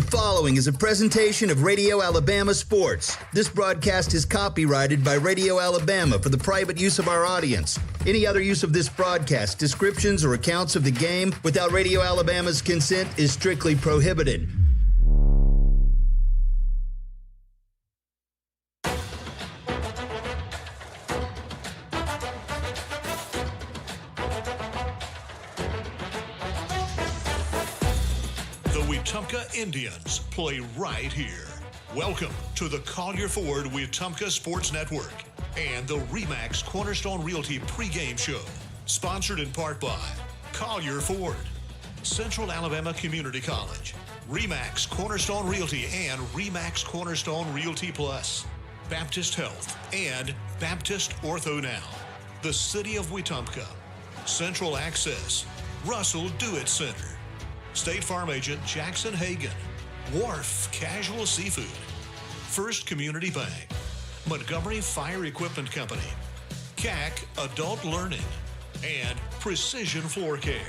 following is a presentation of Radio Alabama Sports. This broadcast is copyrighted by Radio Alabama for the private use of our audience. Any other use of this broadcast, descriptions, or accounts of the game without Radio Alabama's consent is strictly prohibited. Wetumpka Indians play right here. Welcome to the Collier Ford Wetumpka Sports Network and the RE/MAX Cornerstone Realty pregame show, sponsored in part by Collier Ford, Central Alabama Community College, RE/MAX Cornerstone Realty and RE/MAX Cornerstone Realty Plus, Baptist Health and Baptist Ortho Now, the City of Wetumpka, Central Access, Russell Do-It Center, State Farm Agent Jackson Hagan, Wharf Casual Seafood, First Community Bank, Montgomery Fire Equipment Company, CAC Adult Learning, and Precision Floor Care.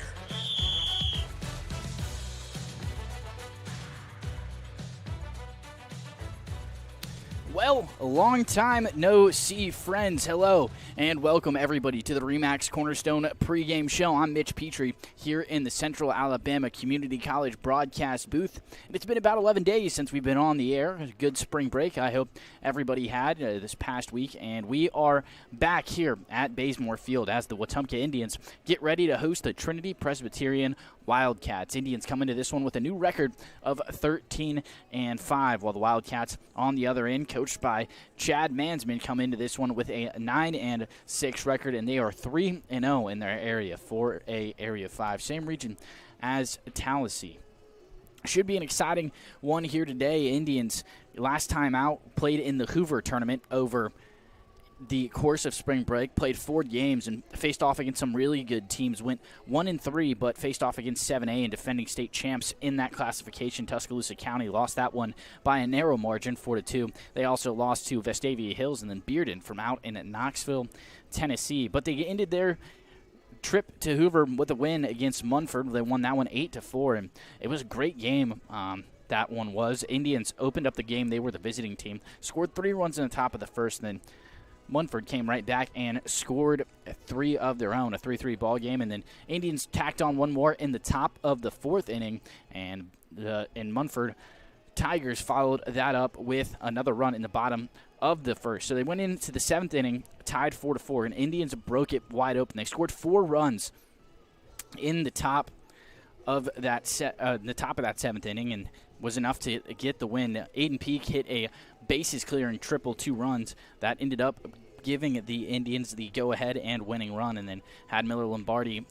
Well, a long time no see, friends. Hello, and welcome everybody to the RE/MAX Cornerstone pregame show. I'm Mitch Petrie here in the Central Alabama Community College broadcast booth. And it's been about 11 days since we've been on the air. A good spring break I hope everybody had this past week. And we are back here at Bazemore Field as the Wetumpka Indians get ready to host the Trinity Presbyterian Wildcats. Indians come into this one with a new record of 13-5, while the Wildcats on the other end, coached by Chad Mansman, come into this one with a 9-6 record, and they are 3-0 in their area, 4A Area 5, same region as Tallahassee. Should be an exciting one here today. Indians, last time out, played in the Hoover tournament over the course of spring break, played 4 games and faced off against some really good teams. Went 1-3, but faced off against 7A and defending state champs in that classification. Tuscaloosa County lost that one by a narrow margin, 4-2. They also lost to Vestavia Hills and then Bearden from out in Knoxville, Tennessee. But they ended their trip to Hoover with a win against Munford. They won that one 8-4, and it was a great game. That one was. Indians opened up the game. They were the visiting team. Scored 3 runs in the top of the first, and then Munford came right back and scored 3 of their own, a 3-3 ball game, and then Indians tacked on one more in the top of the 4th inning, and Munford Tigers followed that up with another run in the bottom of the first. So they went into the 7th inning, tied 4-4, and Indians broke it wide open. They scored 4 runs in the top of that 7th inning, and was enough to get the win. Aiden Peak hit a bases-clearing triple, 2 runs. That ended up giving the Indians the go-ahead and winning run, and then had Miller Lombardi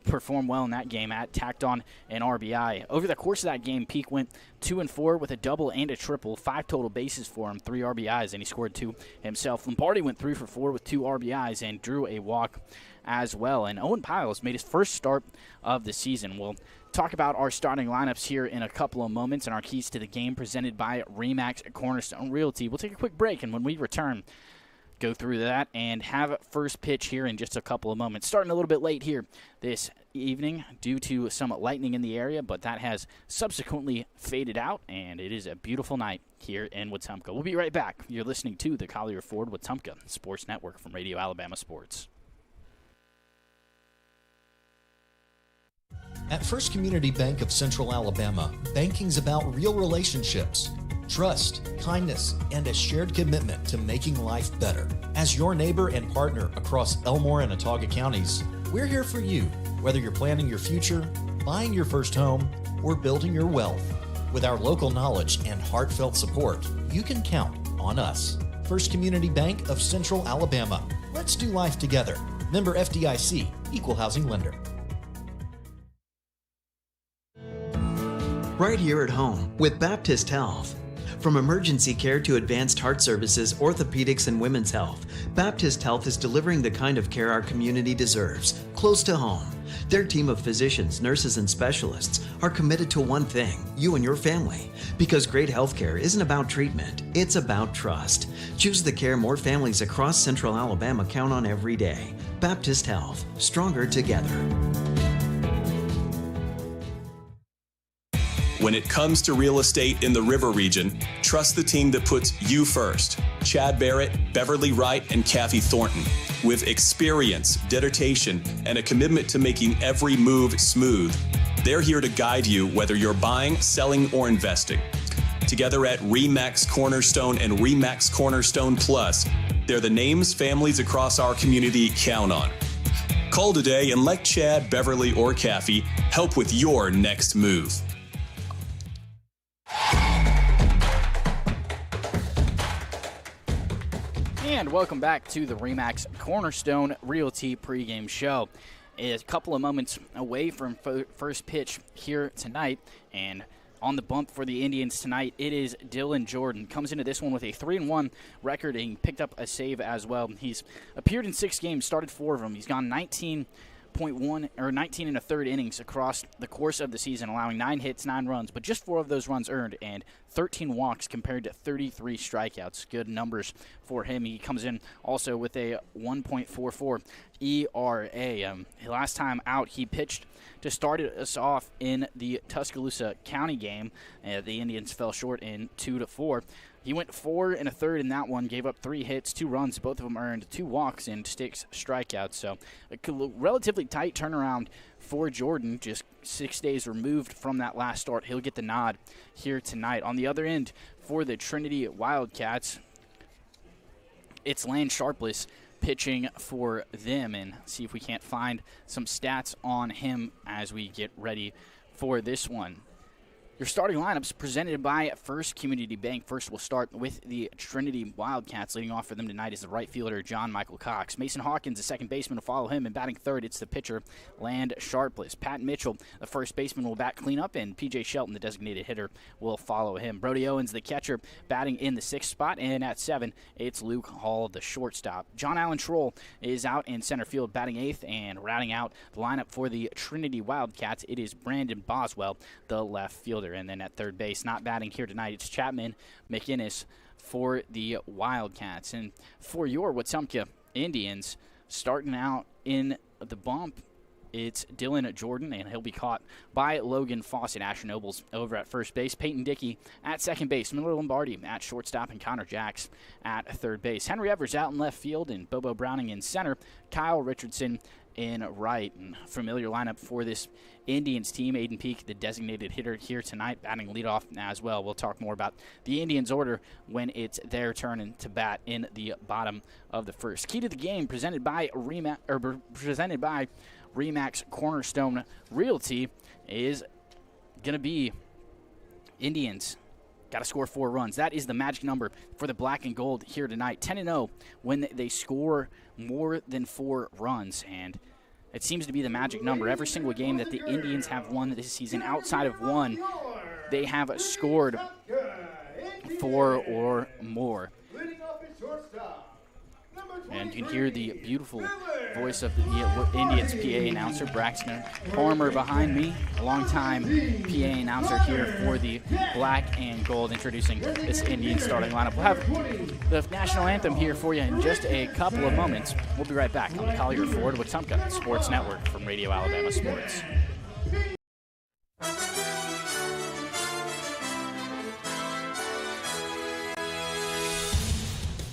perform well in that game, tacked on an RBI. Over the course of that game, Peak went 2-4 with a double and a triple, 5 total bases for him, 3 RBIs, and he scored 2 himself. Lombardi went 3 for 4 with 2 RBIs and drew a walk as well. And Owen Piles made his first start of the season. We'll talk about our starting lineups here in a couple of moments and our keys to the game presented by RE/MAX Cornerstone Realty. We'll take a quick break, and when we return, go through that and have first pitch here in just a couple of moments. Starting a little bit late here this evening due to some lightning in the area, but that has subsequently faded out, and it is a beautiful night here in Wetumpka. We'll be right back. You're listening to the Collier Ford Wetumpka Sports Network from Radio Alabama Sports. At First Community Bank of Central Alabama, banking's about real relationships, trust, kindness, and a shared commitment to making life better. As your neighbor and partner across Elmore and Autauga counties, we're here for you, whether you're planning your future, buying your first home, or building your wealth. With our local knowledge and heartfelt support, you can count on us. First Community Bank of Central Alabama. Let's do life together. Member FDIC, Equal Housing Lender. Right here at home with Baptist Health. From emergency care to advanced heart services, orthopedics, and women's health, Baptist Health is delivering the kind of care our community deserves, close to home. Their team of physicians, nurses, and specialists are committed to one thing, you and your family. Because great health care isn't about treatment, it's about trust. Choose the care more families across Central Alabama count on every day. Baptist Health, stronger together. When it comes to real estate in the River region, trust the team that puts you first. Chad Barrett, Beverly Wright, and Kathy Thornton. With experience, dedication, and a commitment to making every move smooth, they're here to guide you whether you're buying, selling, or investing. Together at RE/MAX Cornerstone and RE/MAX Cornerstone Plus, they're the names families across our community count on. Call today and let Chad, Beverly, or Kathy help with your next move. And welcome back to the RE/MAX Cornerstone Realty pregame show. A couple of moments away from first pitch here tonight, and on the bump for the Indians tonight, it is Dylan Jordan. Comes into this one with a 3-1 record and picked up a save as well. He's appeared in 6 games, started 4 of them. He's gone 19 and a third innings across the course of the season, allowing 9 hits, 9 runs, but just 4 of those runs earned and 13 walks compared to 33 strikeouts. Good numbers for him. He comes in also with a 1.44 ERA. Last time out, he pitched to start us off in the Tuscaloosa County game. The Indians fell short in 2-4. He went 4 1/3 in that one, gave up 3 hits, 2 runs, both of them earned, 2 walks, and 6 strikeouts. So a relatively tight turnaround for Jordan, just 6 days removed from that last start. He'll get the nod here tonight. On the other end, for the Trinity Wildcats, it's Lance Sharpless pitching for them, and see if we can't find some stats on him as we get ready for this one. Your starting lineups presented by First Community Bank. First, we'll start with the Trinity Wildcats. Leading off for them tonight is the right fielder, John Michael Cox. Mason Hawkins, the second baseman, will follow him. And batting third, it's the pitcher, Land Sharpless. Pat Mitchell, the first baseman, will bat cleanup. And P.J. Shelton, the designated hitter, will follow him. Brody Owens, the catcher, batting in the 6th spot. And at 7, it's Luke Hall, the shortstop. John Allen Troll is out in center field, batting 8th. And rounding out the lineup for the Trinity Wildcats, it is Brandon Boswell, the left fielder. And then at third base, not batting here tonight, it's Chapman McInnes for the Wildcats. And for your Wetumpka Indians, starting out in the bump, it's Dylan Jordan, and he'll be caught by Logan Fawcett. Asher Nobles over at first base. Peyton Dickey at second base. Miller Lombardi at shortstop, and Connor Jacks at third base. Henry Evers out in left field, and Bobo Browning in center. Kyle Richardson in right. And familiar lineup for this Indians team. Aiden Peak, the designated hitter here tonight, batting leadoff as well. We'll talk more about the Indians' order when it's their turn to bat in the bottom of the first. Key to the game presented by RE/MAX Cornerstone Realty is going to be Indians. Got to score 4 runs. That is the magic number for the black and gold here tonight. 10-0 when they score more than 4 runs. And it seems to be the magic number. Every single game that the Indians have won this season, outside of one, they have scored 4 or more. And you can hear the beautiful voice of the Indians PA announcer, Braxton Palmer, behind me, a longtime PA announcer here for the black and gold, introducing this Indian starting lineup. We'll have the national anthem here for you in just a couple of moments. We'll be right back on the Collier Ford Wetumpka Sports Network from Radio Alabama Sports.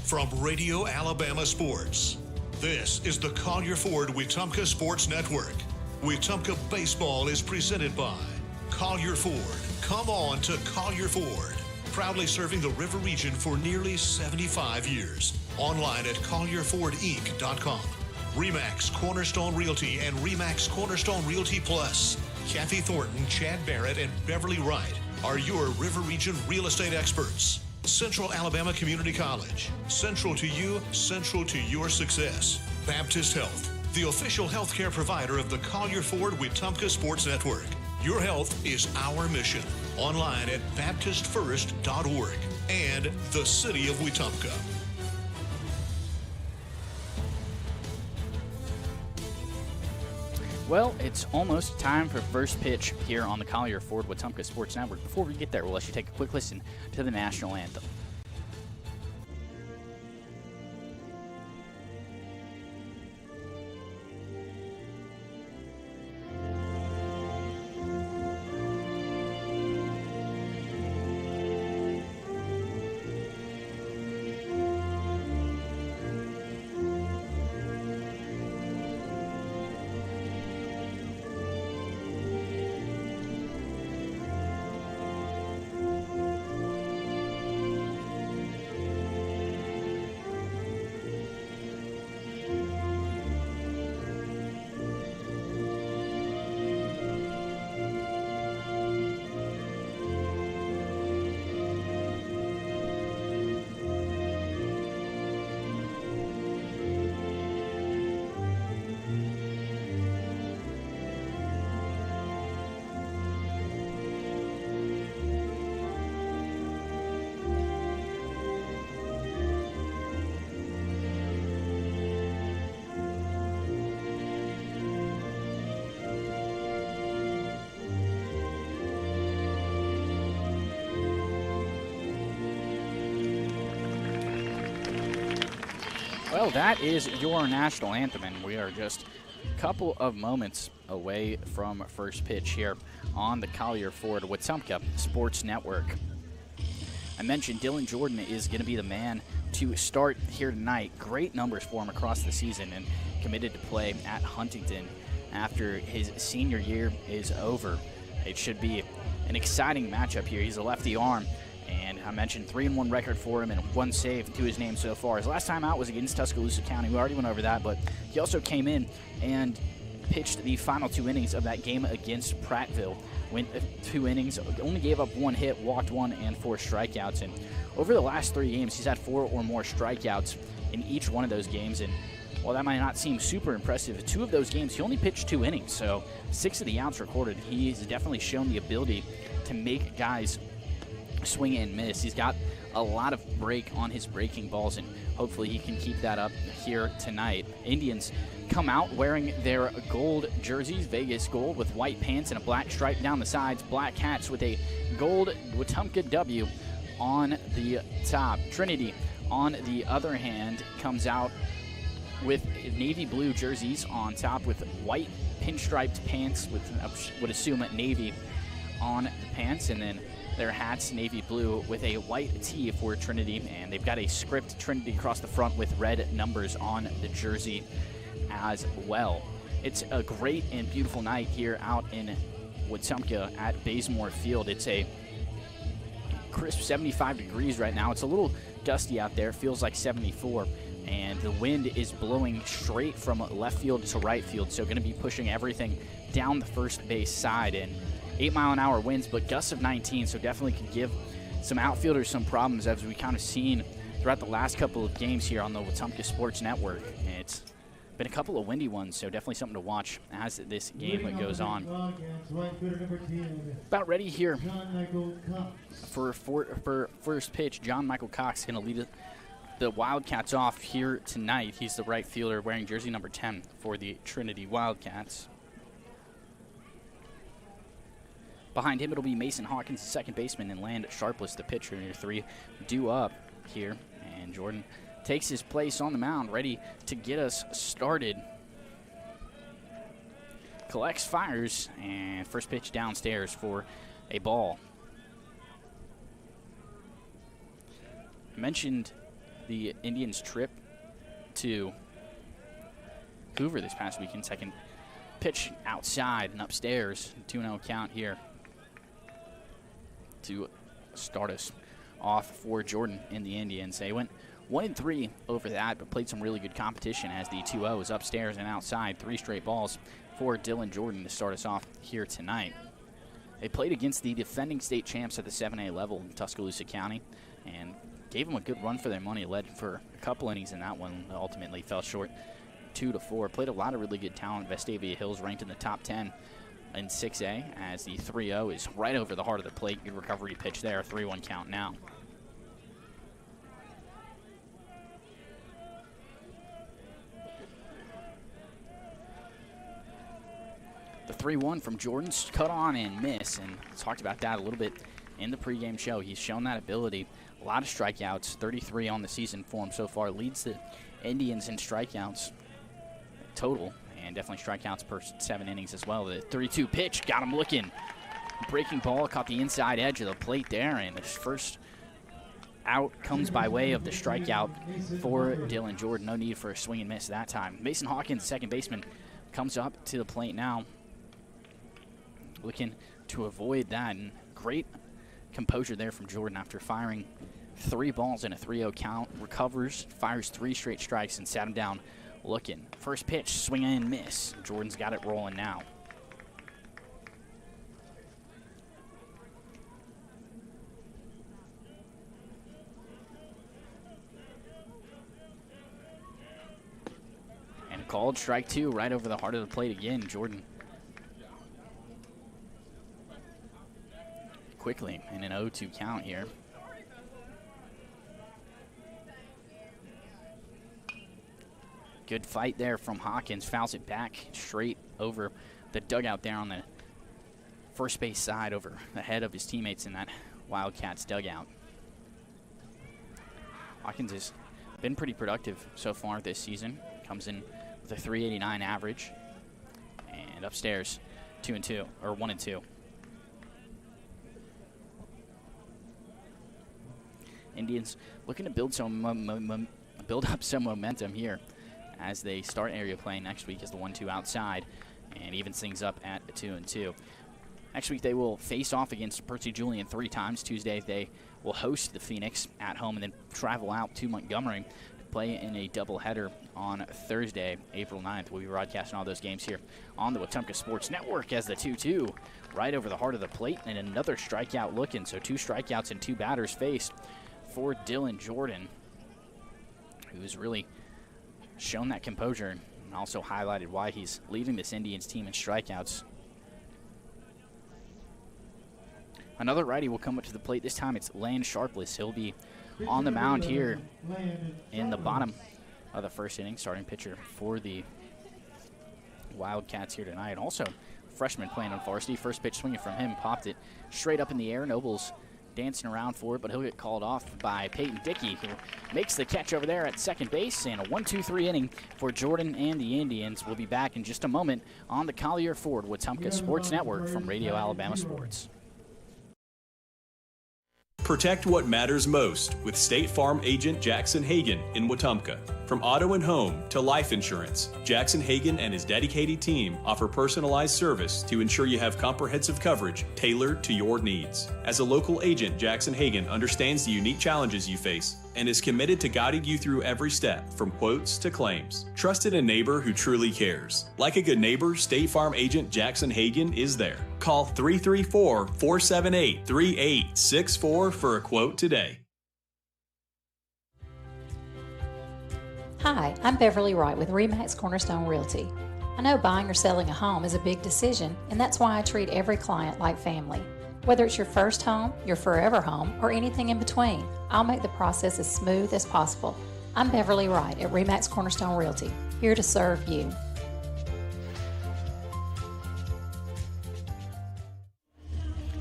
From Radio Alabama Sports, this is the Collier Ford Wetumpka Sports Network. Wetumpka Baseball is presented by Collier Ford. Come on to Collier Ford. Proudly serving the River region for nearly 75 years. Online at collierfordinc.com. RE/MAX Cornerstone Realty and RE/MAX Cornerstone Realty Plus. Kathy Thornton, Chad Barrett, and Beverly Wright are your River region real estate experts. Central Alabama Community College. Central to you, central to your success. Baptist Health, the official healthcare provider of the Collier Ford Wetumpka Sports Network. Your health is our mission. Online at baptistfirst.org. And the City of Wetumpka. Well, it's almost time for first pitch here on the Collier Ford Wetumpka Sports Network. Before we get there, we'll let you take a quick listen to the national anthem. Well, that is your national anthem, and we are just a couple of moments away from first pitch here on the Collier Ford Wetumpka Sports Network. I mentioned Dylan Jordan is going to be the man to start here tonight. Great numbers for him across the season and committed to play at Huntington after his senior year is over. It should be an exciting matchup here. He's a lefty arm, and I mentioned 3-1 record for him and 1 save to his name so far. His last time out was against Tuscaloosa County. We already went over that, but he also came in and pitched the final 2 innings of that game against Prattville. Went 2 innings, only gave up 1 hit, walked 1, and 4 strikeouts. And over the last 3 games, he's had 4 or more strikeouts in each one of those games. And while that might not seem super impressive, 2 of those games, he only pitched 2 innings. So 6 of the outs recorded. He's definitely shown the ability to make guys swing and miss. He's got a lot of break on his breaking balls, and hopefully he can keep that up here tonight. Indians come out wearing their gold jerseys, Vegas gold, with white pants and a black stripe down the sides, black hats with a gold Wetumpka W on the top. Trinity, on the other hand, comes out with navy blue jerseys on top with white pinstriped pants with, I would assume, navy on the pants, and then their hats navy blue with a white tee for Trinity, and they've got a script Trinity across the front with red numbers on the jersey as well. It's a great and beautiful night here out in Wetumpka at Bazemore Field. It's a crisp 75 degrees right now. It's a little dusty out there. It feels like 74, and the wind is blowing straight from left field to right field, so going to be pushing everything down the first base side. And 8-mile-an-hour winds, but gusts of 19, so definitely could give some outfielders some problems, as we kind of seen throughout the last couple of games here on the Wetumpka Sports Network. It's been a couple of windy ones, so definitely something to watch as this game goes on. About ready here for first pitch. John Michael Cox going to lead the Wildcats off here tonight. He's the right fielder wearing jersey number 10 for the Trinity Wildcats. Behind him, it'll be Mason Hawkins, the second baseman, and Land Sharpless, the pitcher. Your 3 due up here. And Jordan takes his place on the mound, ready to get us started. Collects, fires, and first pitch downstairs for a ball. I mentioned the Indians' trip to Hoover this past weekend. Second pitch outside and upstairs. 2-0 count here to start us off for Jordan in the Indians. They went 1-3 over that, but played some really good competition as the 2-0 is upstairs and outside. 3 straight balls for Dylan Jordan to start us off here tonight. They played against the defending state champs at the 7A level in Tuscaloosa County and gave them a good run for their money. Led for a couple innings in that one, ultimately fell short 2-4. Played a lot of really good talent. Vestavia Hills ranked in the top 10 in 6A as the 3-0 is right over the heart of the plate. Good recovery pitch there. 3-1 count now. The 3-1 from Jordan's cut on and miss, and talked about that a little bit in the pregame show. He's shown that ability. A lot of strikeouts, 33 on the season for him so far. Leads the Indians in strikeouts total, and definitely strikeouts per 7 innings as well. The 3-2 pitch got him looking. Breaking ball, caught the inside edge of the plate there, and his first out comes by way of the strikeout for Dylan Jordan. No need for a swing and miss that time. Mason Hawkins, second baseman, comes up to the plate now, looking to avoid that. And great composure there from Jordan after firing 3 balls in a 3-0 count. Recovers, fires 3 straight strikes, and sat him down looking. First pitch, swing and miss. Jordan's got it rolling now. And a called strike 2 right over the heart of the plate again. Jordan quickly in an 0-2 count here. Good fight there from Hawkins. Fouls it back straight over the dugout there on the first base side, over the head of his teammates in that Wildcats dugout. Hawkins is been pretty productive so far this season. Comes in with a 389 average. And upstairs, 2-2, or 1-2. Indians looking to build up some momentum here as they start area play next week as the 1-2 outside and evens things up at a 2-2. Next week they will face off against Percy Julian 3 times. Tuesday they will host the Phoenix at home and then travel out to Montgomery to play in a doubleheader on Thursday, April 9th. We'll be broadcasting all those games here on the Wetumpka Sports Network as the 2-2 right over the heart of the plate and another strikeout looking. So 2 strikeouts and 2 batters faced for Dylan Jordan, who's really shown that composure and also highlighted why he's leading this Indians team in strikeouts. Another righty will come up to the plate. This time it's Lane Sharpless. He'll be on the mound here in the bottom of the first inning, starting pitcher for the Wildcats here tonight. Also, freshman playing on varsity. First pitch swinging from him, popped it straight up in the air. Nobles dancing around for it, but he'll get called off by Peyton Dickey, who makes the catch over there at second base, and a 1-2-3 inning for Jordan and the Indians. We'll be back in just a moment on the Collier Ford Wetumpka Sports Network from Radio Alabama Sports. Protect what matters most with State Farm agent Jackson Hagan in Wetumpka. From auto and home to life insurance, Jackson Hagan and his dedicated team offer personalized service to ensure you have comprehensive coverage tailored to your needs. As a local agent, Jackson Hagan understands the unique challenges you face and is committed to guiding you through every step, from quotes to claims. Trusted a neighbor who truly cares. Like a good neighbor, State Farm agent Jackson Hagan is there. Call 334-478-3864 for a quote today. Hi, I'm Beverly Wright with RE/MAX Cornerstone Realty. I know buying or selling a home is a big decision, and that's why I treat every client like family. Whether it's your first home, your forever home, or anything in between, I'll make the process as smooth as possible. I'm Beverly Wright at RE/MAX Cornerstone Realty, here to serve you.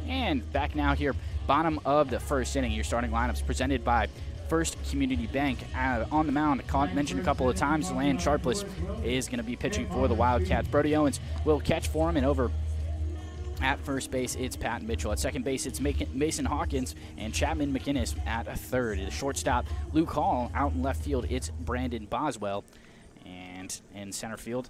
And back now here, bottom of the first inning. Your starting lineups presented by First Community Bank. On the mound, mentioned a couple of times, Lane Sharpless is going to be pitching for the Wildcats. Brody Owens will catch for him, and over at first base, it's Pat Mitchell. At second base, it's Mason Hawkins and Chapman McInnes at a third. The shortstop, Luke Hall. Out in left field, it's Brandon Boswell. And in center field,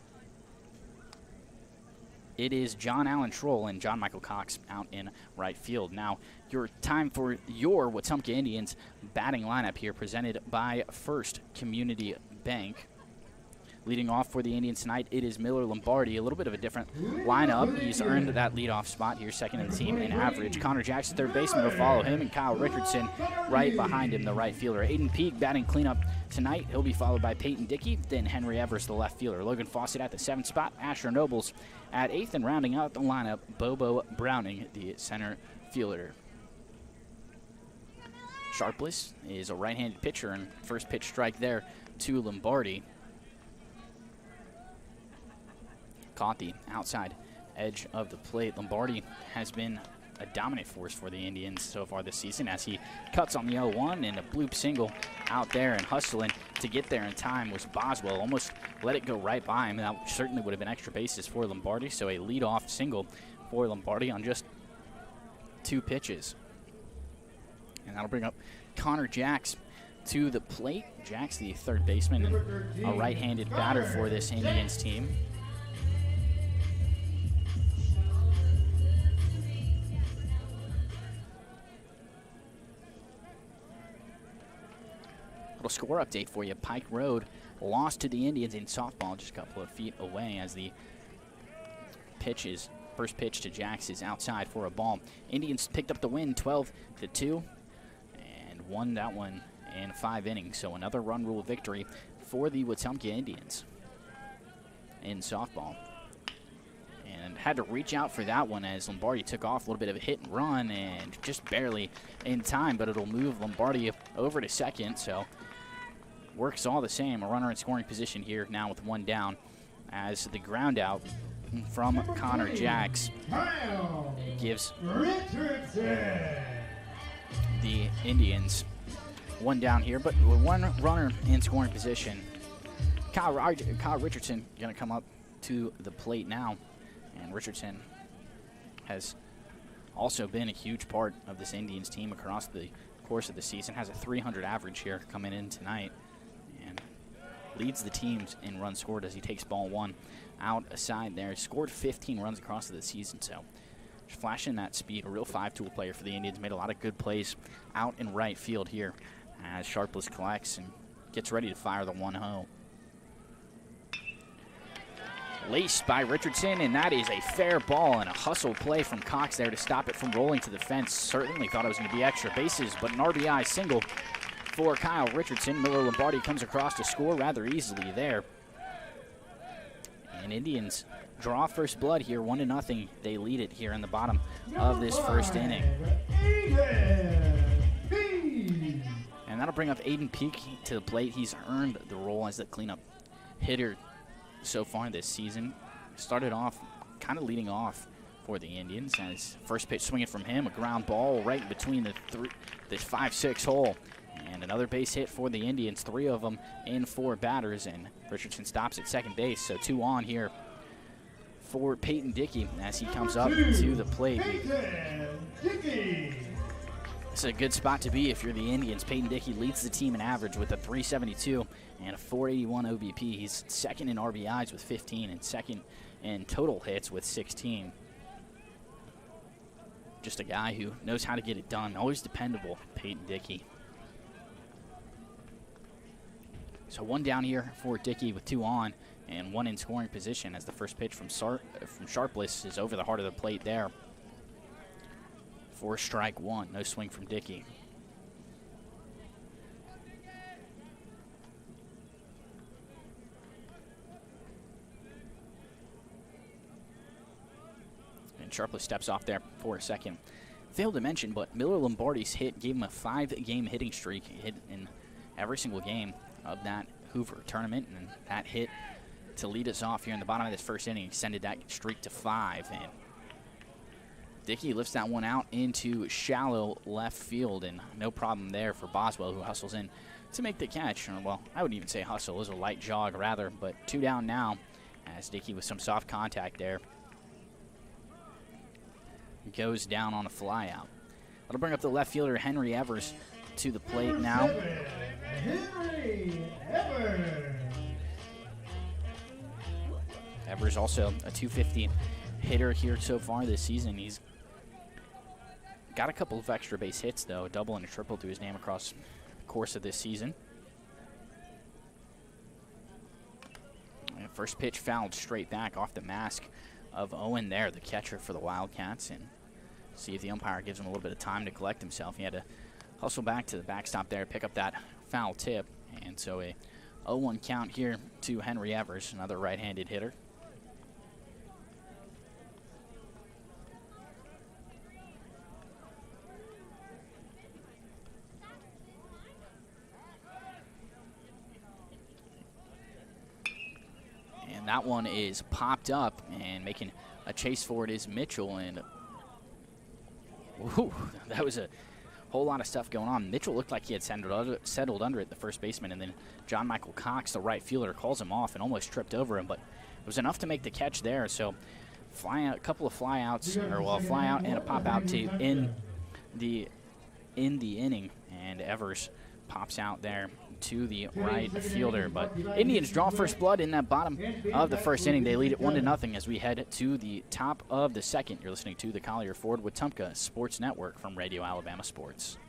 it is John Allen Troll and John Michael Cox out in right field. Now, your time for your Wetumpka Indians batting lineup here, presented by First Community Bank. Leading off for the Indians tonight, it is Miller Lombardi. A little bit of a different lineup. He's earned that leadoff spot here, second in the team in average. Connor Jackson, third baseman, will follow him, and Kyle Richardson right behind him, the right fielder. Aiden Peak batting cleanup tonight. He'll be followed by Peyton Dickey, then Henry Evers, the left fielder. Logan Fawcett at the 7th spot, Asher Nobles at 8th, and rounding out the lineup, Bobo Browning, the center fielder. Sharpless is a right-handed pitcher, and first pitch strike there to Lombardi. Caught the outside edge of the plate. Lombardi has been a dominant force for the Indians so far this season as he cuts on the 0-1 and a bloop single out there, and hustling to get there in time was Boswell. Almost let it go right by him. That certainly would have been extra bases for Lombardi, so a leadoff single for Lombardi on just 2 pitches. And that'll bring up Connor Jacks to the plate. Jacks, the third baseman and a right-handed batter for this Indians team. Little score update for you. Pike Road lost to the Indians in softball just a couple of feet away as the first pitch to Jacks is outside for a ball. Indians picked up the win 12-2 and won that one in 5 innings. So another run rule victory for the Wetumpka Indians in softball. And had to reach out for that one as Lombardi took off. A little bit of a hit and run and just barely in time, but it'll move Lombardi over to second. So works all the same. A runner in scoring position here now with 1 down as the ground out from Connor Jacks gives the Indians one down here, but with one runner in scoring position. Kyle Richardson going to come up to the plate now. And Richardson has also been a huge part of this Indians team across the course of the season. Has a 300 average here coming in tonight. And leads the teams in runs scored as he takes ball one out aside there. Scored 15 runs across the season, so just flashing that speed. A real five-tool player for the Indians. Made a lot of good plays out in right field here as Sharpless collects and gets ready to fire the 1-0. Laced by Richardson, and that is a fair ball and a hustle play from Cox there to stop it from rolling to the fence. Certainly thought it was going to be extra bases, but an RBI single for Kyle Richardson. Miller Lombardi comes across to score rather easily there. And Indians draw first blood here, 1-0. They lead it here in the bottom of this first inning. And that'll bring up Aiden Peak to the plate. He's earned the role as the cleanup hitter so far this season. Started off kind of leading off for the Indians as first pitch swinging from him, a ground ball right in between the 5-6 hole. And another base hit for the Indians, 3 of them in 4 batters, and Richardson stops at second base, so 2 on here for Peyton Dickey as he comes up to the plate. It's a good spot to be if you're the Indians. Peyton Dickey leads the team in average with a .372 and a .481 OBP. He's second in RBIs with 15 and second in total hits with 16. Just a guy who knows how to get it done. Always dependable, Peyton Dickey. So 1 down here for Dickey with 2 on and 1 in scoring position as the first pitch from Sharpless is over the heart of the plate there. For strike 1, no swing from Dickey. And Sharpless steps off there for a second. Failed to mention, but Miller Lombardi's hit gave him a 5-game hitting streak. He hit in every single game of that Hoover tournament, and that hit to lead us off here in the bottom of this first inning extended that streak to 5. And Dickey lifts that one out into shallow left field, and no problem there for Boswell, who hustles in to make the catch. Well, I wouldn't even say hustle. It was a light jog, rather, but 2 down now as Dickey with some soft contact there goes down on a fly out. That'll bring up the left fielder, Henry Evers, to the plate now. Evers also a .250 hitter here so far this season. He's got a couple of extra base hits, though, a double and a triple to his name across the course of this season. And first pitch fouled straight back off the mask of Owen there, the catcher for the Wildcats, and see if the umpire gives him a little bit of time to collect himself. He had to hustle back to the backstop there, pick up that foul tip, and so a 0-1 count here to Henry Evers, another right-handed hitter. And that one is popped up, and making a chase for it is Mitchell, and whew, that was a whole lot of stuff going on. Mitchell looked like he had settled under it, the first baseman, and then John Michael Cox, the right fielder, calls him off and almost tripped over him, but it was enough to make the catch there. So a couple of flyouts, or well, a flyout and a pop out to end the inning, and Evers pops out there to the right fielder. But Indians draw first blood in that bottom of the first inning. They lead it 1-0 as we head to the top of the second. You're listening to the Collier Ford Wetumpka Sports Network from Radio Alabama Sports.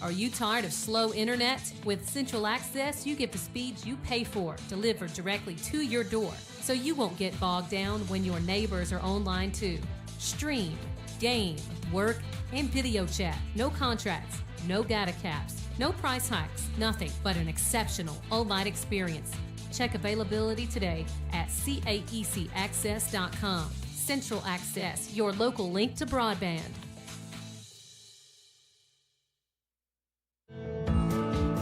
Are you tired of slow internet? With Central Access, you get the speeds you pay for delivered directly to your door, so you won't get bogged down when your neighbors are online too. Stream, game, work, and video chat. No contracts, no data caps, no price hikes, nothing but an exceptional online experience. Check availability today at caecaccess.com. Central Access, your local link to broadband.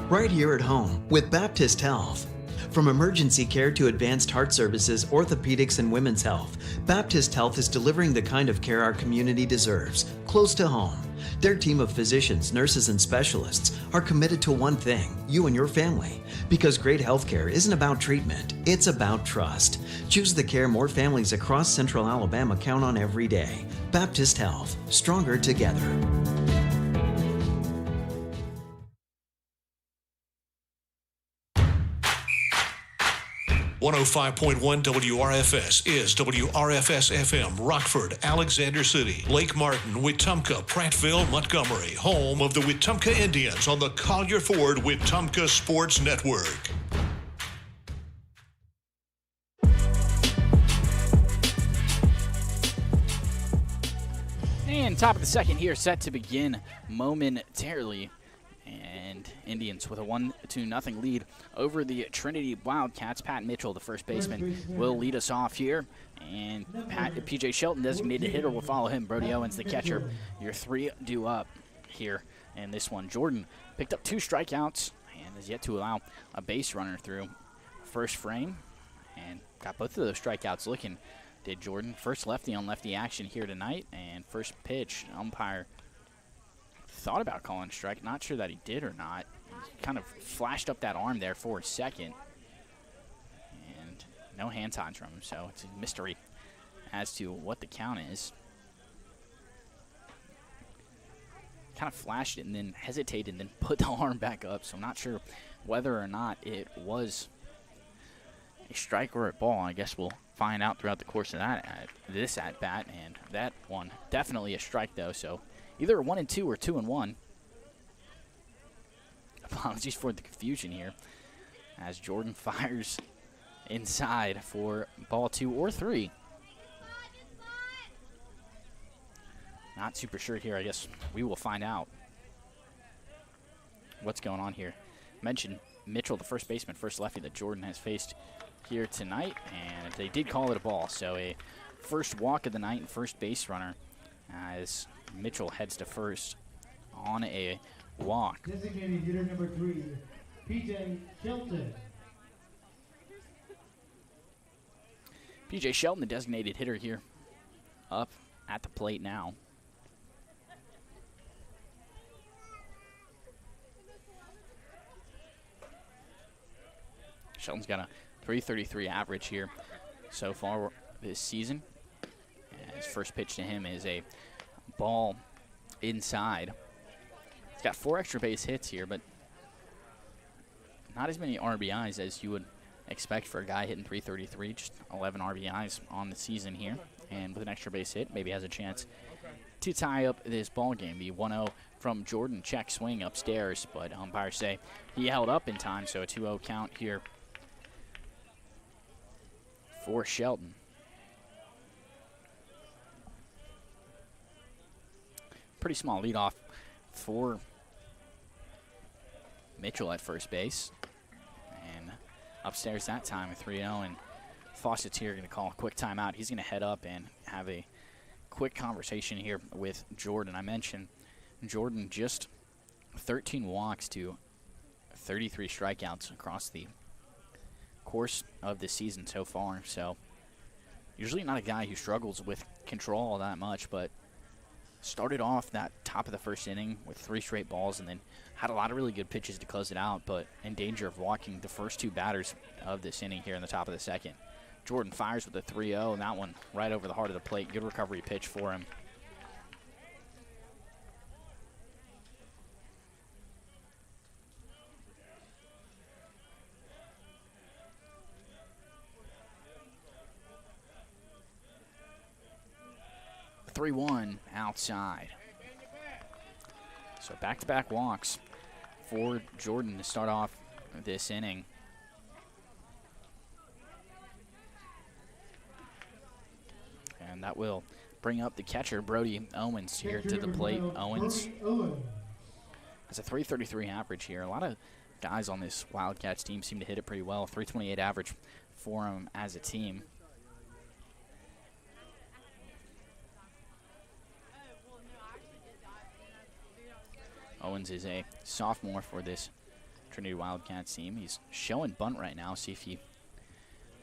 Right here at home with Baptist Health. From emergency care to advanced heart services, orthopedics, and women's health, Baptist Health is delivering the kind of care our community deserves, close to home. Their team of physicians, nurses, and specialists are committed to one thing, you and your family. Because great healthcare isn't about treatment, it's about trust. Choose the care more families across Central Alabama count on every day. Baptist Health, stronger together. 105.1 WRFS is WRFS-FM, Rockford, Alexander City, Lake Martin, Wetumpka, Prattville, Montgomery, home of the Wetumpka Indians on the Collier Ford Wetumpka Sports Network. And top of the second here, set to begin momentarily. And Indians with a 1-0 lead over the Trinity Wildcats. Pat Mitchell, the first baseman, will lead us off here. And P.J. Shelton, designated hitter, will follow him. Brody Owens, the catcher. Your three due up here in this one. Jordan picked up 2 strikeouts and has yet to allow a base runner through first frame. And got both of those strikeouts looking, did Jordan. First lefty on lefty action here tonight. And first pitch, umpire thought about calling a strike. Not sure that he did or not. He kind of flashed up that arm there for a second. And no hand signs from him, so it's a mystery as to what the count is. Kind of flashed it and then hesitated and then put the arm back up, so I'm not sure whether or not it was a strike or a ball. I guess we'll find out throughout the course of this at-bat, and that one definitely a strike, though, so either 1-2 or 2-1. Apologies for the confusion here as Jordan fires inside for ball 2 or 3. Not super sure here. I guess we will find out what's going on here. Mentioned Mitchell, the first baseman, first lefty that Jordan has faced here tonight, and they did call it a ball. So a first walk of the night and first base runner as Mitchell heads to first on a walk. Designated hitter number 3, P.J. Shelton. P.J. Shelton, the designated hitter here, up at the plate now. Shelton's got a .333 average here so far this season. And his first pitch to him is a ball inside. He's got 4 extra base hits here, but not as many RBIs as you would expect for a guy hitting .333. Just 11 RBIs on the season here, and with an extra base hit, maybe has a chance to tie up this ball game. The 1-0 from Jordan, check swing upstairs, but umpires say he held up in time, so a 2-0 count here for Shelton. Pretty small leadoff for Mitchell at first base. And upstairs that time, a 3-0, and Fawcett's here going to call a quick timeout. He's going to head up and have a quick conversation here with Jordan. I mentioned Jordan just 13 walks to 33 strikeouts across the course of the season so far. So usually not a guy who struggles with control all that much, but started off that top of the first inning with 3 straight balls and then had a lot of really good pitches to close it out, but in danger of walking the first 2 batters of this inning here in the top of the second. Jordan fires with a 3-0, and that one right over the heart of the plate. Good recovery pitch for him. The 3-1 outside. So back-to-back walks for Jordan to start off this inning. And that will bring up the catcher, Brody Owens, here to the plate. Owens has a .333 average here. A lot of guys on this Wildcats team seem to hit it pretty well. .328 average for them as a team. Owens is a sophomore for this Trinity Wildcats team. He's showing bunt right now. See if he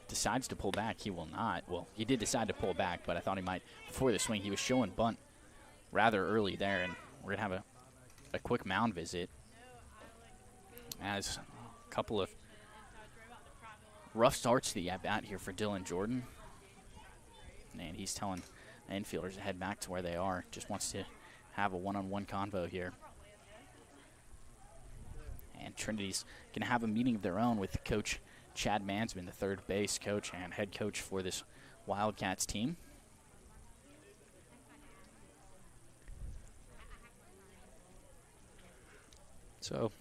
decides to pull back. He will not. Well, he did decide to pull back, but I thought he might before the swing. He was showing bunt rather early there, and we're going to have a quick mound visit as a couple of rough starts to the at-bat here for Dylan Jordan. And he's telling the infielders to head back to where they are. Just wants to have a one-on-one convo here. And Trinity's going to have a meeting of their own with Coach Chad Mansman, the third base coach and head coach for this Wildcats team. So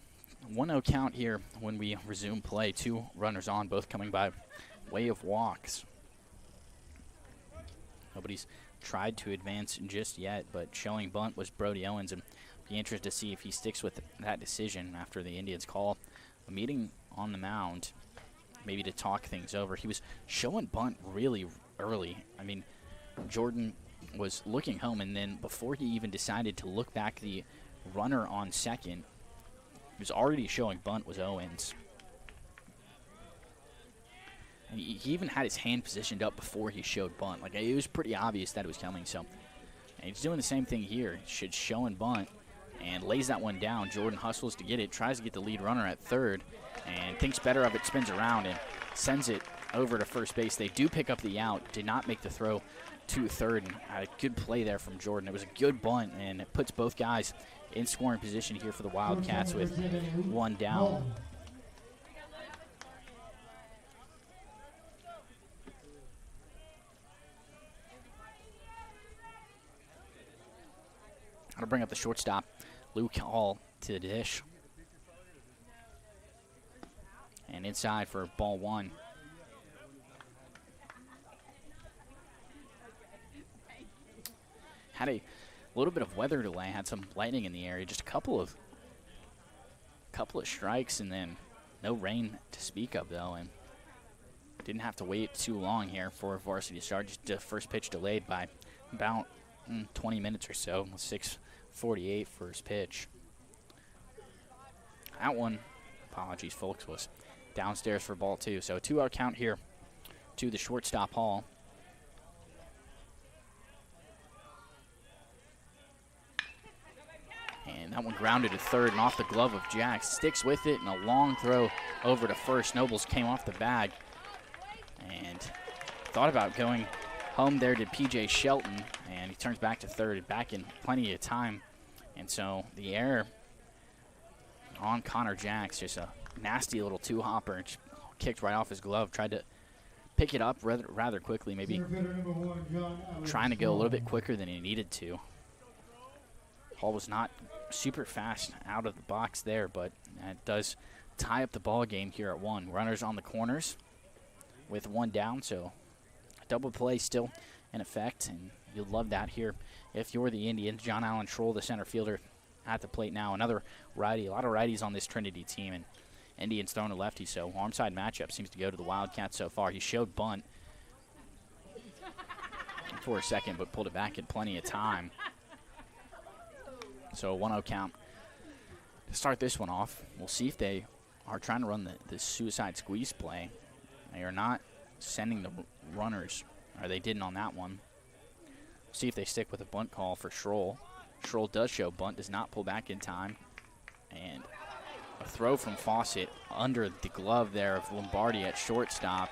1-0 count here when we resume play. 2 runners on, both coming by way of walks. Nobody's tried to advance just yet, but showing bunt was Brody Owens, and be interested to see if he sticks with that decision after the Indians call a meeting on the mound, maybe to talk things over. He was showing bunt really early. I mean, Jordan was looking home, and then before he even decided to look back, the runner on second, he was already showing bunt, was Owens. And he even had his hand positioned up before he showed bunt. Like, it was pretty obvious that it was coming. So, and he's doing the same thing here. He's showing bunt and lays that one down. Jordan hustles to get it, tries to get the lead runner at third, and thinks better of it, spins around, and sends it over to first base. They do pick up the out, did not make the throw to third, and had a good play there from Jordan. It was a good bunt, and it puts both guys in scoring position here for the Wildcats with 1 down. I'll bring up the shortstop, Luke Hall, to the dish. And inside for ball 1. Had a little bit of weather delay, had some lightning in the area, just a couple of strikes, and then no rain to speak of, though, and didn't have to wait too long here for a varsity start. Just the first pitch delayed by about 20 minutes or so. 6:48 first pitch. That one, apologies folks, was downstairs for ball 2. So a 2-out count here to the shortstop, Hall. And that one grounded to third and off the glove of Jack. Sticks with it, and a long throw over to first. Nobles came off the bag and thought about going home there to P.J. Shelton, and he turns back to third, back in plenty of time. And so the error on Connor Jacks, just a nasty little two-hopper, kicked right off his glove, tried to pick it up rather quickly, maybe trying to go a little bit quicker than he needed to. Hall was not super fast out of the box there, but it does tie up the ball game here at 1. Runners on the corners with 1 down, so a double play still in effect, and you'll love that here if you're the Indians. John Allen Troll, the center fielder, at the plate now. Another righty, a lot of righties on this Trinity team, and Indians throwing a lefty, so arm side matchup seems to go to the Wildcats so far. He showed bunt for a second, but pulled it back in plenty of time. So a 1-0 count to start this one off. We'll see if they are trying to run the suicide squeeze play. They are not sending the runners, or they didn't on that one. See if they stick with a bunt call for Schroll. Schroll does show bunt, does not pull back in time. And a throw from Fawcett under the glove there of Lombardi at shortstop.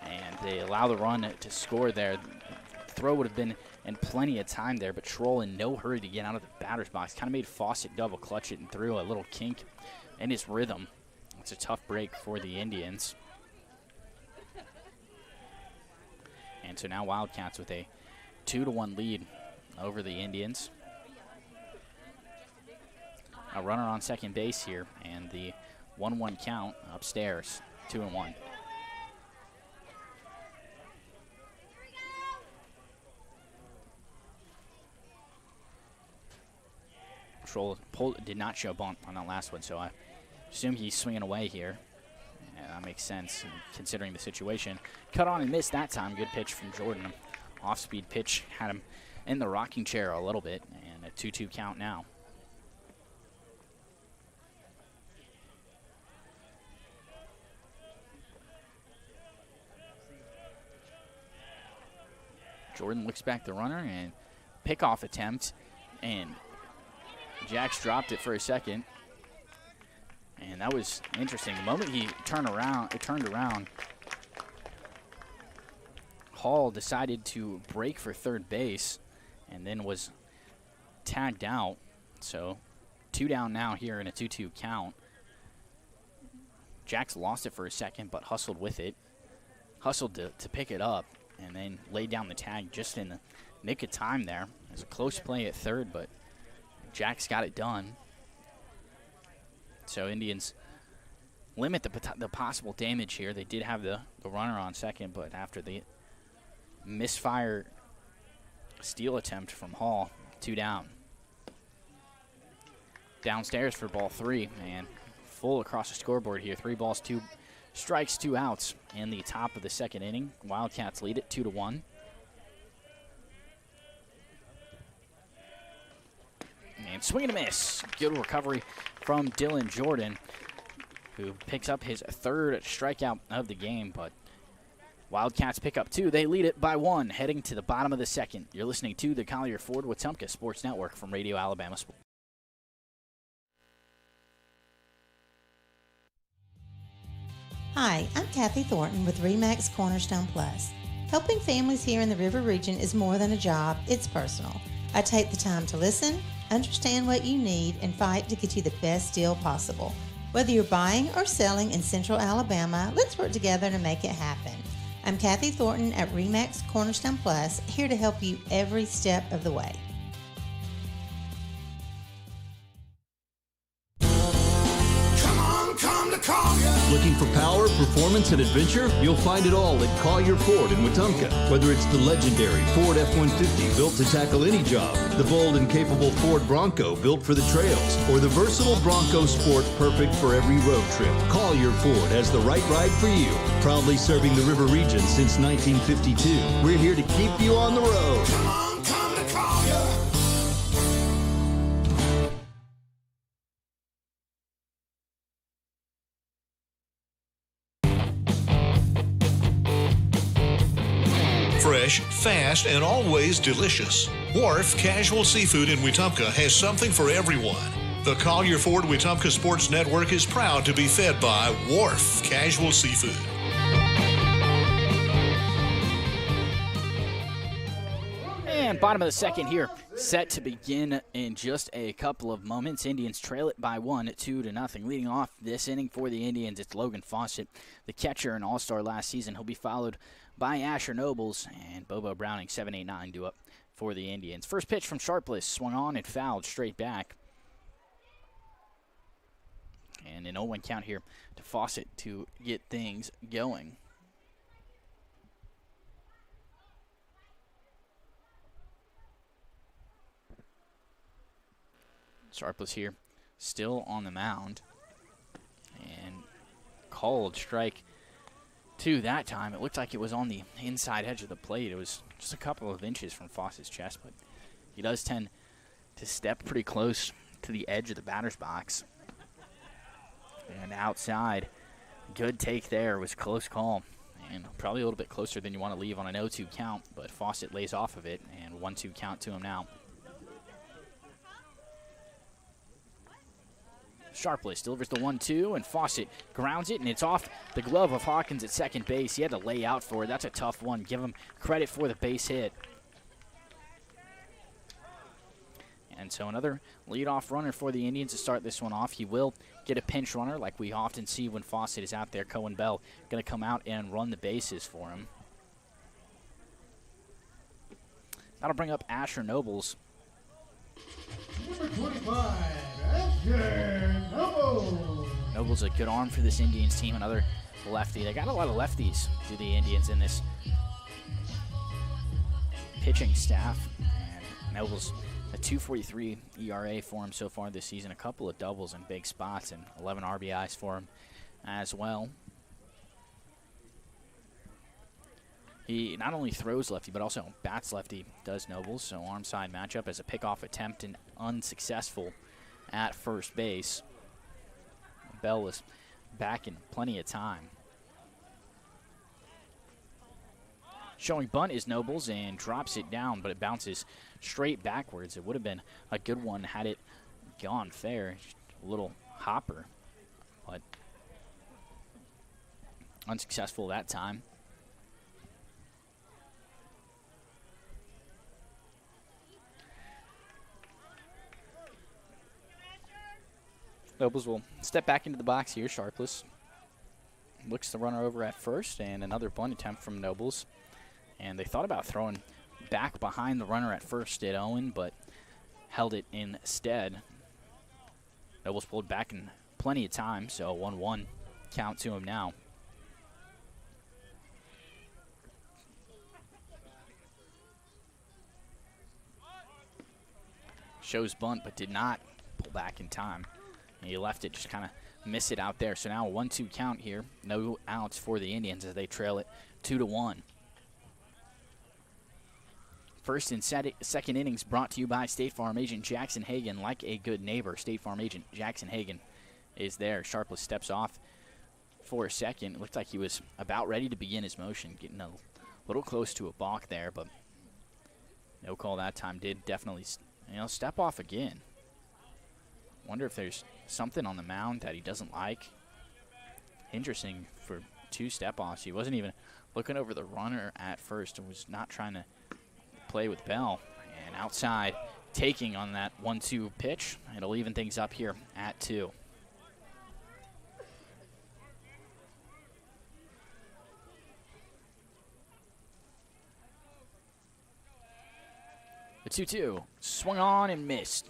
And they allow the run to score there. The throw would have been in plenty of time there, but Schroll in no hurry to get out of the batter's box. Kind of made Fawcett double clutch it and threw a little kink in his rhythm. It's a tough break for the Indians. And so now Wildcats with a 2-1 lead over the Indians. A runner on second base here, and the 1-1 count upstairs, 2-1. Troll did not show bunt on that last one, so I assume he's swinging away here. Yeah, that makes sense considering the situation. Cut on and missed that time. Good pitch from Jordan. Off-speed pitch had him in the rocking chair a little bit, and a 2-2 count now. Jordan looks back the runner and pickoff attempt, and Jax dropped it for a second. And that was interesting. The moment he turned around, Hall decided to break for third base and then was tagged out. So 2 down now here in a 2-2 count. Jax lost it for a second but hustled with it. Hustled to pick it up and then laid down the tag just in the nick of time there. It was a close play at third, but Jax got it done. So Indians limit the possible damage here. They did have the runner on second, but after the misfire steal attempt from Hall, 2 down. Downstairs for ball 3, and full across the scoreboard here. 3 balls, 2 strikes, 2 outs in the top of the second inning. Wildcats lead it 2-1. And swing and a miss. Good recovery from Dylan Jordan, who picks up his 3rd strikeout of the game, but Wildcats pick up 2. They lead it by 1, heading to the bottom of the second. You're listening to the Collier Ford Wetumpka Sports Network from Radio Alabama Sports. Hi, I'm Kathy Thornton with RE/MAX Cornerstone Plus. Helping families here in the River Region is more than a job, it's personal. I take the time to listen, understand what you need, and fight to get you the best deal possible. Whether you're buying or selling in Central Alabama, let's work together to make it happen. I'm Kathy Thornton at RE/MAX Cornerstone Plus, here to help you every step of the way. Looking for power, performance, and adventure? You'll find it all at Collier Ford in Wetumpka. Whether it's the legendary Ford F-150 built to tackle any job, the bold and capable Ford Bronco built for the trails, or the versatile Bronco Sport perfect for every road trip, Collier Ford has the right ride for you. Proudly serving the River Region since 1952. We're here to keep you on the road. Come to Collier. Fresh, fast, and always delicious. Wharf Casual Seafood in Wetumpka has something for everyone. The Collier Ford Wetumpka Sports Network is proud to be fed by Wharf Casual Seafood. And bottom of the second here, set to begin in just a couple of moments. Indians trail it by 1, 2-0. Leading off this inning for the Indians, it's Logan Fawcett, the catcher and all-star last season. He'll be followed by Asher Nobles, and Bobo Browning, 7-8-9 due up for the Indians. First pitch from Sharpless, swung on and fouled straight back. And an 0-1 count here to Fawcett to get things going. Sharpless here, still on the mound. And called strike 2 that time. It looked like it was on the inside edge of the plate. It was just a couple of inches from Fawcett's chest, but he does tend to step pretty close to the edge of the batter's box. And outside, good take there. It was a close call, and probably a little bit closer than you want to leave on an 0-2 count, but Fawcett lays off of it, and 1-2 count to him now. Sharpless delivers the 1-2, and Fawcett grounds it, and it's off the glove of Hawkins at second base. He had to lay out for it. That's a tough one. Give him credit for the base hit. And so another leadoff runner for the Indians to start this one off. He will get a pinch runner like we often see when Fawcett is out there. Cohen Bell going to come out and run the bases for him. That'll bring up Asher Nobles. Number 25, Asher Nobles. Nobles a good arm for this Indians team. Another lefty. They got a lot of lefties to the Indians in this pitching staff. And Nobles, a 2.43 ERA for him so far this season. A couple of doubles in big spots and 11 RBIs for him as well. He not only throws lefty, but also bats lefty, does Nobles. So arm side matchup as a pickoff attempt and unsuccessful at first base. Bell was back in plenty of time. Showing bunt is Nobles and drops it down, but it bounces straight backwards. It would have been a good one had it gone fair. Just a little hopper, but unsuccessful that time. Nobles will step back into the box here. Sharpless looks the runner over at first, and another bunt attempt from Nobles. And they thought about throwing back behind the runner at first at Owen, but held it instead. Nobles pulled back in plenty of time, so 1-1 count to him now. Shows bunt, but did not pull back in time. And he left it, just kind of miss it out there. So now a 1-2 count here. No outs for the Indians as they trail it 2-1. First and second innings brought to you by State Farm agent Jackson Hagan. Like a good neighbor, State Farm agent Jackson Hagan is there. Sharpless steps off for a second. It looked like he was about ready to begin his motion, getting a little close to a balk there, but no call that time. Did definitely, step off again. Wonder if there's something on the mound that he doesn't like. Interesting for 2 step-offs. He wasn't even looking over the runner at first and was not trying to play with Bell. And outside, taking on that 1-2 pitch. It'll even things up here at 2. The 2-2 swung on and missed.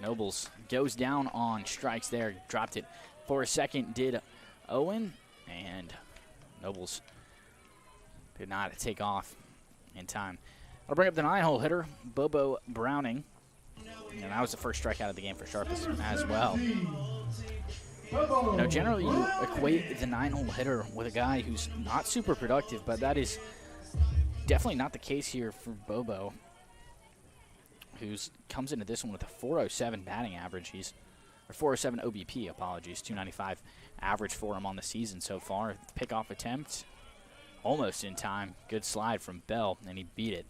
Nobles goes down on strikes there. Dropped it for a second, did Owen. And Nobles did not take off in time. I'll bring up the 9-hole hitter, Bobo Browning. And that was the first strikeout of the game for Sharpless as well. Generally you equate the 9-hole hitter with a guy who's not super productive, but that is definitely not the case here for Bobo, who comes into this one with a 407 batting average. He's or 407 OBP, apologies, 295 average for him on the season so far. Pickoff attempt, almost in time. Good slide from Bell, and he beat it.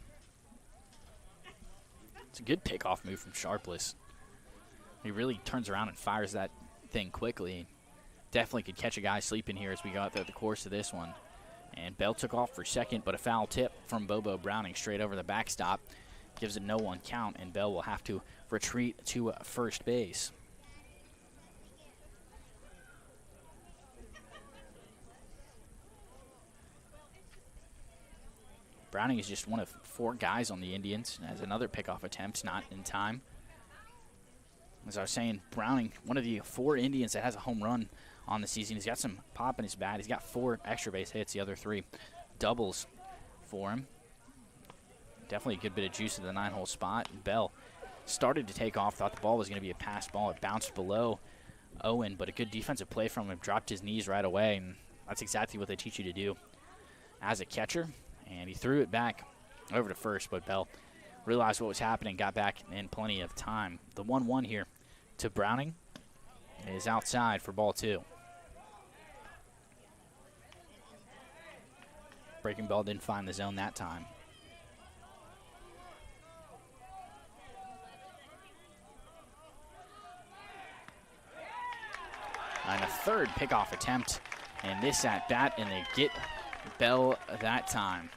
It's a good pickoff move from Sharpless. He really turns around and fires that thing quickly. Definitely could catch a guy sleeping here as we go through the course of this one. And Bell took off for second, but a foul tip from Bobo Browning straight over the backstop gives a 0-1 count, and Bell will have to retreat to first base. Browning is just one of 4 guys on the Indians, and has another pickoff attempt, not in time. As I was saying, Browning, one of the 4 Indians that has a home run on the season. He's got some pop in his bat. He's got 4 extra base hits, the other 3 doubles for him. Definitely a good bit of juice at the 9-hole spot. Bell started to take off, thought the ball was going to be a pass ball. It bounced below Owen, but a good defensive play from him. Dropped his knees right away, and that's exactly what they teach you to do as a catcher. And he threw it back over to first, but Bell realized what was happening, got back in plenty of time. The 1-1 here to Browning is outside for ball 2. Breaking ball didn't find the zone that time. And a third pickoff attempt in this at-bat, and they get Bell that time.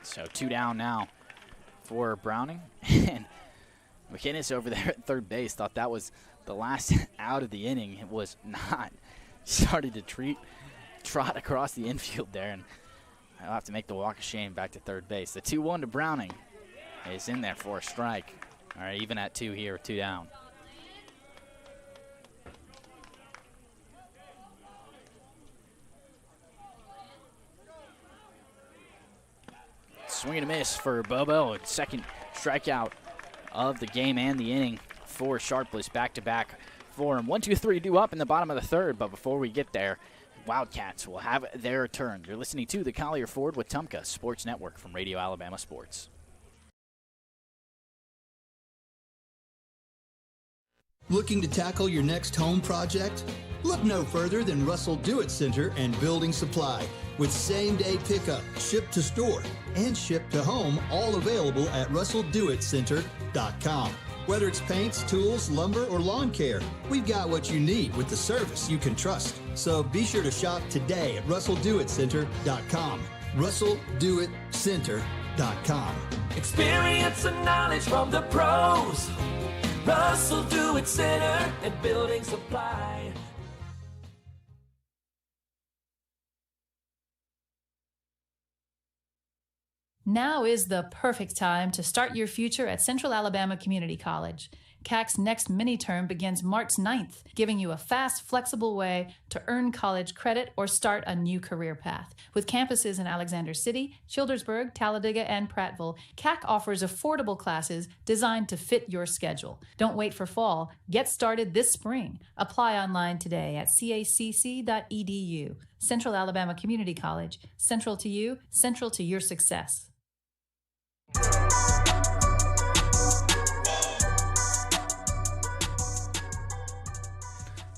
So 2 down now for Browning. And McInnes over there at third base thought that was the last out of the inning. It was not. Started to trot across the infield there, and I'll have to make the walk of shame back to third base. The 2-1 to Browning is in there for a strike. All right, even at 2 here, 2 down. Swing and a miss for Bobo. Second strikeout of the game and the inning for Sharpless. Back-to-back for him. 1-2-3 due up in the bottom of the third, but before we get there, Wildcats will have their turn. You're listening to the Collier Ford Wetumpka Sports Network from Radio Alabama Sports. Looking to tackle your next home project? Look no further than Russell Do-It Center and Building Supply, with same-day pickup, ship to store, and ship to home, all available at russelldoitcenter.com. Whether it's paints, tools, lumber, or lawn care, we've got what you need with the service you can trust. So be sure to shop today at russelldoitcenter.com. russelldoitcenter.com. Experience and knowledge from the pros. Russell Do-It Center and Building Supply. Now is the perfect time to start your future at Central Alabama Community College. CAC's next mini-term begins March 9th, giving you a fast, flexible way to earn college credit or start a new career path. With campuses in Alexander City, Childersburg, Talladega, and Prattville, CAC offers affordable classes designed to fit your schedule. Don't wait for fall. Get started this spring. Apply online today at cacc.edu. Central Alabama Community College. Central to you, central to your success.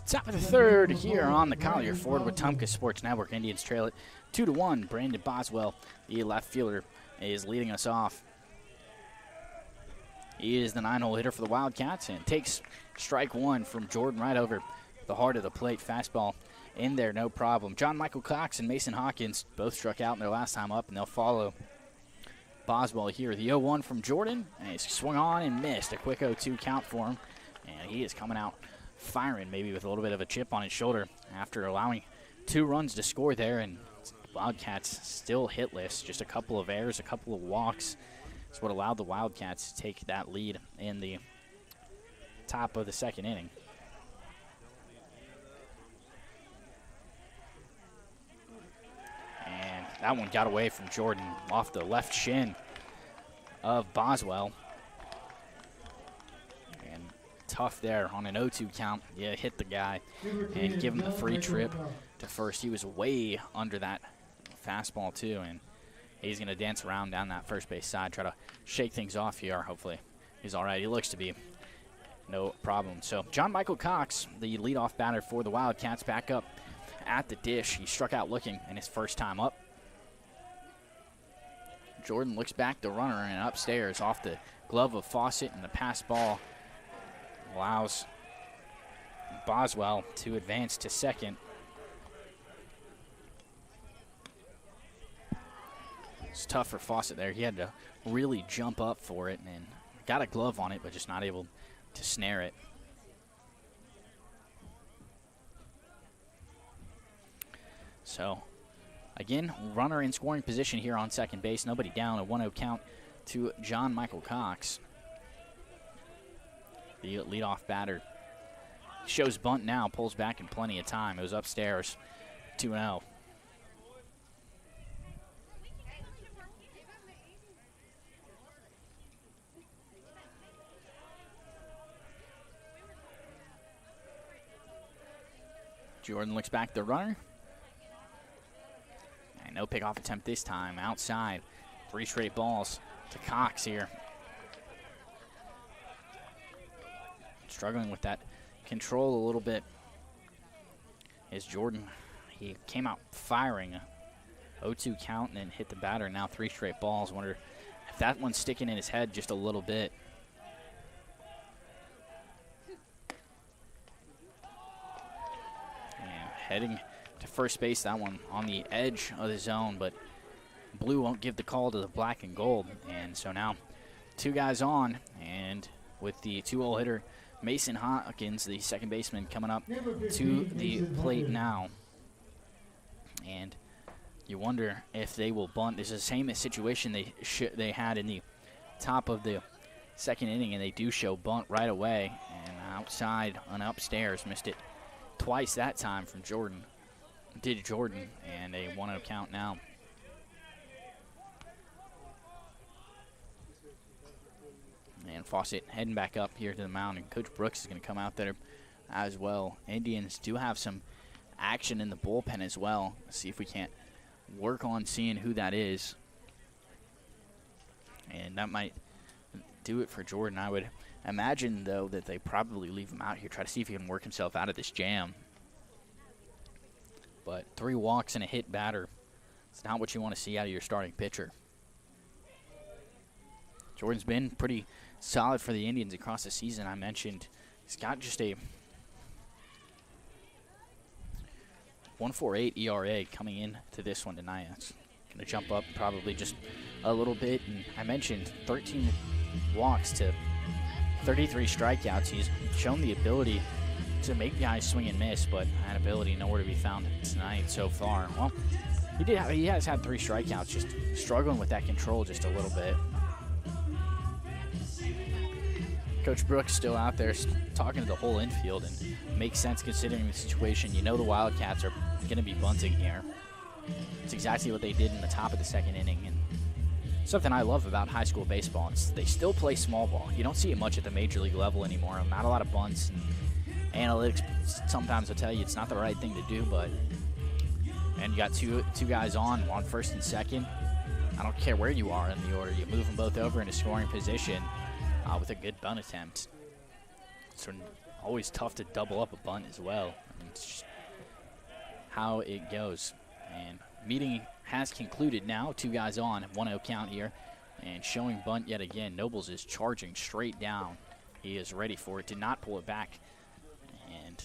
Top of the third here on the Collier Ford Wetumpka Sports Network. Indians trail it 2-1. Brandon Boswell, the left fielder, is leading us off. He is the 9-hole hitter for the Wildcats and takes strike one from Jordan right over the heart of the plate. Fastball in there, no problem. John Michael Cox and Mason Hawkins both struck out in their last time up, and they'll follow Boswell here. The 0-1 from Jordan, and he's swung on and missed. A quick 0-2 count for him, and he is coming out firing, maybe with a little bit of a chip on his shoulder after allowing 2 runs to score there, and Wildcats still hitless. Just a couple of errors, a couple of walks. That's what allowed the Wildcats to take that lead in the top of the second inning. And that one got away from Jordan off the left shin of Boswell. And tough there on an 0-2 count. Yeah, hit the guy and give him the free trip to first. He was way under that fastball too, and he's going to dance around down that first base side, try to shake things off here. Hopefully he's all right. He looks to be no problem. So John Michael Cox, the leadoff batter for the Wildcats, back up at the dish. He struck out looking in his first time up. Jordan looks back the runner and upstairs off the glove of Fawcett, and the pass ball allows Boswell to advance to second. It's tough for Fawcett there. He had to really jump up for it and got a glove on it, but just not able to snare it. So, again, runner in scoring position here on second base. Nobody down. A 1-0 count to John Michael Cox, the leadoff batter. Shows bunt now, pulls back in plenty of time. It was upstairs, 2-0. Jordan looks back the runner. And no pickoff attempt this time. Outside. 3 straight balls to Cox here. Struggling with that control a little bit is Jordan. He came out firing a 0-2 count and then hit the batter. Now 3 straight balls. Wonder if that one's sticking in his head just a little bit. Heading to first base, that one on the edge of the zone, but blue won't give the call to the black and gold. And so now 2 guys on, and with the 2-hole hitter Mason Hawkins, the second baseman, coming up to the plate now. And you wonder if they will bunt. This is the same situation they had in the top of the second inning, and they do show bunt right away. And outside and upstairs, missed it twice that time from Jordan. Did Jordan, and a 1-0 count now. And Fawcett heading back up here to the mound, and Coach Brooks is going to come out there as well. Indians do have some action in the bullpen as well. Let's see if we can't work on seeing who that is. And that might do it for Jordan. I would imagine, though, that they probably leave him out here, try to see if he can work himself out of this jam. But 3 walks and a hit batter, it's not what you want to see out of your starting pitcher. Jordan's been pretty solid for the Indians across the season. I mentioned he's got just a 1.48 ERA coming into this one tonight. That's going to jump up probably just a little bit. And I mentioned 13 walks to 33 strikeouts. He's shown the ability to make guys swing and miss, but that ability nowhere to be found tonight so far. Well, he has had 3 strikeouts, just struggling with that control just a little bit. Coach Brooks still out there talking to the whole infield, and makes sense considering the situation. You know the Wildcats are going to be bunting here. It's exactly what they did in the top of the 2nd inning, and something I love about high school baseball is they still play small ball. You don't see it much at the major league level anymore. Not a lot of bunts. And analytics sometimes will tell you it's not the right thing to do, but and you got two guys on first and second. I don't care where you are in the order. You move them both over into scoring position with a good bunt attempt. So always tough to double up a bunt as well. It's just how it goes. And meeting has concluded now. 2 guys on, 1-0 count here. And showing bunt yet again. Nobles is charging straight down. He is ready for it. Did not pull it back. And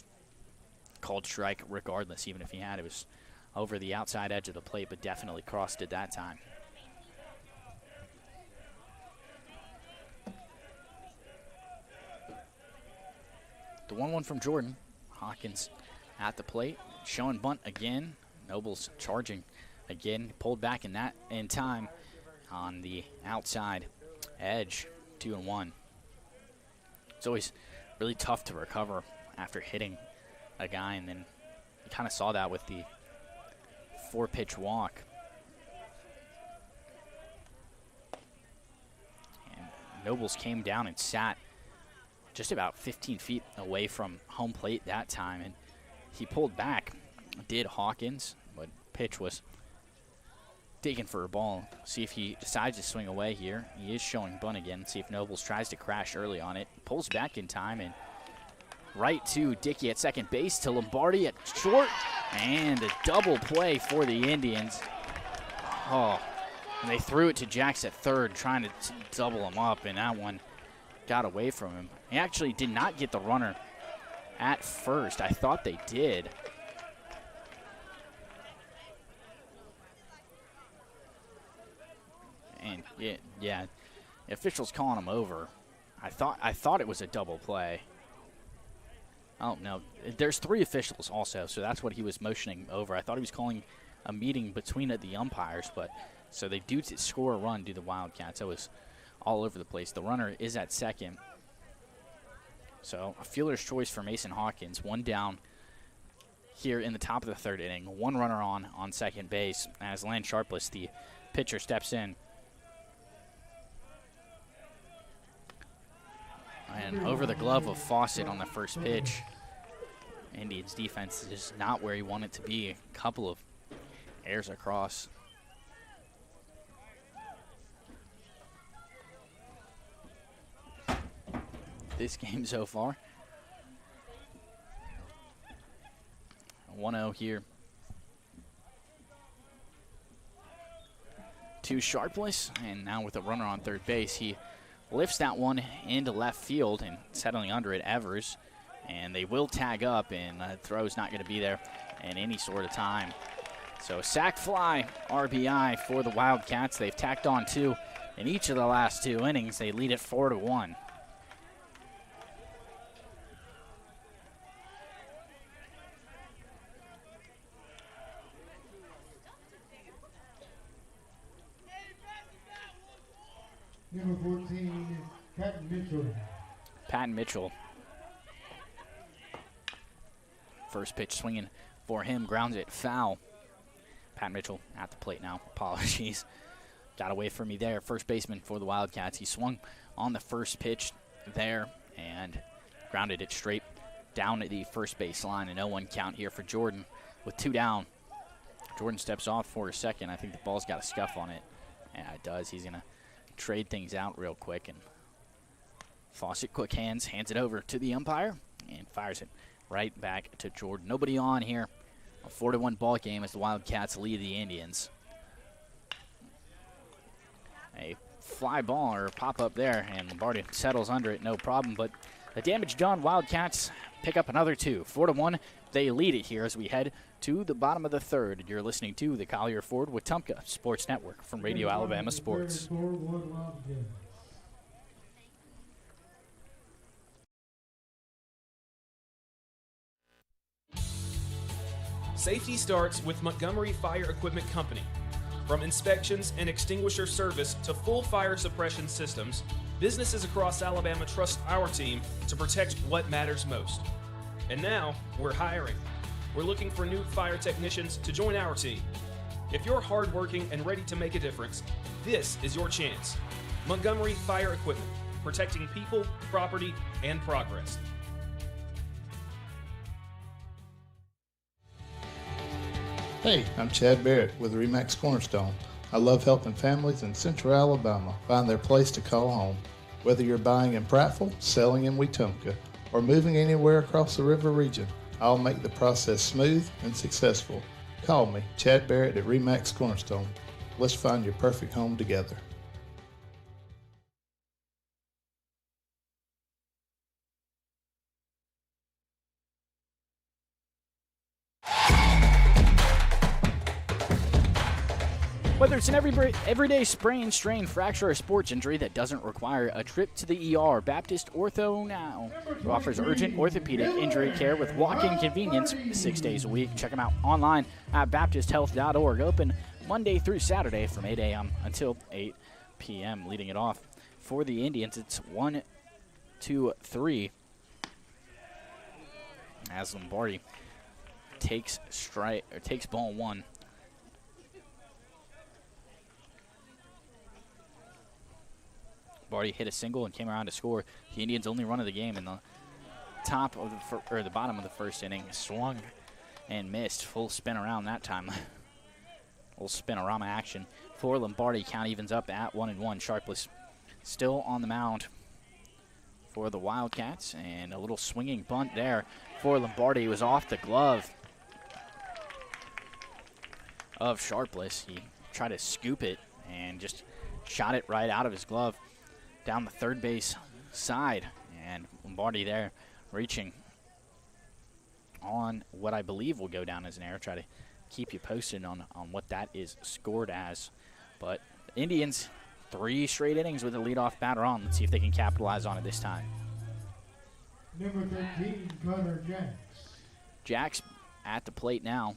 called strike regardless, even if he had. It was over the outside edge of the plate, but definitely crossed it that time. The 1-1 from Jordan. Hawkins at the plate, showing bunt again. Nobles charging again, pulled back in time on the outside edge. 2-1. It's always really tough to recover after hitting a guy, and then you kind of saw that with the 4-pitch walk. And Nobles came down and sat just about 15 feet away from home plate that time, and he pulled back, did Hawkins, but pitch was taken for a ball. See if he decides to swing away here. He is showing bunt again. See if Nobles tries to crash early on it. Pulls back in time, and right to Dickey at second base, to Lombardi at short, and a double play for the Indians. Oh, and they threw it to Jax at third, trying to double him up, and that one got away from him. He actually did not get the runner at first. I thought they did. And yeah, the official's calling him over. I thought it was a double play. Oh no, there's 3 officials also, so that's what he was motioning over. I thought he was calling a meeting between the umpires, but so they do score a run, do the Wildcats. That was all over the place. The runner is at second. So a fielder's choice for Mason Hawkins. 1 down here in the top of the 3rd inning. 1 runner on second base as Lance Sharpless, the pitcher, steps in. And over the glove of Fawcett on the first pitch. Indians defense is not where you want it to be. A couple of airs across. This game so far. 1-0 here. To Sharpless, and now with a runner on third base, he lifts that one into left field, and settling under it, Evers, and they will tag up, and the throw's not going to be there in any sort of time. So sac fly, RBI for the Wildcats. They've tacked on 2 in each of the last 2 innings. They lead it 4-1. Number 14, Patton Mitchell. Patton Mitchell. First pitch swinging for him, grounds it foul. Patton Mitchell at the plate now. Apologies. Got away from me there. First baseman for the Wildcats. He swung on the first pitch there and grounded it straight down at the first base line. An 0-1 count here for Jordan with 2 down. Jordan steps off for a second. I think the ball's got a scuff on it. Yeah, it does. He's going to trade things out real quick and Fawcett, quick hands it over to the umpire and fires it right back to Jordan. Nobody on here. A 4-1 ball game as the Wildcats lead the Indians. A fly ball or pop up there, and Lombardi settles under it, no problem. But the damage done, Wildcats pick up another 2. 4-1, they lead it here as we head to the bottom of the third. You're listening to the Collier Ford Wetumpka Sports Network from Radio Alabama Sports. Safety starts with Montgomery Fire Equipment Company. From inspections and extinguisher service to full fire suppression systems, businesses across Alabama trust our team to protect what matters most. And now, we're hiring. We're looking for new fire technicians to join our team. If you're hardworking and ready to make a difference, this is your chance. Montgomery Fire Equipment, protecting people, property, and progress. Hey, I'm Chad Barrett with RE/MAX Cornerstone. I love helping families in Central Alabama find their place to call home. Whether you're buying in Prattville, selling in Wetumpka, or moving anywhere across the river region, I'll make the process smooth and successful. Call me, Chad Barrett at RE/MAX Cornerstone. Let's find your perfect home together. Whether it's an everyday sprain, strain, fracture, or sports injury that doesn't require a trip to the ER, Baptist Ortho now offers urgent orthopedic injury care with walk-in convenience 6 days a week. Check them out online at baptisthealth.org. Open Monday through Saturday from 8 a.m. until 8 p.m. Leading it off for the Indians, it's 1-2-3 as Lombardi takes ball 1. Lombardi hit a single and came around to score. The Indians' only run of the game in the top of the bottom of the first inning. Swung and missed. Full spin around that time. Little spinorama action for Lombardi. Count evens up at 1-1. Sharpless still on the mound for the Wildcats, and a little swinging bunt there for Lombardi. It was off the glove of Sharpless. He tried to scoop it and just shot it right out of his glove down the third base side, and Lombardi there reaching on what I believe will go down as an error. Try to keep you posted on what that is scored as. But the Indians, 3 straight innings with a leadoff batter on. Let's see if they can capitalize on it this time. Number 13, Connor Jacks. Jacks at the plate now.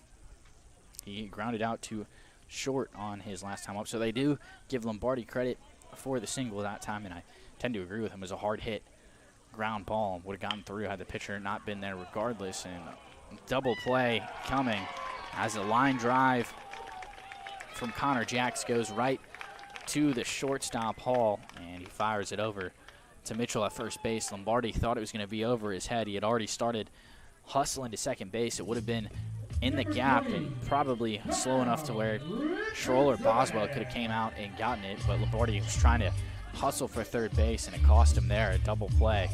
He grounded out to short on his last time up, so they do give Lombardi credit for the single that time, and I tend to agree with him. It was a hard hit ground ball. Would have gotten through had the pitcher not been there regardless, and double play coming as a line drive from Connor Jacks goes right to the shortstop Hall, and he fires it over to Mitchell at first base. Lombardi thought it was going to be over his head. He had already started hustling to second base. It would have been in the gap and probably slow enough to where Schroll or Boswell could have came out and gotten it, but Lombardi was trying to hustle for third base, and it cost him there, a double play.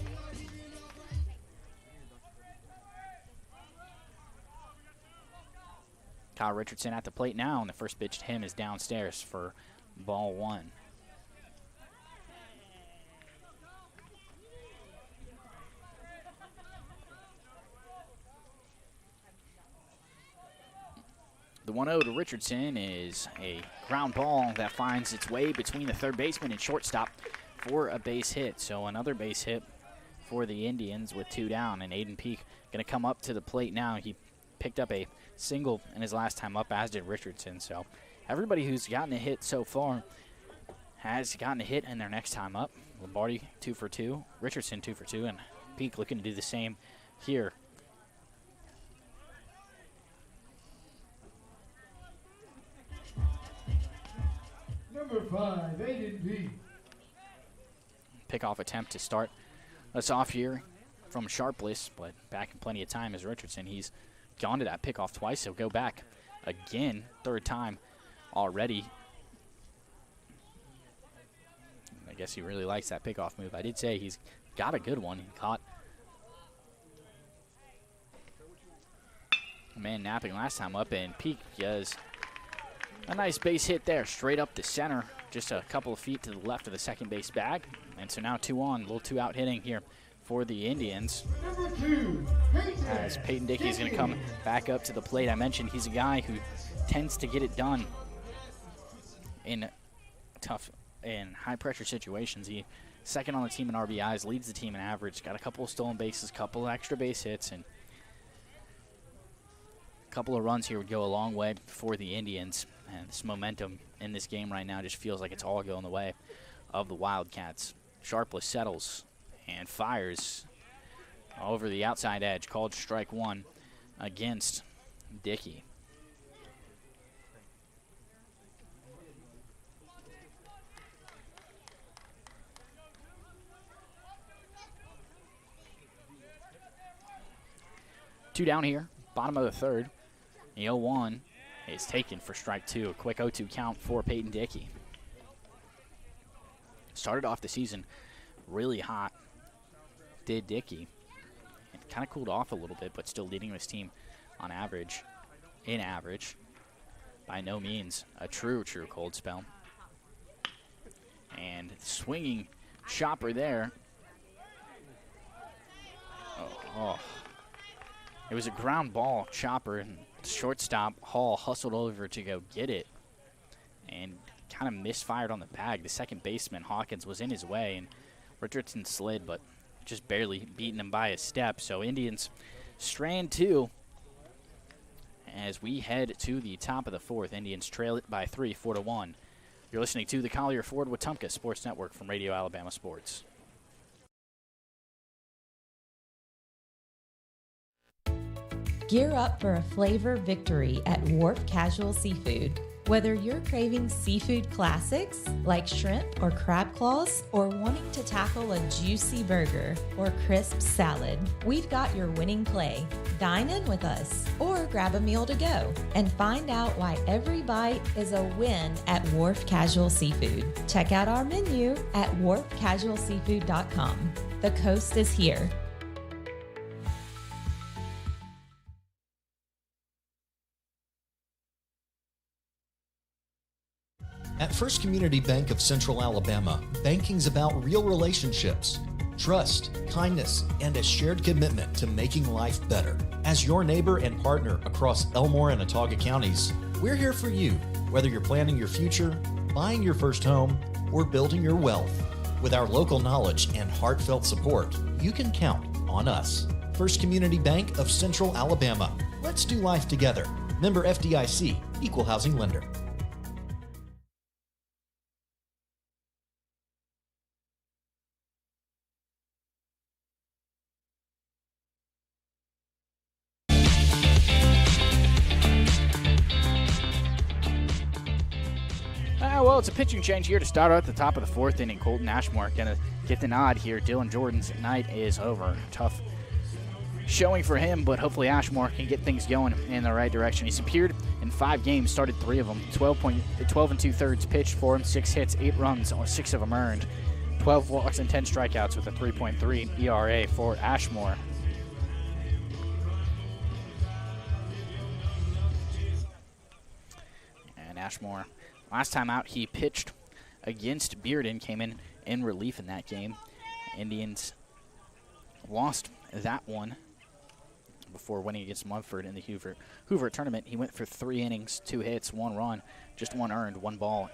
Kyle Richardson at the plate now, and the first pitch to him is downstairs for ball 1. The 1-0 to Richardson is a ground ball that finds its way between the third baseman and shortstop for a base hit. So another base hit for the Indians with 2 down, and Aiden Peak going to come up to the plate now. He picked up a single in his last time up, as did Richardson. So everybody who's gotten a hit so far has gotten a hit in their next time up. Lombardi 2 for 2, Richardson 2 for 2, and Peak looking to do the same here. Number 5, Aiden Peak. Pickoff attempt to start us off here from Sharpless, but back in plenty of time is Richardson. He's gone to that pickoff twice. He'll go back again, third time already. I guess he really likes that pickoff move. I did say he's got a good one. He caught a man napping last time up, and Peak does a nice base hit there, straight up the center, just a couple of feet to the left of the second base bag. And so now 2 on, a little 2 out hitting here for the Indians. As Peyton Dickey is going to come back up to the plate. I mentioned he's a guy who tends to get it done in tough and high-pressure situations. He second on the team in RBIs, leads the team in average, got a couple of stolen bases, couple of extra base hits, and a couple of runs here would go a long way for the Indians. And this momentum in this game right now just feels like it's all going the way of the Wildcats. Sharpless settles and fires over the outside edge, called strike 1 against Dickey. Two down here, bottom of the third. The 0-1 is taken for strike 2. A quick 0-2 count for Peyton Dickey. Started off the season really hot, did Dickey. And kind of cooled off a little bit, but still leading his team on average, in average. By no means a true cold spell. And swinging chopper there. Oh. It was a ground ball chopper, and shortstop Hall hustled over to go get it and kind of misfired on the bag. The second baseman, Hawkins, was in his way, and Richardson slid, but just barely beating him by a step. So Indians strand 2 as we head to the top of the 4th. Indians trail it by 3, 4-1. You're listening to the Collier Ford Wetumpka Sports Network from Radio Alabama Sports. Gear up for a flavor victory at Wharf Casual Seafood. Whether you're craving seafood classics like shrimp or crab claws, or wanting to tackle a juicy burger or crisp salad, we've got your winning play. Dine in with us or grab a meal to go and find out why every bite is a win at Wharf Casual Seafood. Check out our menu at wharfcasualseafood.com. The coast is here. At First Community Bank of Central Alabama, banking's about real relationships, trust, kindness, and a shared commitment to making life better. As your neighbor and partner across Elmore and Autauga counties, we're here for you, whether you're planning your future, buying your first home, or building your wealth. With our local knowledge and heartfelt support, you can count on us. First Community Bank of Central Alabama. Let's do life together. Member FDIC, Equal Housing Lender. Well, it's a pitching change here to start out at the top of the 4th inning. Colton Ashmore going to get the nod here. Dylan Jordan's night is over. Tough showing for him, but hopefully Ashmore can get things going in the right direction. He's appeared in 5 games, started 3 of them, 12 and 2/3 pitched for him, 6 hits, 8 runs, 6 of them earned, 12 walks and 10 strikeouts with a 3.3 ERA for Ashmore. And Ashmore, last time out, he pitched against Bearden, came in relief in that game. Indians lost that one before winning against Mumford in the Hoover tournament. He went for 3 innings, 2 hits, 1 run, just 1 earned, 1 ball,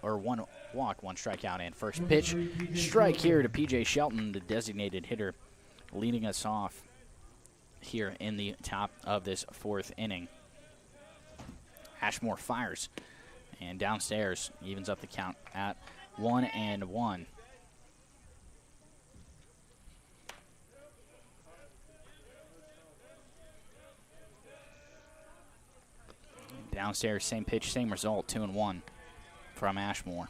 or 1 walk, 1 strikeout, and first pitch strike here to P.J. Shelton, the designated hitter, leading us off here in the top of this 4th inning. Ashmore fires. And downstairs evens up the count at 1-1. Downstairs, same pitch, same result, 2-1 from Ashmore.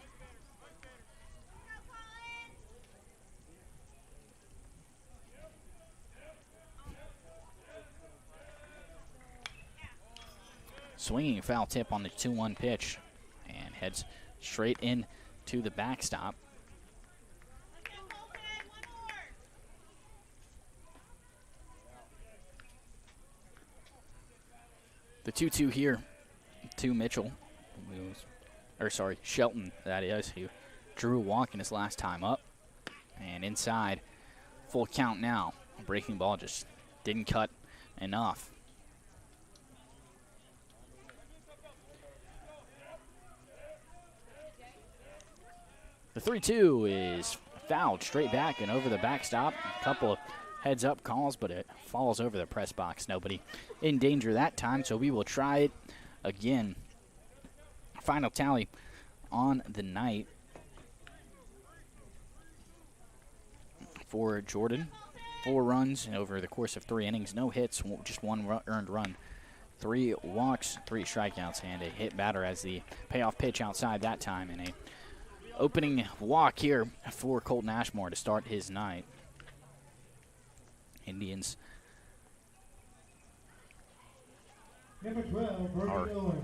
Swinging foul tip on the 2-1 pitch. And heads straight in to the backstop. The 2-2 here to Mitchell. Shelton, that is, who drew a walk in his last time up. And inside, full count now. Breaking ball just didn't cut enough. The 3-2 is fouled straight back and over the backstop. A couple of heads-up calls, but it falls over the press box. Nobody in danger that time, so we will try it again. Final tally on the night for Jordan. 4 runs over the course of 3 innings. No hits, just 1 earned run. 3 walks, 3 strikeouts, and a hit batter as the payoff pitch outside that time. And a opening walk here for Colton Ashmore to start his night. Indians Number 12, Brody are Owens.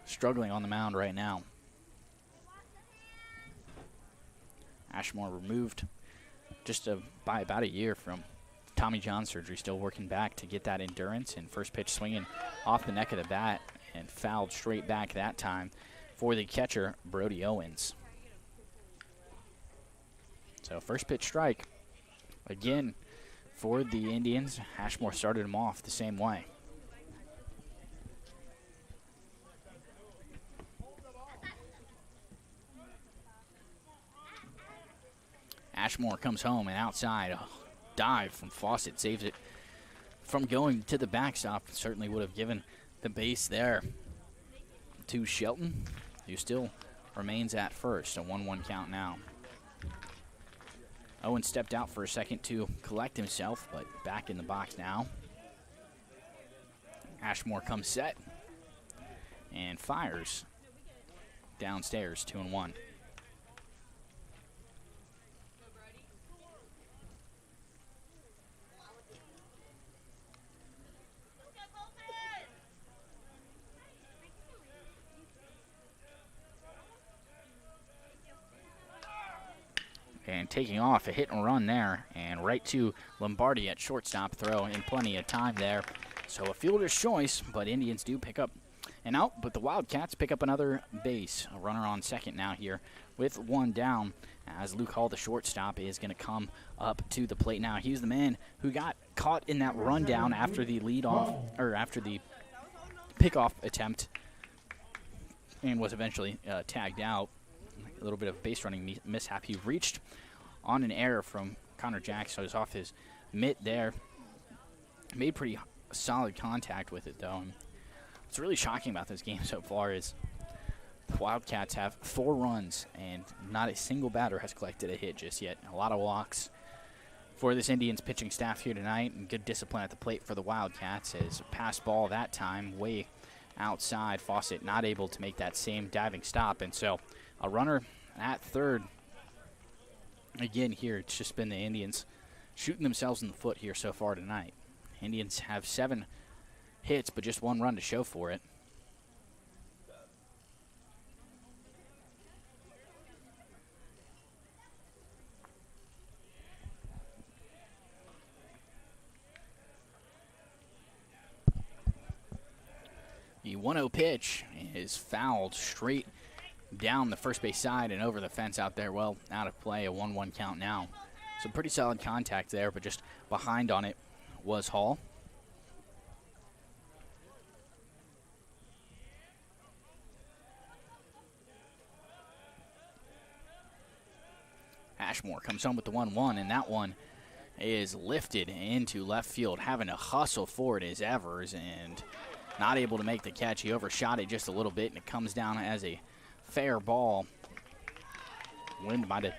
struggling on the mound right now. Ashmore removed just by about a year from Tommy John surgery, still working back to get that endurance, and first pitch swinging off the neck of the bat and fouled straight back that time for the catcher, Brody Owens. So first pitch strike again for the Indians. Ashmore started him off the same way. Ashmore comes home and outside, a dive from Fawcett saves it from going to the backstop. Certainly would have given the base there to Shelton, who still remains at first. A 1-1 count now. Owen stepped out for a second to collect himself, but back in the box now. Ashmore comes set and fires downstairs, 2-1. And taking off, a hit and run there, and right to Lombardi at shortstop, throw in plenty of time there. So a fielder's choice, but Indians do pick up an out, but the Wildcats pick up another base. A runner on second now here with 1 down, as Luke Hall, the shortstop, is going to come up to the plate now. He's the man who got caught in that rundown after the after the pickoff attempt, and was eventually tagged out. A little bit of base running mishap. He reached on an error from Connor Jackson, so he was off his mitt there. Made pretty solid contact with it, though. And what's really shocking about this game so far is the Wildcats have 4 runs, and not a single batter has collected a hit just yet. A lot of walks for this Indians pitching staff here tonight, and good discipline at the plate for the Wildcats as pass ball that time way outside. Fawcett not able to make that same diving stop, and so a runner at third. Again here, it's just been the Indians shooting themselves in the foot here so far tonight. Indians have 7 hits, but just 1 run to show for it. The 1-0 pitch is fouled straight down the first base side and over the fence out there. Well, out of play, a 1-1 count now. Some pretty solid contact there, but just behind on it was Hall. Ashmore comes home with the 1-1, and that one is lifted into left field. Having to hustle for it is Evers, and not able to make the catch. He overshot it just a little bit, and it comes down as a fair ball. Wind might have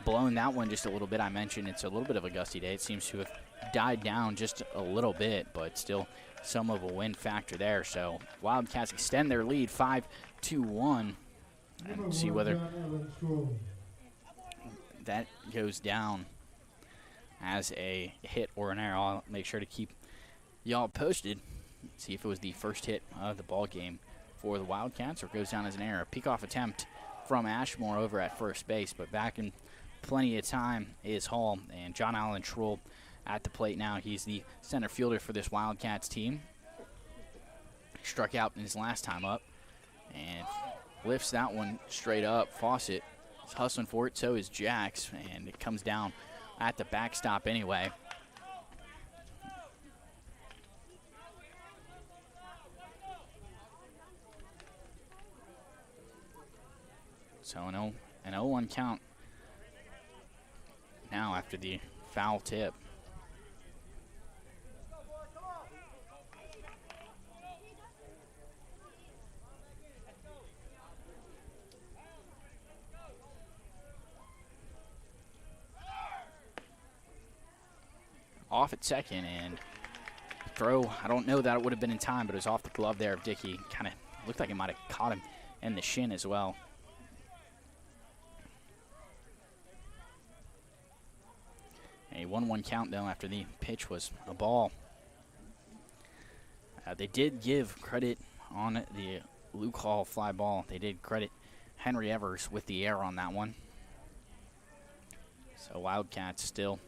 blown that one just a little bit. I mentioned it's a little bit of a gusty day. It seems to have died down just a little bit, but still some of a wind factor there. So Wildcats extend their lead 5-1, and see whether that goes down as a hit or an error. I'll make sure to keep y'all posted. See if it was the first hit of the ball game for the Wildcats, or goes down as an error. Pickoff attempt from Ashmore over at first base, but back in plenty of time is Hall, and John Allen Trull at the plate now. He's the center fielder for this Wildcats team. struck out in his last time up and lifts that one straight up. Fawcett is hustling for it, so is Jax, and it comes down at the backstop anyway. So an 0-1 count now after the foul tip. Off at second, and throw, I don't know that it would have been in time, but it was off the glove there of Dickey. Kind of looked like it might have caught him in the shin as well. A 1-1 count, though, after the pitch was a ball. They did give credit on the Luke Hall fly ball. They did credit Henry Evers with the error on that one. So Wildcats still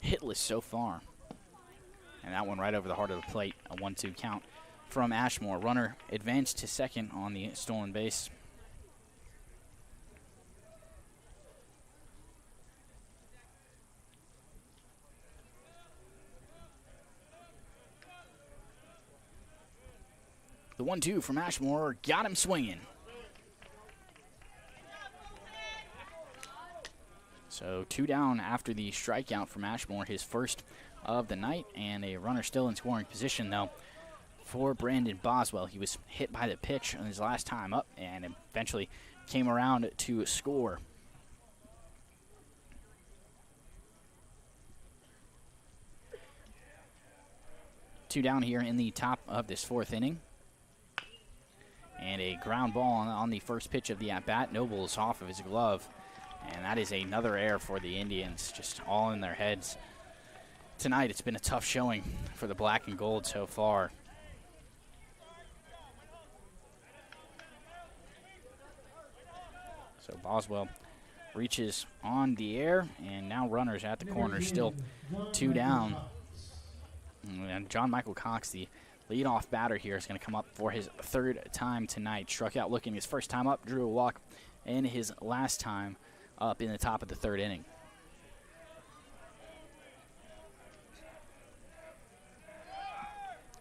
hitless so far. And that one right over the heart of the plate, a 1-2 count from Ashmore. Runner advanced to second on the stolen base. The 1-2 from Ashmore got him swinging. So 2 down after the strikeout from Ashmore, his first of the night, and a runner still in scoring position, though, for Brandon Boswell. He was hit by the pitch on his last time up and eventually came around to score. Two down here in the top of this 4th inning. And a ground ball on the first pitch of the at-bat. Noble's off of his glove. And that is another error for the Indians, just all in their heads. Tonight it's been a tough showing for the black and gold so far. So Boswell reaches on the air, and now runners at the corner, still 2 down. And John Michael Cox, the leadoff batter here, is going to come up for his 3rd time tonight. Struck out looking his first time up, drew a walk in his last time up in the top of the 3rd inning.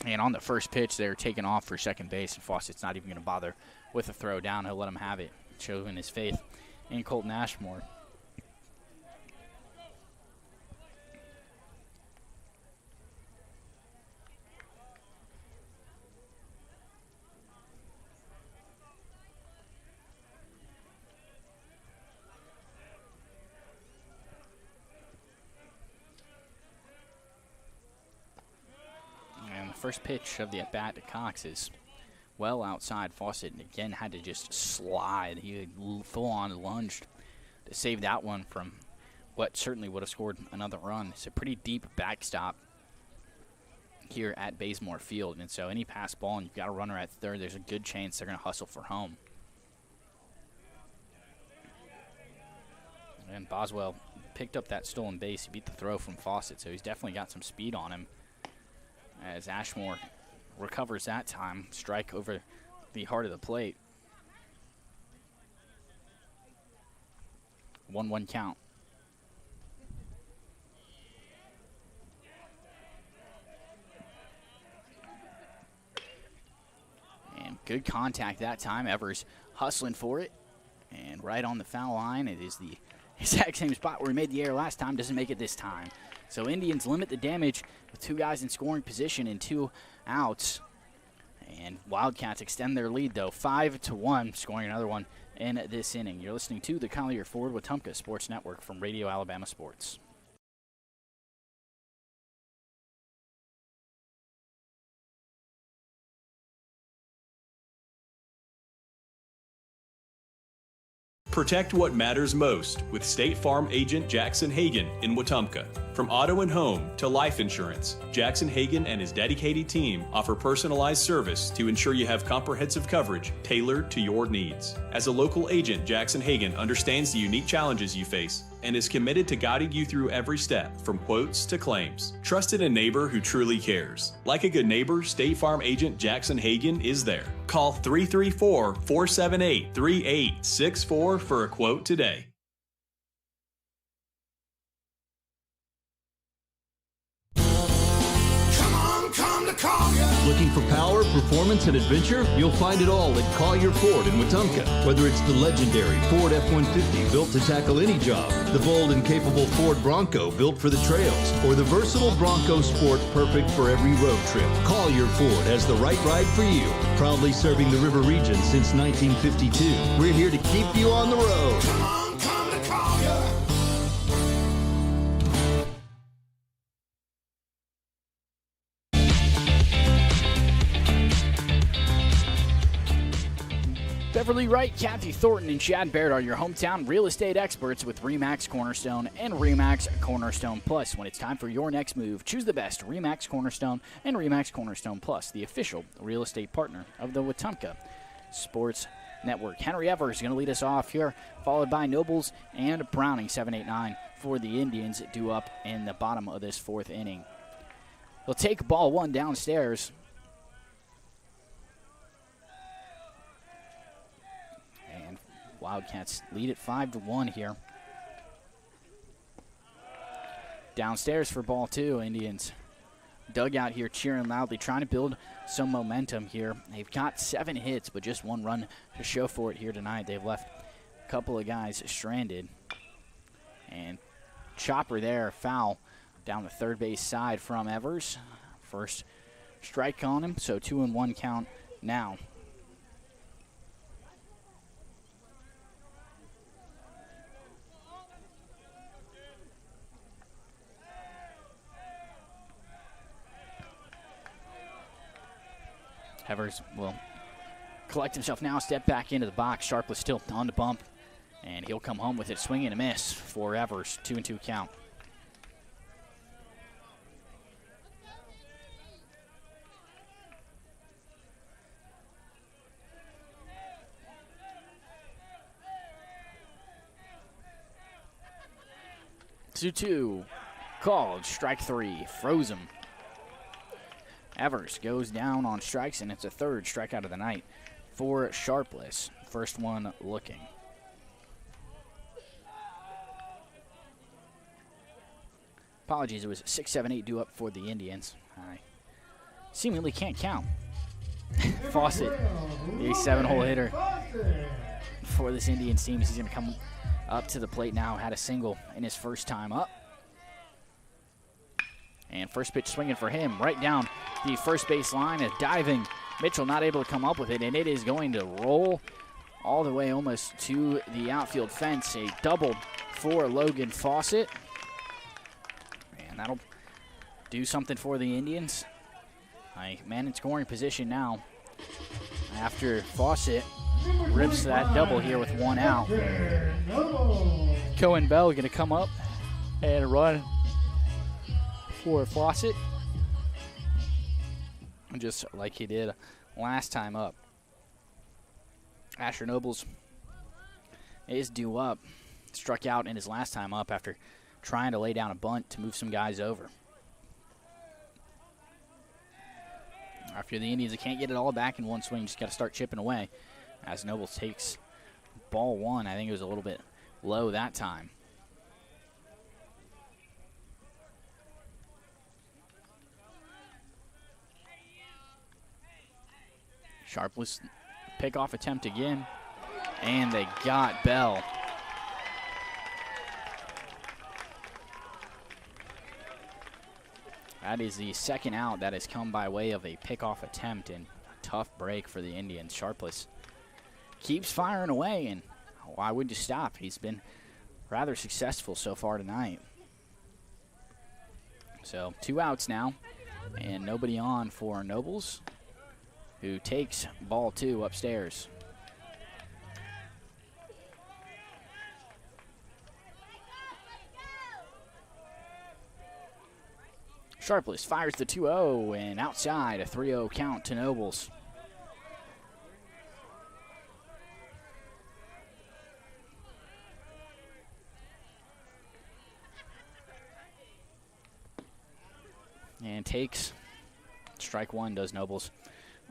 And on the first pitch, they're taking off for second base, and Fawcett's not even going to bother with a throw down. He'll let him have it, showing his faith in Colton Ashmore. First pitch of the at-bat to Cox is well outside. Fawcett again had to just slide. He had full-on lunged to save that one from what certainly would have scored another run. It's a pretty deep backstop here at Bazemore Field, and so any pass ball and you've got a runner at third, there's a good chance they're going to hustle for home. And Boswell picked up that stolen base. He beat the throw from Fawcett, so he's definitely got some speed on him. As Ashmore recovers that time, strike over the heart of the plate. 1-1 count. And good contact that time. Evers hustling for it. And right on the foul line, it is the exact same spot where he made the error last time. Doesn't make it this time. So Indians limit the damage with 2 guys in scoring position and 2 outs. And Wildcats extend their lead, though, 5-1, scoring another one in this inning. You're listening to the Collier Ford Wetumpka Sports Network from Radio Alabama Sports. Protect what matters most with State Farm agent Jackson Hagan in Wetumpka. From auto and home to life insurance, Jackson Hagan and his dedicated team offer personalized service to ensure you have comprehensive coverage tailored to your needs. As a local agent, Jackson Hagan understands the unique challenges you face and is committed to guiding you through every step, from quotes to claims. Trusted a neighbor who truly cares. Like a good neighbor, State Farm agent Jackson Hagan is there. Call 334-478-3864 for a quote today. Looking for power, performance, and adventure? You'll find it all at Collier Ford in Wetumpka. Whether it's the legendary Ford F-150 built to tackle any job, the bold and capable Ford Bronco built for the trails, or the versatile Bronco Sport perfect for every road trip, Collier Ford has the right ride for you. Proudly serving the River region since 1952. We're here to keep you on the road. Come on, come to Collier. Beverly Wright, Kathy Thornton, and Chad Baird are your hometown real estate experts with RE/MAX Cornerstone and RE/MAX Cornerstone Plus. When it's time for your next move, choose the best RE/MAX Cornerstone and RE/MAX Cornerstone Plus, the official real estate partner of the Wetumpka Sports Network. Henry Evers is going to lead us off here, followed by Nobles and Browning, 7-8-9 for the Indians, due up in the bottom of this fourth inning. They'll take ball one downstairs. Wildcats lead it 5-1 here. Downstairs for ball two, Indians. Dugout here cheering loudly, trying to build some momentum here. They've got 7 hits, but just 1 run to show for it here tonight. They've left a couple of guys stranded. And chopper there, foul down the third base side from Evers. First strike on him, so 2-1 count now. Evers will collect himself now, step back into the box. Sharpless still on the bump, and he'll come home with it. Swing and a miss for Evers. 2-2 count. Two called. Strike 3. Froze him. Evers goes down on strikes, and it's a third strikeout of the night for Sharpless. First one looking. Apologies, it was 6-7-8 due up for the Indians. I seemingly can't count. Fawcett, the 7-hole hitter for this Indians team. He's going to come up to the plate now. Had a single in his first time up. And first pitch swinging for him right down the first base line. A diving Mitchell not able to come up with it, and it is going to roll all the way almost to the outfield fence. A double for Logan Fawcett. And that'll do something for the Indians. A man in scoring position now after Fawcett rips that double here with 1 out. Cohen Bell going to come up and run for Fawcett, just like he did last time up. Asher Nobles is due up. Struck out in his last time up after trying to lay down a bunt to move some guys over. After the Indians, they can't get it all back in one swing, just got to start chipping away. As Nobles takes ball 1, I think it was a little bit low that time. Sharpless pickoff attempt again, and they got Bell. That is the second out that has come by way of a pickoff attempt, and a tough break for the Indians. Sharpless keeps firing away, and why would you stop? He's been rather successful so far tonight. So 2 outs now, and nobody on for Nobles, who takes ball 2 upstairs. Sharpless fires the 2-0, and outside a 3-0 count to Nobles. and takes strike one, does Nobles.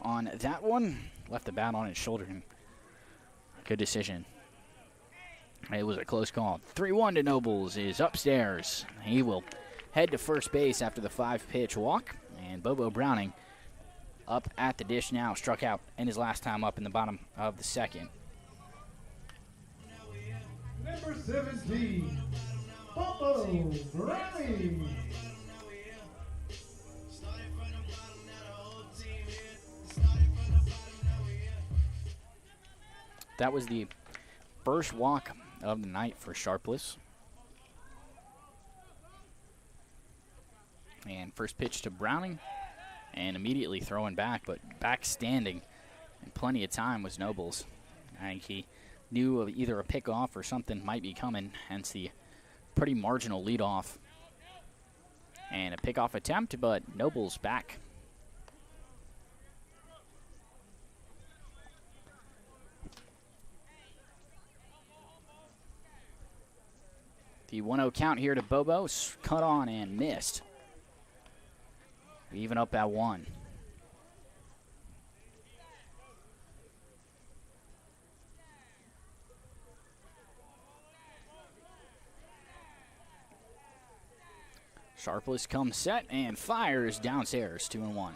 On that one, left the bat on his shoulder. And good decision. It was a close call. 3-1 to Nobles is upstairs. He will head to first base after the 5-pitch walk. And Bobo Browning up at the dish now. Struck out in his last time up in the bottom of the second. Number 17, Bobo Browning. That was the first walk of the night for Sharpless. And first pitch to Browning, and immediately throwing back, but back standing, and plenty of time was Nobles. I think he knew of either a pickoff or something might be coming, hence the pretty marginal leadoff. And a pickoff attempt, but Nobles back. The 1-0 count here to Bobo, cut on and missed. Even up at 1. Sharpless comes set and fires downstairs, 2-1.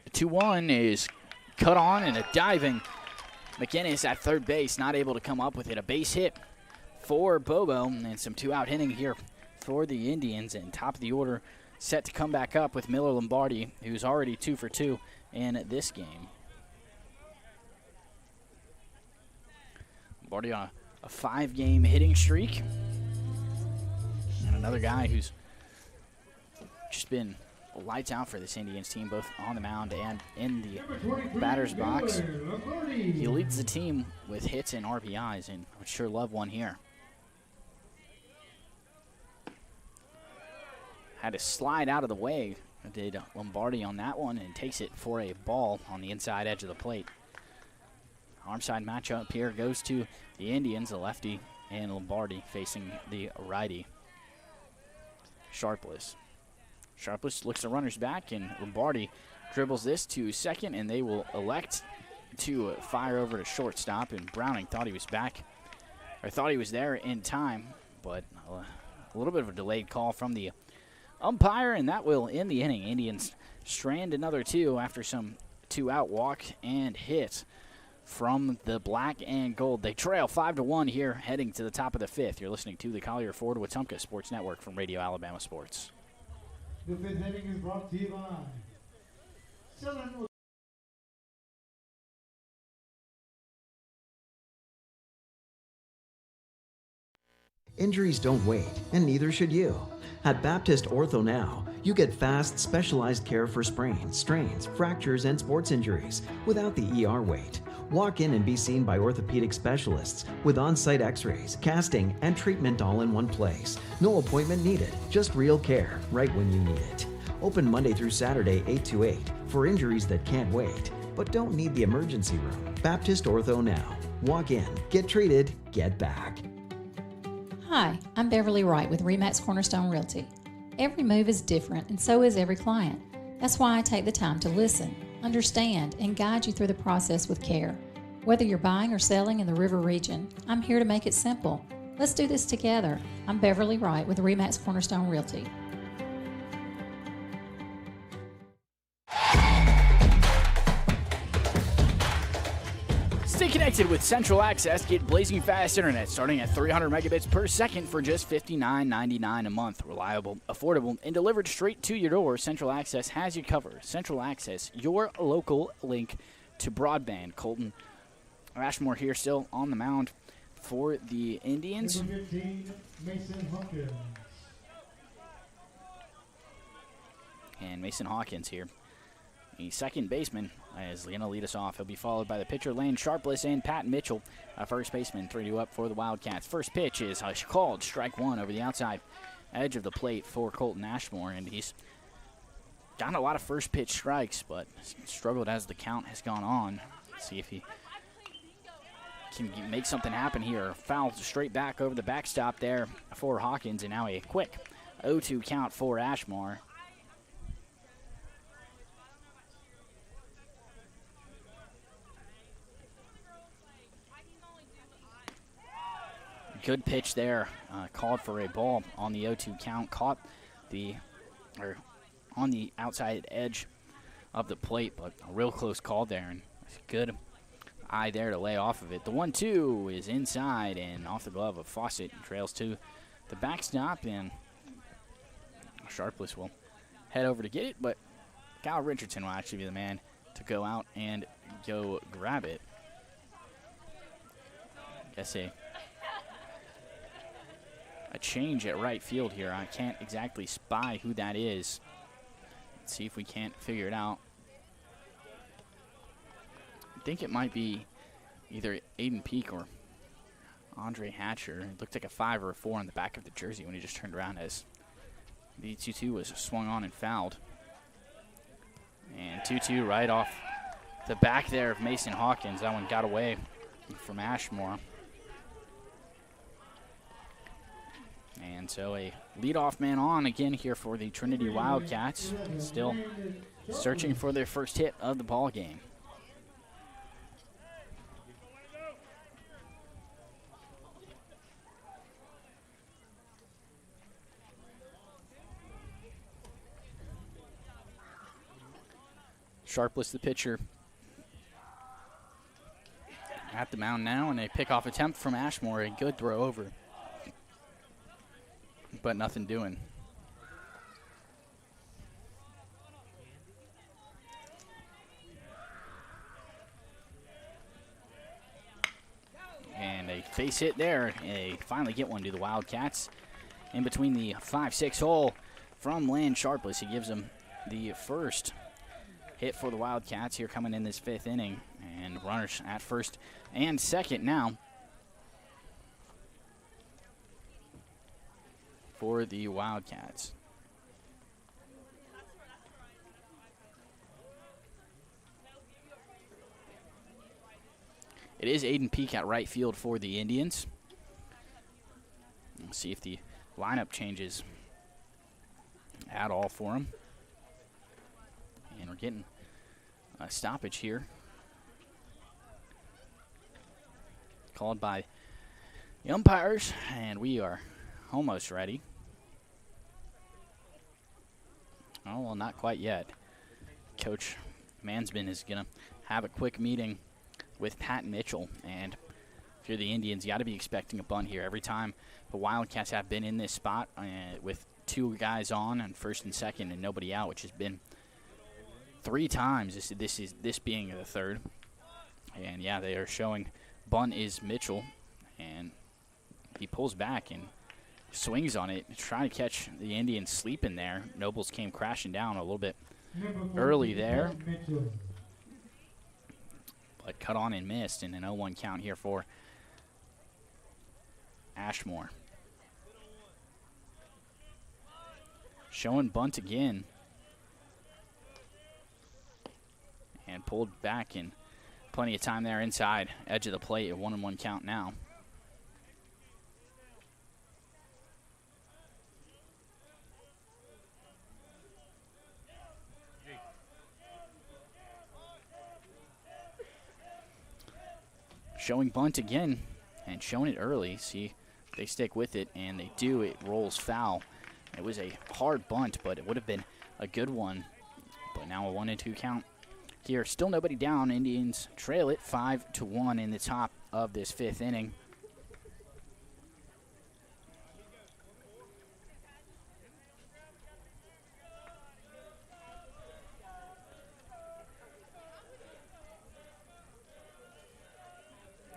The 2-1 is cut on, and a diving McInnes at third base, not able to come up with it. A base hit for Bobo, and some two-out hitting here for the Indians. And top of the order, set to come back up with Miller Lombardi, who's already 2 for 2 in this game. Lombardi on a 5-game hitting streak. And another guy who's just been lights out for this Indians team, both on the mound and in the batter's box. He leads the team with hits and RBIs, and I would sure love one here. Had to slide out of the way, did Lombardi on that one, and takes it for a ball on the inside edge of the plate. Arm side matchup here goes to the Indians, the lefty, and Lombardi facing the righty, Sharpless. Sharpless looks the runners back, and Lombardi dribbles this to second, and they will elect to fire over to shortstop. And Browning thought he was back, or thought he was there in time, but a little bit of a delayed call from the umpire, and that will end the inning. Indians strand another 2 after some 2-out walk and hit from the black and gold. They trail 5-1 here, heading to the top of the 5th. You're listening to the Collier Ford Wetumpka Sports Network from Radio Alabama Sports. The 5th inning is brought to you by Southern. Injuries don't wait, and neither should you. At Baptist Ortho Now, you get fast, specialized care for sprains, strains, fractures, and sports injuries without the ER wait. Walk in and be seen by orthopedic specialists with on-site x-rays, casting, and treatment all in one place. No appointment needed, just real care right when you need it. Open Monday through Saturday, 8 to 8 for injuries that can't wait, but don't need the emergency room. Baptist Ortho Now. Walk in, get treated, get back. Hi, I'm Beverly Wright with RE/MAX Cornerstone Realty. Every move is different, and so is every client. That's why I take the time to listen, understand, and guide you through the process with care. Whether you're buying or selling in the River region, I'm here to make it simple. Let's do this together. I'm Beverly Wright with RE/MAX Cornerstone Realty. Stay connected with Central Access. Get blazing fast internet starting at 300 megabits per second for just $59.99 a month. Reliable, affordable, and delivered straight to your door. Central Access has you covered. Central Access, your local link to broadband. Colton Ashmore here still on the mound for the Indians. Number 15, Mason Hawkins. And Mason Hawkins here, the second baseman, is going to lead us off. He'll be followed by the pitcher, Lane Sharpless, and Pat Mitchell, first baseman. 3-2 up for the Wildcats. First pitch is called strike one over the outside edge of the plate for Colton Ashmore, and he's gotten a lot of first pitch strikes, but struggled as the count has gone on. Let's see if he can make something happen here. Foul straight back over the backstop there for Hawkins, and now a quick 0-2 count for Ashmore. Good pitch there, called for a ball on the 0-2 count, caught on the outside edge of the plate, but a real close call there, and good eye there to lay off of it. The 1-2 is inside and off the glove of Fawcett, and trails to the backstop, and Sharpless will head over to get it, but Kyle Richardson will actually be the man to go out and go grab it. Guess a change at right field here. I can't exactly spy who that is. Let's see if we can't figure it out. I think it might be either Aiden Peak or Andre Hatcher. It looked like a 5 or a 4 on the back of the jersey when he just turned around as the 2-2 was swung on and fouled. And 2-2 right off the back there of Mason Hawkins. That one got away from Ashmore. And so a leadoff man on again here for the Trinity Wildcats. Still searching for their first hit of the ball game. Sharpless, the pitcher, at the mound now, and a pickoff attempt from Ashmore. A good throw over, but nothing doing. And a base hit there. They finally get one to the Wildcats. In between the 5-6 hole from Land Sharpless. He gives them the first hit for the Wildcats here coming in this 5th inning. And runners at first and second now for the Wildcats. It is Aiden Peak at right field for the Indians. Let's see if the lineup changes at all for him. And we're getting a stoppage here, called by the umpires, and we are almost ready. Oh, well, not quite yet. Coach Mansman is going to have a quick meeting with Pat Mitchell, and if you're the Indians, you got to be expecting a bunt here. Every time the Wildcats have been in this spot with 2 guys on first and second and nobody out, which has been 3 times, this being the 3rd. And yeah, they are showing bunt is Mitchell, and he pulls back and swings on it, trying to catch the Indians sleeping there. Nobles came crashing down a little bit early there, but cut on and missed, and an 0-1 count here for Ashmore. Showing bunt again, and pulled back, and plenty of time there inside edge of the plate. A 1-1 count now. Showing bunt again, and showing it early. See, they stick with it, and they do. It rolls foul. It was a hard bunt, but it would have been a good one. But now a 1-2 count here. Still nobody down. Indians trail it 5-1 in the top of this 5th inning.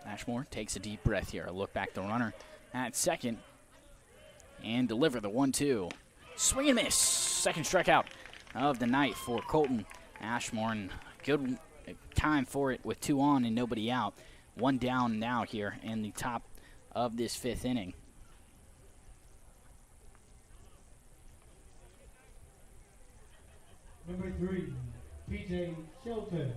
Ashmore takes a deep breath here. A look back the runner at second. And deliver the 1-2. Swing and miss. Second strikeout of the night for Colton Ashmore. And good time for it with 2 on and nobody out. 1 down now here in the top of this 5th inning. Number 3, PJ Shelton.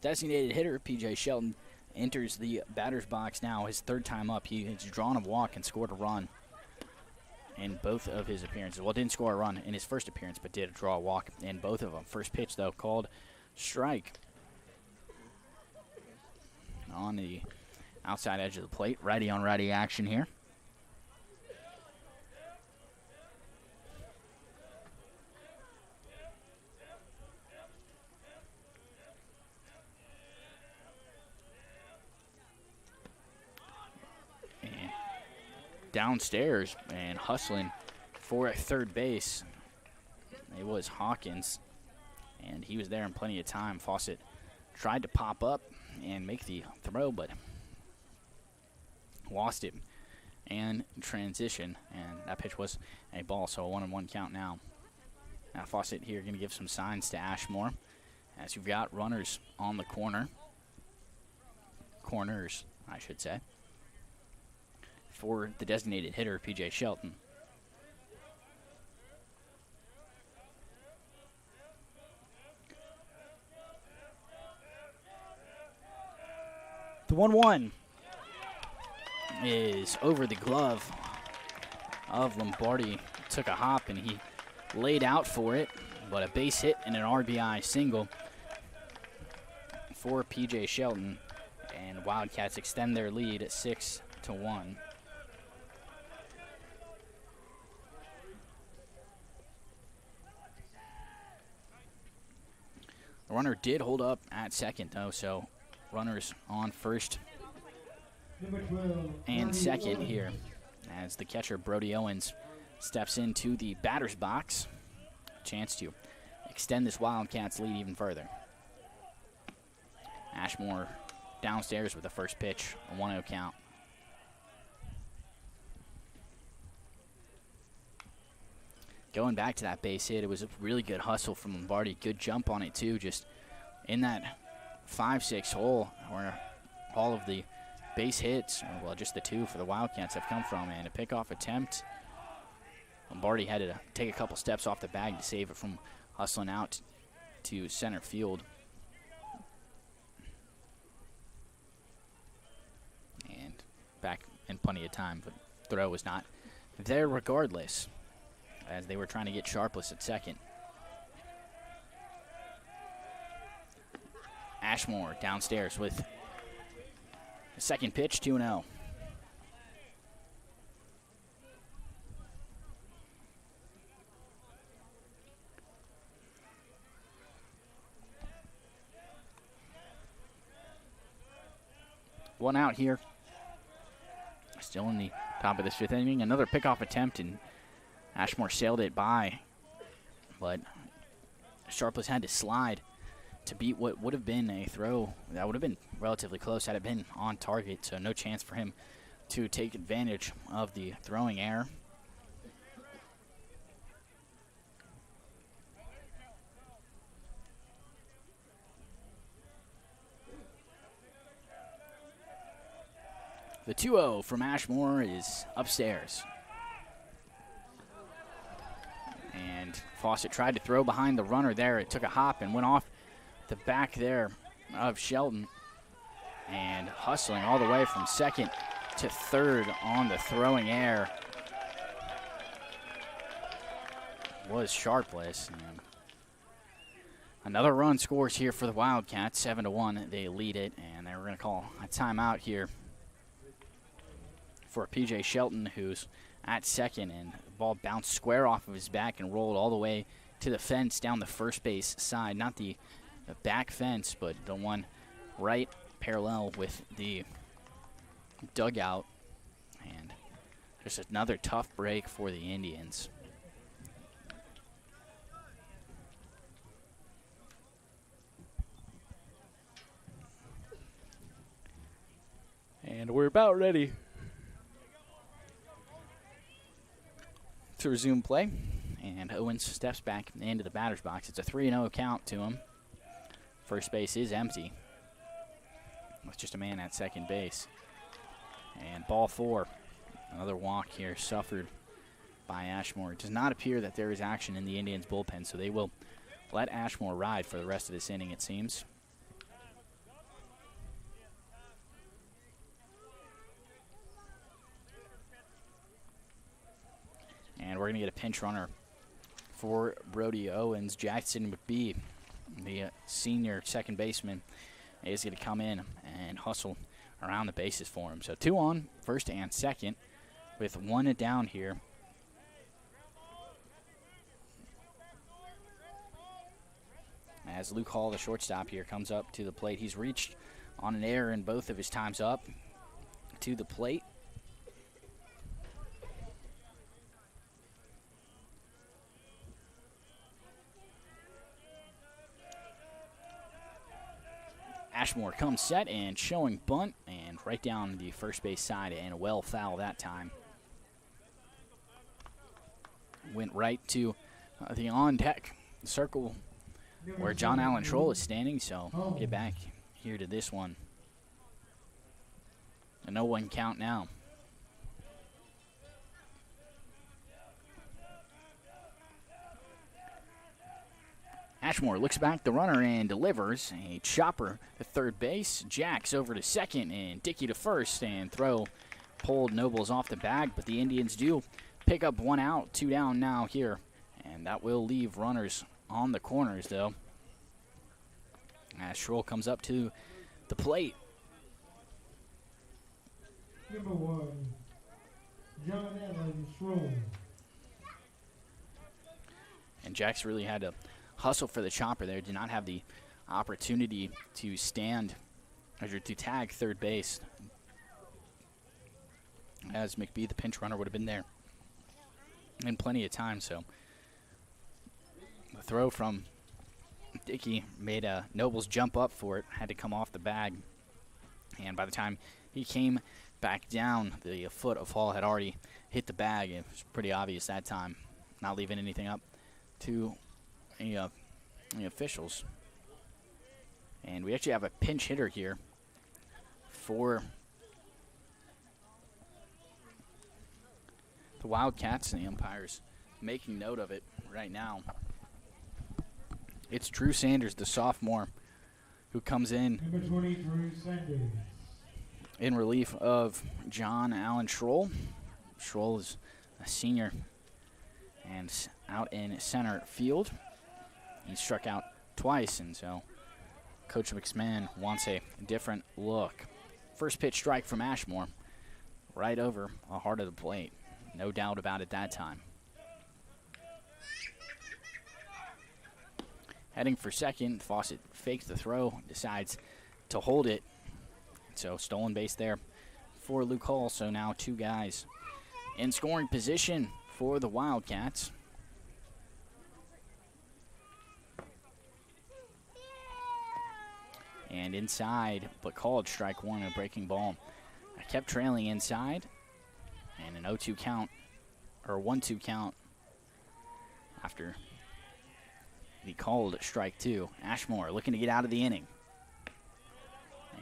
Designated hitter PJ Shelton enters the batter's box now. His third time up. He has drawn a walk and scored a run in both of his appearances. Well, didn't score a run in his first appearance, but did draw a walk in both of them. First pitch, though, called strike on the outside edge of the plate. Righty on righty action here. Downstairs and hustling for third base. It was Hawkins, and he was there in plenty of time. Fawcett tried to pop up and make the throw, but lost it and transition, and that pitch was a ball, so a 1-1 count now. Now Fawcett here going to give some signs to Ashmore as you've got runners on the corners, I should say, for the designated hitter, PJ Shelton. The 1-1 is over the glove of Lombardi. Took a hop and he laid out for it, but a base hit and an RBI single for PJ Shelton, and Wildcats extend their lead at 6-1. The runner did hold up at second, though, so runners on first and second here as the catcher, Brody Owens, steps into the batter's box. Chance to extend this Wildcats lead even further. Ashmore downstairs with the first pitch, a 1-0 count. Going back to that base hit, it was a really good hustle from Lombardi. Good jump on it, too, just in that 5-6 hole where all of the base hits, or well, just the two for the Wildcats have come from, and a pickoff attempt. Lombardi had to take a couple steps off the bag to save it from hustling out to center field. And back in plenty of time, but throw was not there regardless, as they were trying to get Sharpless at second. Ashmore downstairs with the second pitch, 2-0. One out here. Still in the top of this fifth inning. Another pickoff attempt, and Ashmore sailed it by, but Sharpless had to slide to beat what would have been a throw that would have been relatively close had it been on target, so no chance for him to take advantage of the throwing error. The 2-0 from Ashmore is upstairs. And Fawcett tried to throw behind the runner there. It took a hop and went off the back there of Shelton, and hustling all the way from second to third on the throwing error was Sharpless. And another run scores here for the Wildcats, 7-1. They lead it, and they were going to call a timeout here for PJ Shelton, who's at second, and the ball bounced square off of his back and rolled all the way to the fence down the first base side. Not the back fence, but the one right parallel with the dugout. And just another tough break for the Indians. And we're about ready to resume play. And Owens steps back into the batter's box. It's a 3-0 count to him. First base is empty with just a man at second base. And ball four Another walk here suffered by Ashmore. It does not appear that there is action in the Indians' bullpen, so they will let Ashmore ride for the rest of this inning, it seems. And we're going to get a pinch runner for Brody Owens. Jackson McBee, the senior second baseman, is going to come in and hustle around the bases for him. So 2 on, first and second, with 1 down here. As Luke Hall, the shortstop here, comes up to the plate. He's reached on an error in both of his times up to the plate. Ashmore comes set and showing bunt and right down the first base side and a well foul that time. Went right to the on deck circle where John Allen Troll is standing, so we'll get back here to this one. A no one count now. Ashmore looks back the runner and delivers a chopper to third base. Jacks over to second and Dickey to first, and throw pulled Nobles off the bag, but the Indians do pick up 1 out, 2 down now here, and that will leave runners on the corners though. As Schroll comes up to the plate. Number 1, John Allen Schroll. And Jacks really had to hustle for the chopper there. Did not have the opportunity to stand or to tag third base, as McBee, the pinch runner, would have been there in plenty of time. So the throw from Dickey made Nobles jump up for it, had to come off the bag, and by the time he came back down, the foot of Hall had already hit the bag. It was pretty obvious that time, not leaving anything up to the officials. And we actually have a pinch hitter here for the Wildcats, and the umpire's making note of it right now. It's Drew Sanders, the sophomore, who comes in Number 20, Drew Sanders. in relief of John Allen Schroll. Schroll is a senior and out in center field. He struck out twice, and so Coach McMahon wants a different look. First pitch strike from Ashmore, right over the heart of the plate. No doubt about it that time. Heading for second, Fawcett fakes the throw, decides to hold it. So stolen base there for Luke Hall. So now 2 guys in scoring position for the Wildcats. And inside, but called strike 1, a breaking ball. I kept trailing inside, and an 0-2 count, or 1-2 count after the called strike 2. Ashmore looking to get out of the inning.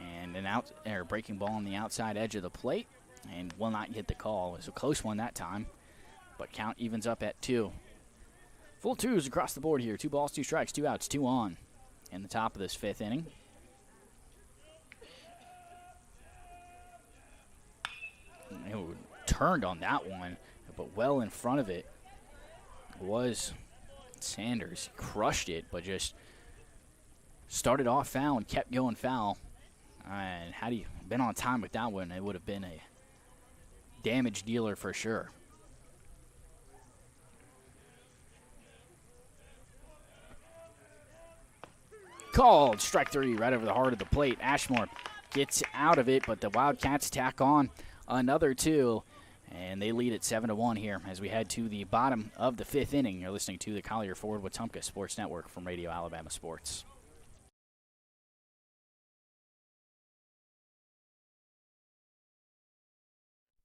And an breaking ball on the outside edge of the plate, and will not get the call. It was a close one that time, but count evens up at 2. Full 2s across the board here. 2 balls, 2 strikes, 2 outs, 2 on in the top of this 5th inning. It turned on that one, but well in front of it was Sanders. Crushed it, but just started off foul and kept going foul. And had he been on time with that one, it would have been a damage dealer for sure. Called strike 3 right over the heart of the plate. Ashmore gets out of it, but the Wildcats tack on another 2, and they lead at 7-1 here as we head to the bottom of the 5th inning. You're listening to the Collier Ford Wetumpka Sports Network from Radio Alabama Sports.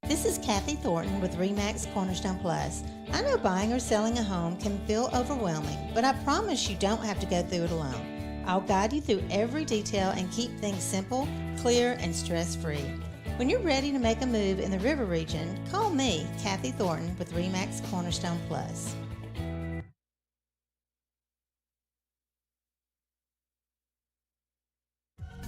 This is Kathy Thornton with RE/MAX Cornerstone Plus. I know buying or selling a home can feel overwhelming, but I promise you don't have to go through it alone. I'll guide you through every detail and keep things simple, clear, and stress-free. When you're ready to make a move in the River region, call me, Kathy Thornton, with RE/MAX Cornerstone Plus.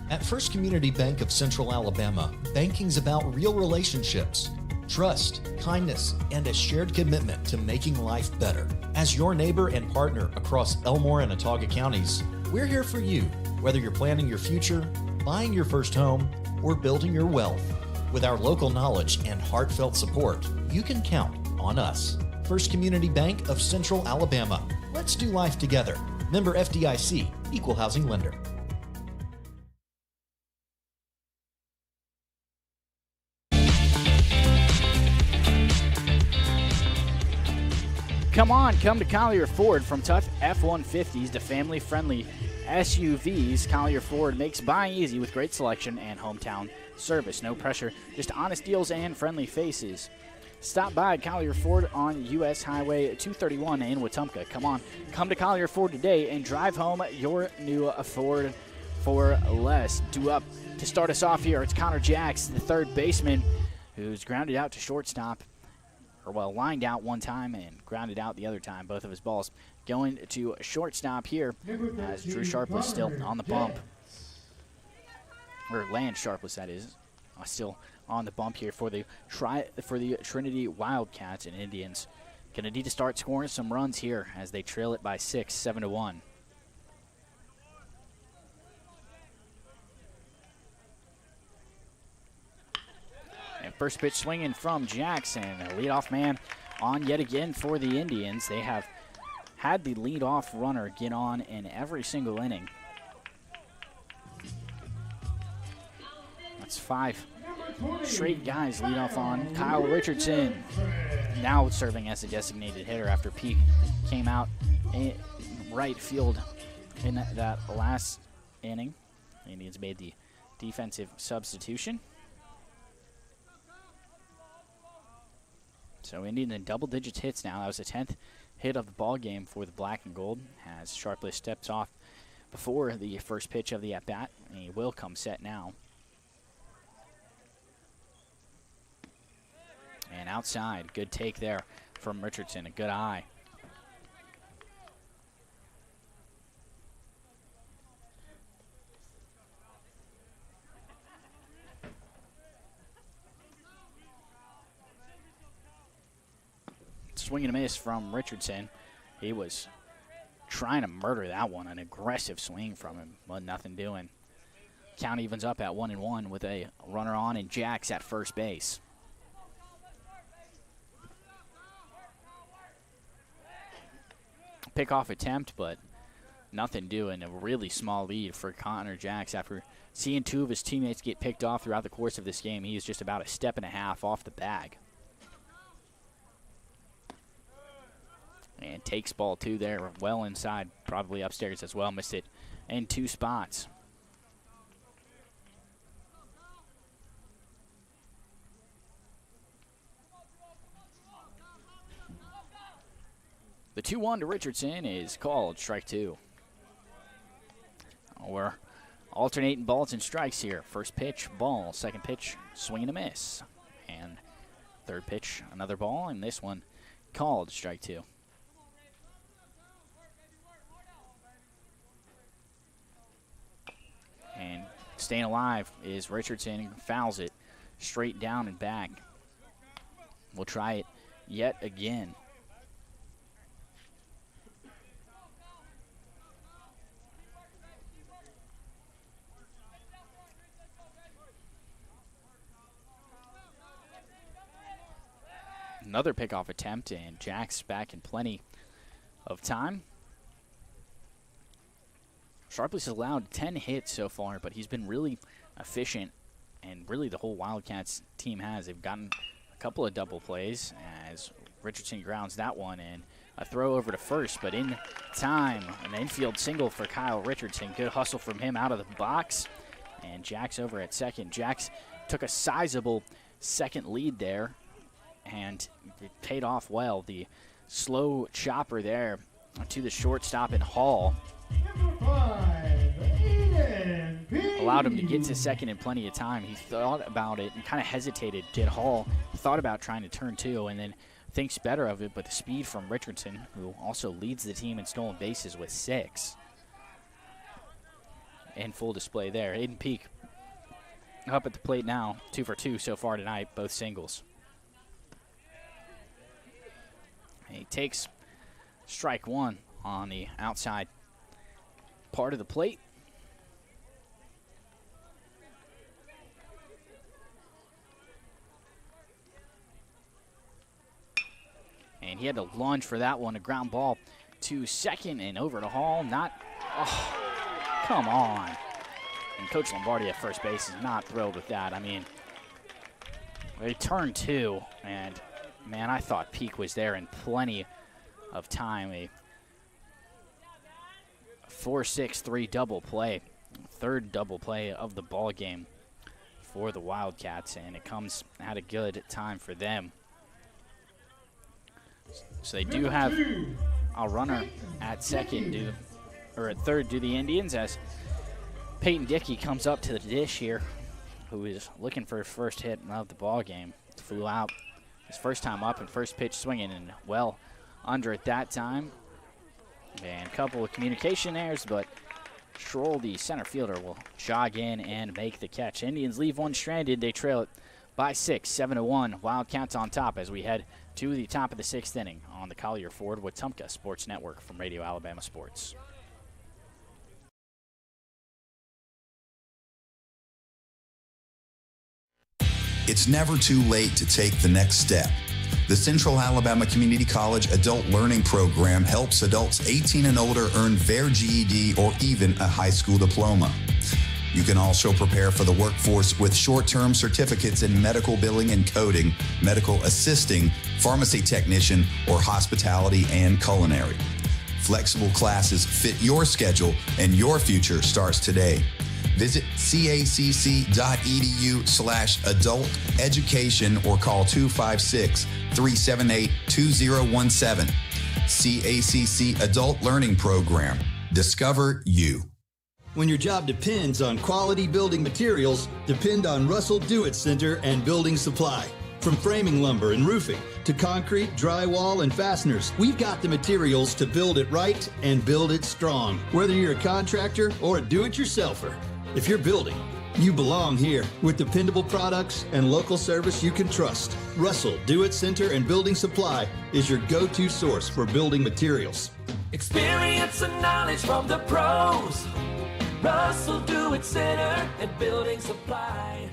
At First Community Bank of Central Alabama, banking's about real relationships, trust, kindness, and a shared commitment to making life better. As your neighbor and partner across Elmore and Autauga counties, we're here for you, whether you're planning your future, buying your first home, or building your wealth. With our local knowledge and heartfelt support, you can count on us. First Community Bank of Central Alabama. Let's do life together. Member FDIC, Equal Housing Lender. Come to Collier Ford. From tough F-150s to family-friendly SUVs, Collier Ford makes buying easy with great selection and hometown service. No pressure, just honest deals and friendly faces. Stop by Collier Ford on U.S. Highway 231 in Wetumpka. Come to Collier Ford today and drive home your new Ford for less. To start us off here, it's Connor Jacks, the third baseman, who's grounded out to shortstop. Lined out one time and grounded out the other time. Both of his balls going to shortstop here as Drew Sharpless still on the bump. Or Lance Sharpless, that is, still on the bump here for the Trinity Wildcats and Indians. Going to need to start scoring some runs here as they trail it by 6, 7-1. And first pitch swinging from Jackson, a leadoff man on yet again for the Indians. They have had the leadoff runner get on in every single inning. That's 5 straight guys lead off on Kyle Richardson, now serving as a designated hitter after Peak came out in right field in that last inning. The Indians made the defensive substitution. So Indians in double digits hits now. That was the 10th hit of the ball game for the black and gold as Sharpless steps off before the first pitch of the at-bat. And he will come set now. And outside, good take there from Richardson, a good eye. Swing and a miss from Richardson. He was trying to murder that one, an aggressive swing from him, but nothing doing. Count evens up at 1-1 with a runner on and Jacks at first base. Pickoff attempt, but nothing doing. A really small lead for Connor Jacks after seeing 2 of his teammates get picked off throughout the course of this game. He is just about a step and a half off the bag. And takes ball 2 there, well inside, probably upstairs as well. Missed it in 2 spots. The 2-1 to Richardson is called strike 2. We're alternating balls and strikes here. First pitch, ball. Second pitch, swing and a miss. And third pitch, another ball. And this one called strike 2. And staying alive is Richardson. Fouls it straight down and back. We'll try it yet again. Another pickoff attempt, and Jack's back in plenty of time. Sharpless has allowed 10 hits so far, but he's been really efficient, and really the whole Wildcats team has. They've gotten a couple of double plays as Richardson grounds that one in. A throw over to first, but in time, an infield single for Kyle Richardson. Good hustle from him out of the box, and Jack's over at second. Jack's took a sizable second lead there, and it paid off well. The slow chopper there to the shortstop in Hall. allowed him to get to second in plenty of time. He thought about it and kind of hesitated. Did Hall thought about trying to turn 2 and then thinks better of it, but the speed from Richardson, who also leads the team in stolen bases with 6. In full display there. Aiden Peak up at the plate now, 2 for 2 so far tonight, both singles. He takes strike 1 on the outside part of the plate. And he had to lunge for that one, a ground ball to second and over to Hall. Come on. And Coach Lombardi at first base is not thrilled with that. I mean, they turned 2, and, man, I thought Peak was there in plenty of time. A 4-6-3 double play, third double play of the ball game for the Wildcats, and it comes at a good time for them. So they do have a runner at second, or at third, do the Indians, as Peyton Dickey comes up to the dish here, who is looking for his first hit of the ball game. Flew out his first time up and first pitch swinging, and well under at that time. And a couple of communication errors, but Stroll, the center fielder, will jog in and make the catch. Indians leave one stranded. They trail it by 6, 7-1. Wildcats on top as we head to the top of the 6th inning on the Collier Ford Wetumpka Sports Network from Radio Alabama Sports. It's never too late to take the next step. The Central Alabama Community College Adult Learning Program helps adults 18 and older earn their GED or even a high school diploma. You can also prepare for the workforce with short-term certificates in medical billing and coding, medical assisting, pharmacy technician, or hospitality and culinary. Flexible classes fit your schedule, and your future starts today. Visit cacc.edu/adult education or call 256-378-2017. CACC Adult Learning Program. Discover you. When your job depends on quality building materials, depend on Russell Do-It Center and Building Supply. From framing lumber and roofing to concrete, drywall, and fasteners, we've got the materials to build it right and build it strong. Whether you're a contractor or a do-it-yourselfer, if you're building, you belong here with dependable products and local service you can trust. Russell Do-It Center and Building Supply is your go-to source for building materials. Experience and knowledge from the pros. Russell Do-It Center and Building Supply.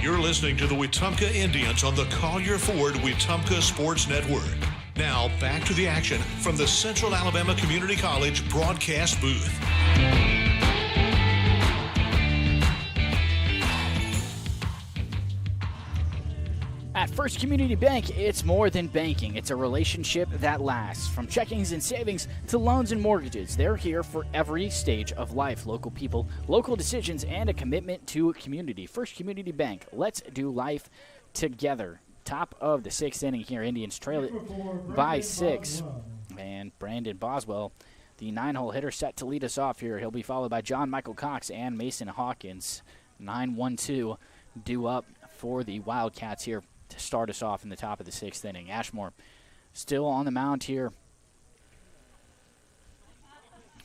You're listening to the Wetumpka Indians on the Collier Ford Wetumpka Sports Network. Now, back to the action from the Central Alabama Community College broadcast booth. At First Community Bank, it's more than banking. It's a relationship that lasts. From checkings and savings to loans and mortgages, they're here for every stage of life. Local people, local decisions, and a commitment to community. First Community Bank, let's do life together. Top of the 6th inning here. Indians trail it by 6. And Brandon Boswell, the 9-hole hitter, set to lead us off here. He'll be followed by John Michael Cox and Mason Hawkins. 9-1-2 due up for the Wildcats here to start us off in the top of the 6th inning. Ashmore still on the mound here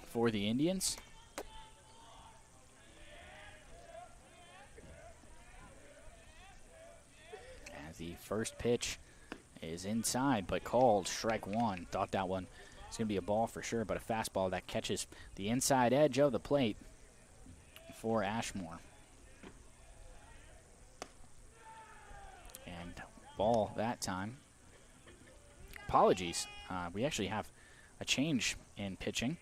for the Indians. As the first pitch is inside, but called strike 1. Thought that one was going to be a ball for sure, but a fastball that catches the inside edge of the plate for Ashmore. And ball that time. Apologies. We actually have a change in pitching.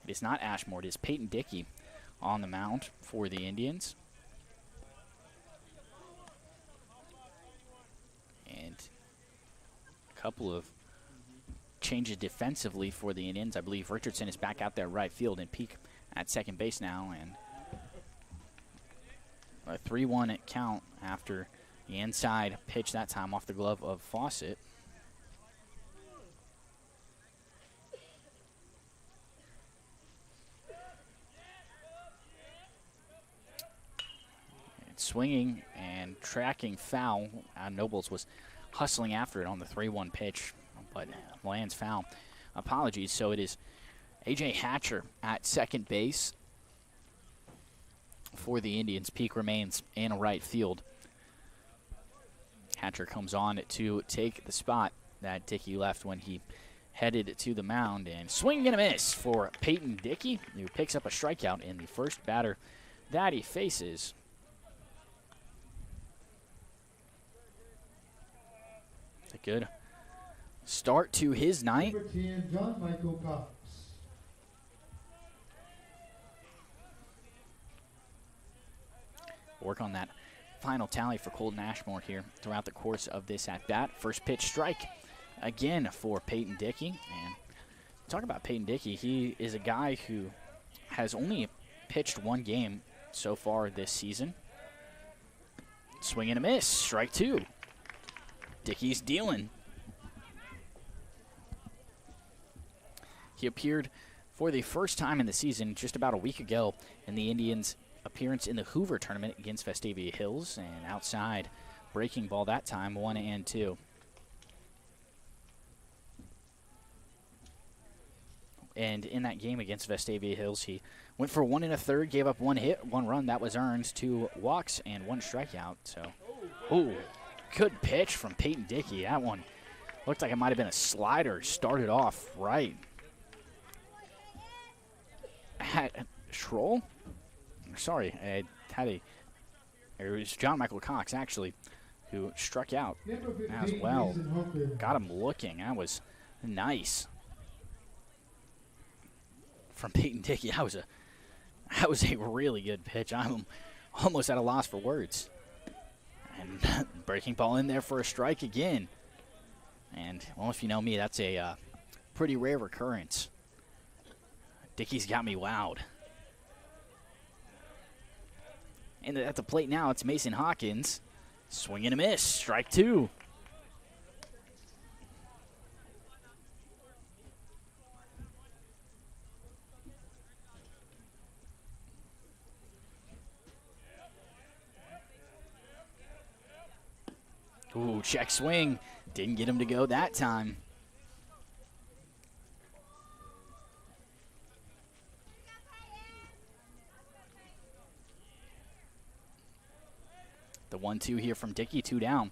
It is not Ashmore. It is Peyton Dickey on the mound for the Indians. And a couple of changes defensively for the Indians. I believe Richardson is back out there right field and Peak at second base now. And a 3-1 count after the inside pitch that time off the glove of Fawcett. swinging and tracking foul. Nobles was hustling after it on the 3-1 pitch, but lands foul. Apologies. So it is A.J. Hatcher at second base for the Indians. Peak remains in right field. Hatcher comes on to take the spot that Dickey left when he headed to the mound, and swing and a miss for Peyton Dickey, who picks up a strikeout in the first batter that he faces. A good start to his night. Number 10, John Michael Cox. Work on that final tally for Colton Ashmore here throughout the course of this at-bat. First pitch strike again for Peyton Dickey. And talk about Peyton Dickey, he is a guy who has only pitched one game so far this season. Swing and a miss, strike two. Dickey's dealing. He appeared for the first time in the season just about a week ago in the Indians' appearance in the Hoover tournament against Vestavia Hills, and outside breaking ball that time, 1-2. And in that game against Vestavia Hills, he went for 1 1/3, gave up 1 hit, 1 run. That was earned, 2 walks, and 1 strikeout. So, ooh, good pitch from Peyton Dickey. That one looked like it might have been a slider. Started off right at Schroll. Sorry, it was John Michael Cox, actually, who struck out as well. Got him looking. That was nice from Peyton Dickey. That was a really good pitch. I'm almost at a loss for words. And breaking ball in there for a strike again. And, well, if you know me, that's a pretty rare occurrence. Dickey's got me wowed. And at the plate now, it's Mason Hawkins. Swing and a miss, strike two. Ooh, check swing. Didn't get him to go that time. The 1-2 here from Dickey, 2 down.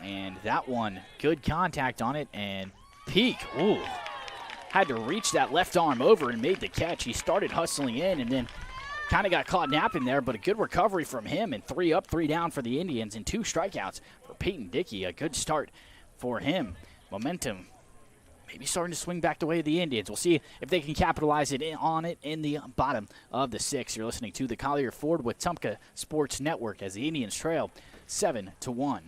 And that one, good contact on it, and Peak, ooh, had to reach that left arm over and made the catch. He started hustling in and then kind of got caught napping there, but a good recovery from him, and 3 up, 3 down for the Indians, and 2 strikeouts for Peyton Dickey. A good start for him. Momentum maybe starting to swing back the way of the Indians. We'll see if they can capitalize on it in the bottom of the 6th. You're listening to the Collier Ford Wetumpka Sports Network as the Indians trail 7-1.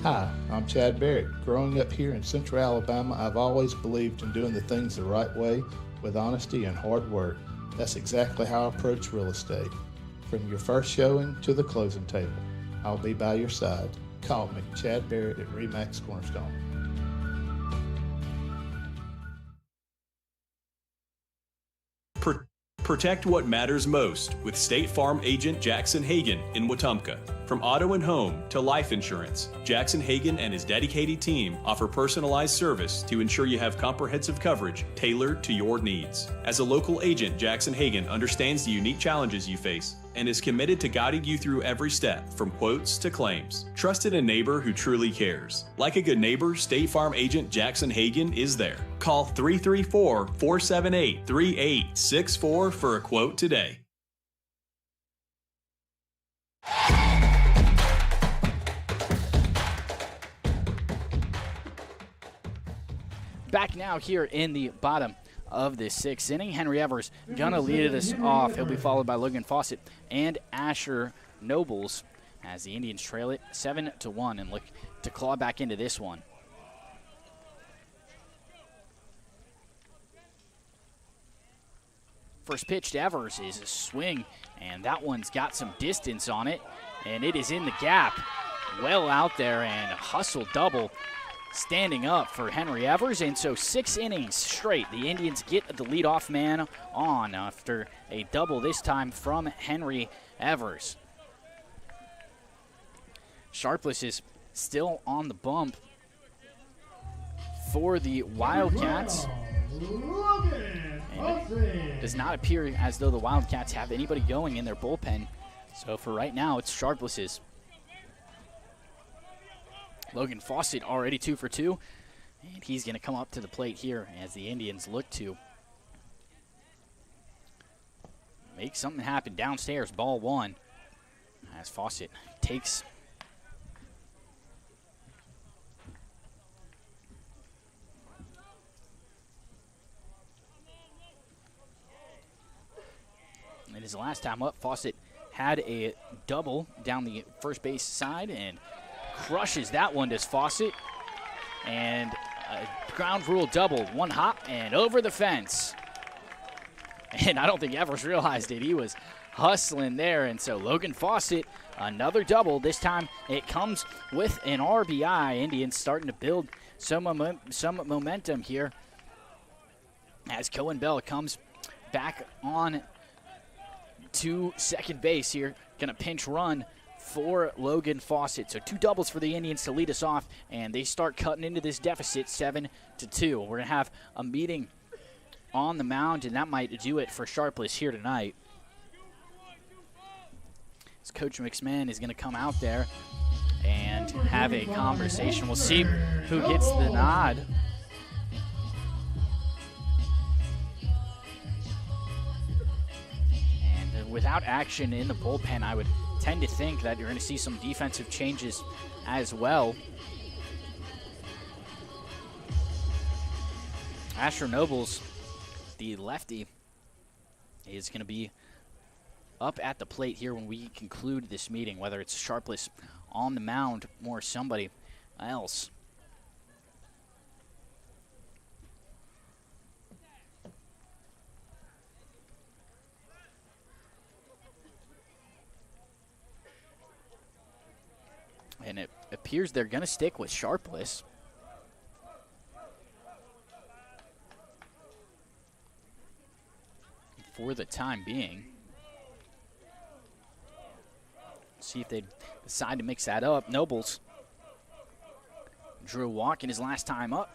Hi, I'm Chad Barrett. Growing up here in Central Alabama, I've always believed in doing the things the right way with honesty and hard work. That's exactly how I approach real estate. From your first showing to the closing table, I'll be by your side. Call me, Chad Barrett at RE/MAX Cornerstone. Protect what matters most with State Farm agent Jackson Hagan in Wetumpka. From auto and home to life insurance, Jackson Hagan and his dedicated team offer personalized service to ensure you have comprehensive coverage tailored to your needs. As a local agent, Jackson Hagan understands the unique challenges you face and is committed to guiding you through every step, from quotes to claims. Trusted a neighbor who truly cares. Like a good neighbor, State Farm agent Jackson Hagan is there. Call 334-478-3864 for a quote today. Back now here in the bottom of the 6th inning. Henry Evers gonna lead us off. He'll be followed by Logan Fawcett and Asher Nobles as the Indians trail it 7-1 and look to claw back into this one. First pitch to Evers is a swing, and that one's got some distance on it, and it is in the gap. Well out there, and a hustle double standing up for Henry Evers. And so 6 innings straight, the Indians get the leadoff man on after a double this time from Henry Evers. Sharpless is still on the bump for the Wildcats. And it does not appear as though the Wildcats have anybody going in their bullpen. So for right now, it's Sharpless's. Logan Fawcett already 2 for 2. And he's going to come up to the plate here as the Indians look to make something happen downstairs. Ball 1 as Fawcett takes and his last time up, Fawcett had a double down the first base side and crushes that one to Fawcett. And a ground rule double, 1 hop and over the fence. And I don't think Evers realized it. He was hustling there. And so Logan Fawcett, another double. This time it comes with an RBI. Indians starting to build some momentum here as Cohen Bell comes back on to second base here. Going to pinch run for Logan Fawcett. So 2 doubles for the Indians to lead us off, and they start cutting into this deficit 7-2. We're going to have a meeting on the mound, and that might do it for Sharpless here tonight. As Coach McMahon is going to come out there and have a conversation. We'll see who gets the nod. And without action in the bullpen, I would tend to think that you're going to see some defensive changes as well. Asher Nobles, the lefty, is going to be up at the plate here when we conclude this meeting, whether it's Sharpless on the mound or somebody else. And it appears they're going to stick with Sharpless. For the time being. See if they decide to mix that up. Nobles drew a walk in his last time up.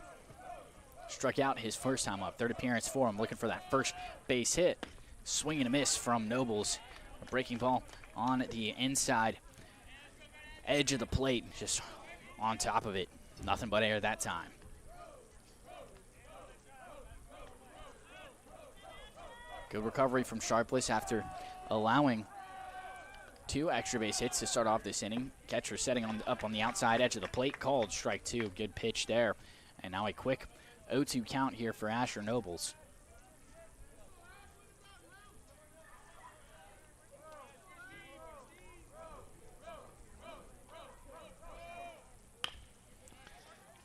Struck out his first time up. 3rd appearance for him. Looking for that first base hit. Swing and a miss from Nobles. A breaking ball on the inside edge of the plate. Just on top of it. Nothing but air that time. Good recovery from Sharpless after allowing 2 extra base hits to start off this inning. Catcher setting up on the outside edge of the plate. Called strike 2. Good pitch there. And now a quick 0-2 count here for Asher Nobles.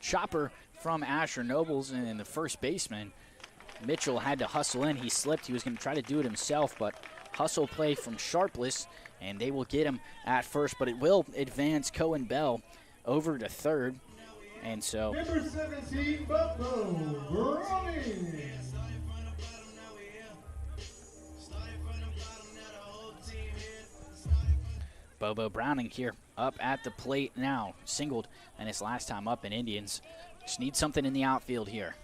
Chopper from Asher Nobles, and the first baseman Mitchell had to hustle in. He slipped. He was going to try to do it himself, but hustle play from Sharpless, and they will get him at first, but it will advance Cohen Bell over to 3rd. And so Number 17, Bobo Browning. Bobo Browning here up at the plate now. Singled and his last time up in Indians. Just need something in the outfield here.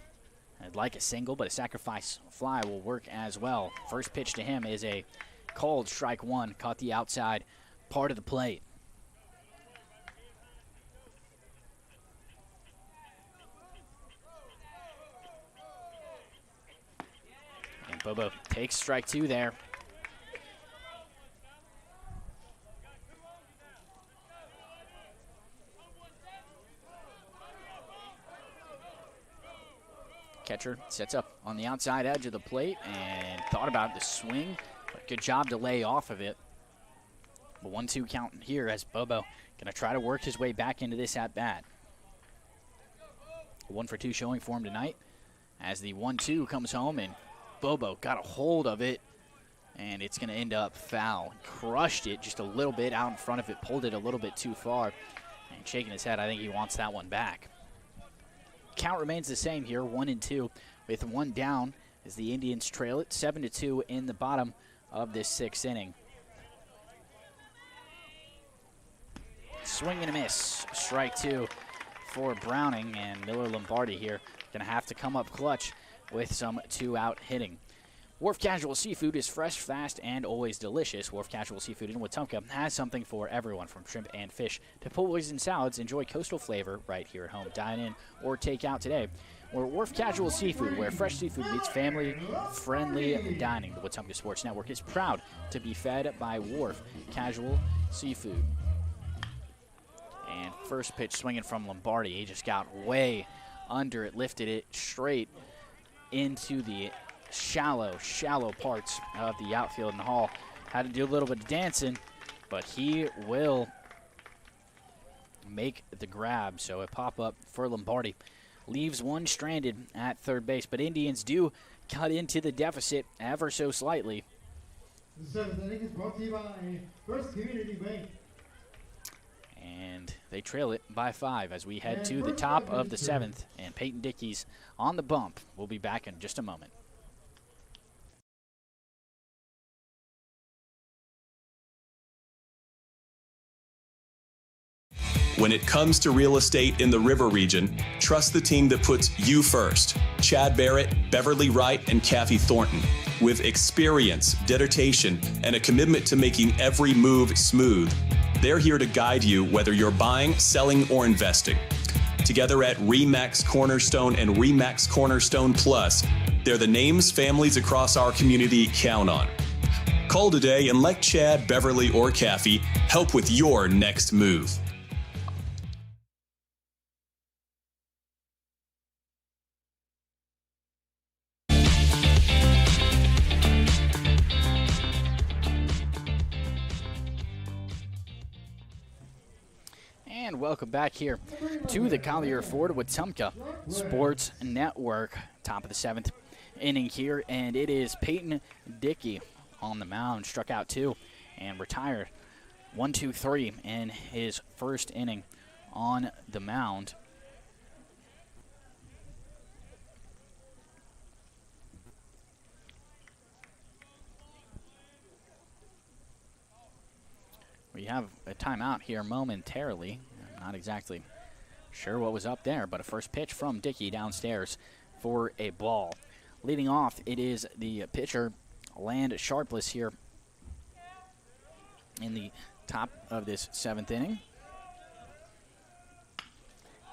I'd like a single, but a sacrifice fly will work as well. First pitch to him is a called strike 1. Caught the outside part of the plate. And Bobo takes strike 2 there. Catcher sets up on the outside edge of the plate and thought about the swing, but good job to lay off of it. A 1-2 count here as Bobo going to try to work his way back into this at-bat. A 1-for-2 showing for him tonight as the 1-2 comes home, and Bobo got a hold of it And it's going to end up foul. Crushed it just a little bit out in front of it, pulled it a little bit too far. And shaking his head, I think he wants that one back. Count remains the same here, 1-2, with one down as the Indians trail it 7-2 in the bottom of this sixth inning. Swing and a miss. Strike two for Browning, and Miller Lombardi here going to have to come up clutch with some two-out hitting. Wharf Casual Seafood is fresh, fast, and always delicious. Wharf Casual Seafood in Wetumpka has something for everyone, from shrimp and fish to pullets and salads. Enjoy coastal flavor right here at home. Dine in or take out today. We're Wharf Casual Seafood, where fresh seafood meets family-friendly dining. The Wetumpka Sports Network is proud to be fed by Wharf Casual Seafood. And first pitch swinging from Lombardi. He just got way under it, lifted it straight into the shallow parts of the outfield, and Hall had to do a little bit of dancing, but he will make the grab. So a pop-up for Lombardi. Leaves one stranded at third base, but Indians do cut into the deficit ever so slightly. The seventh inning is brought to you by First Community Bank. And they trail it by 5 as we head to the top of the seventh, and Peyton Dickey's on the bump. We'll be back in just a moment. When it comes to real estate in the River region, trust the team that puts you first. Chad Barrett, Beverly Wright, and Kathy Thornton. With experience, dedication, and a commitment to making every move smooth, they're here to guide you whether you're buying, selling, or investing. Together at RE/MAX Cornerstone and RE/MAX Cornerstone Plus, they're the names families across our community count on. Call today and let Chad, Beverly, or Kathy help with your next move. And welcome back here to the Collier Ford Wetumpka Sports Network. Top of the seventh inning here, and it is Peyton Dickey on the mound. Struck out 2 and retired 1-2-3 in his first inning on the mound. We have a timeout here momentarily. I'm not exactly sure what was up there, but a first pitch from Dickey downstairs for a ball. Leading off, it is the pitcher, Land Sharpless, here in the top of this seventh inning.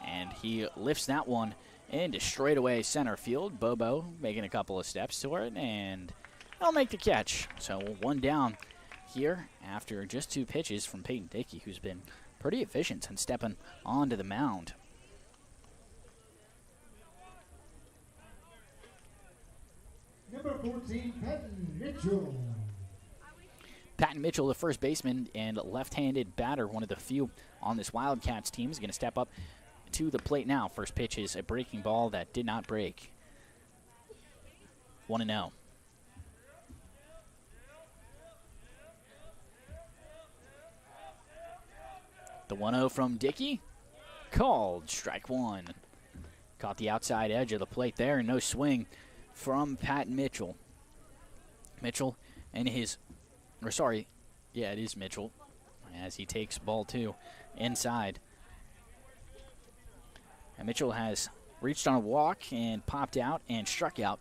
And he lifts that one into straightaway center field. Bobo making a couple of steps toward it, and he'll make the catch. So one down here after just 2 pitches from Peyton Dickey, who's been pretty efficient since stepping onto the mound. Number 14, Patton Mitchell. Patton Mitchell, the first baseman and left-handed batter, one of the few on this Wildcats team, is going to step up to the plate now. First pitch is a breaking ball that did not break. 1-0. The 1-0 from Dickey, called strike 1. Caught the outside edge of the plate there, no swing from Patton Mitchell. Mitchell and his, it is Mitchell, as he takes ball 2 inside. And Mitchell has reached on a walk and popped out and struck out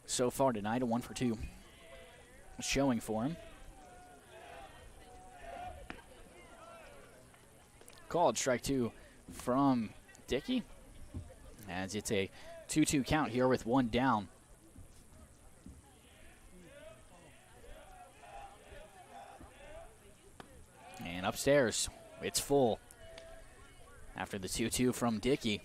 so far tonight, a 1 for 2 showing for him. Called strike 2 from Dickey, as it's a 2-2 count here with 1 down. And upstairs, it's full after the 2-2 from Dickey.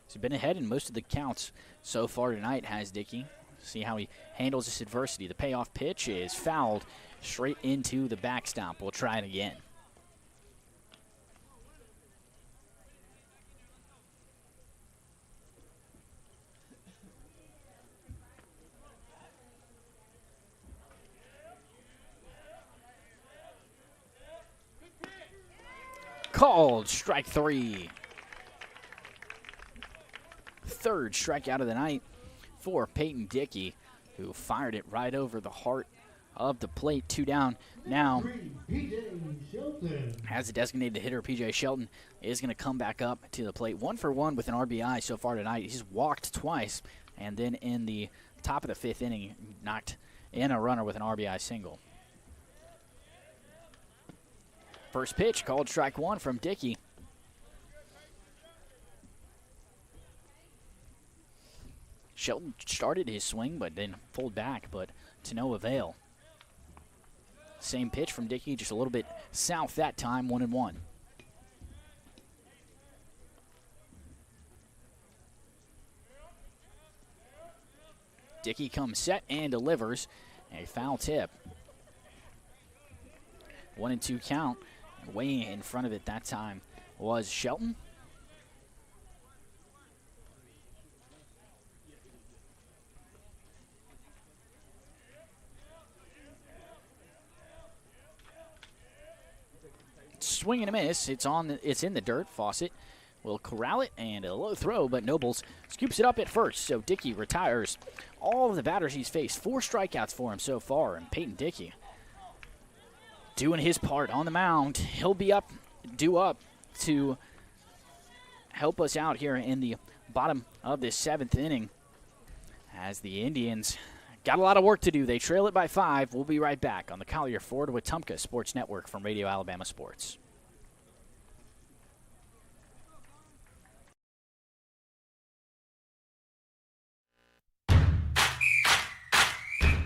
He's been ahead in most of the counts so far tonight, has Dickey. See how he handles this adversity. The payoff pitch is fouled straight into the backstop. We'll try it again. called strike 3. Third strikeout of the night for Peyton Dickey, who fired it right over the heart of the plate. 2 down. Now, as a designated hitter, P.J. Shelton is going to come back up to the plate. 1 for 1 with an RBI so far tonight. He's walked twice, and then in the top of the 5th inning, knocked in a runner with an RBI single. First pitch called strike 1 from Dickey. Shelton started his swing, but then pulled back, but to no avail. Same pitch from Dickey, just a little bit south that time, 1-1. Dickey comes set and delivers a foul tip. 1-2 count. Way in front of it that time was Shelton. Swing and a miss. It's in the dirt. Fawcett will corral it, and a low throw, but Nobles scoops it up at first. So Dickey retires all of the batters he's faced. 4 strikeouts for him so far, and Peyton Dickey doing his part on the mound. He'll be due up to help us out here in the bottom of this 7th inning, as the Indians got a lot of work to do. They trail it by 5. We'll be right back on the Collier Ford Wetumpka Sports Network from Radio Alabama Sports.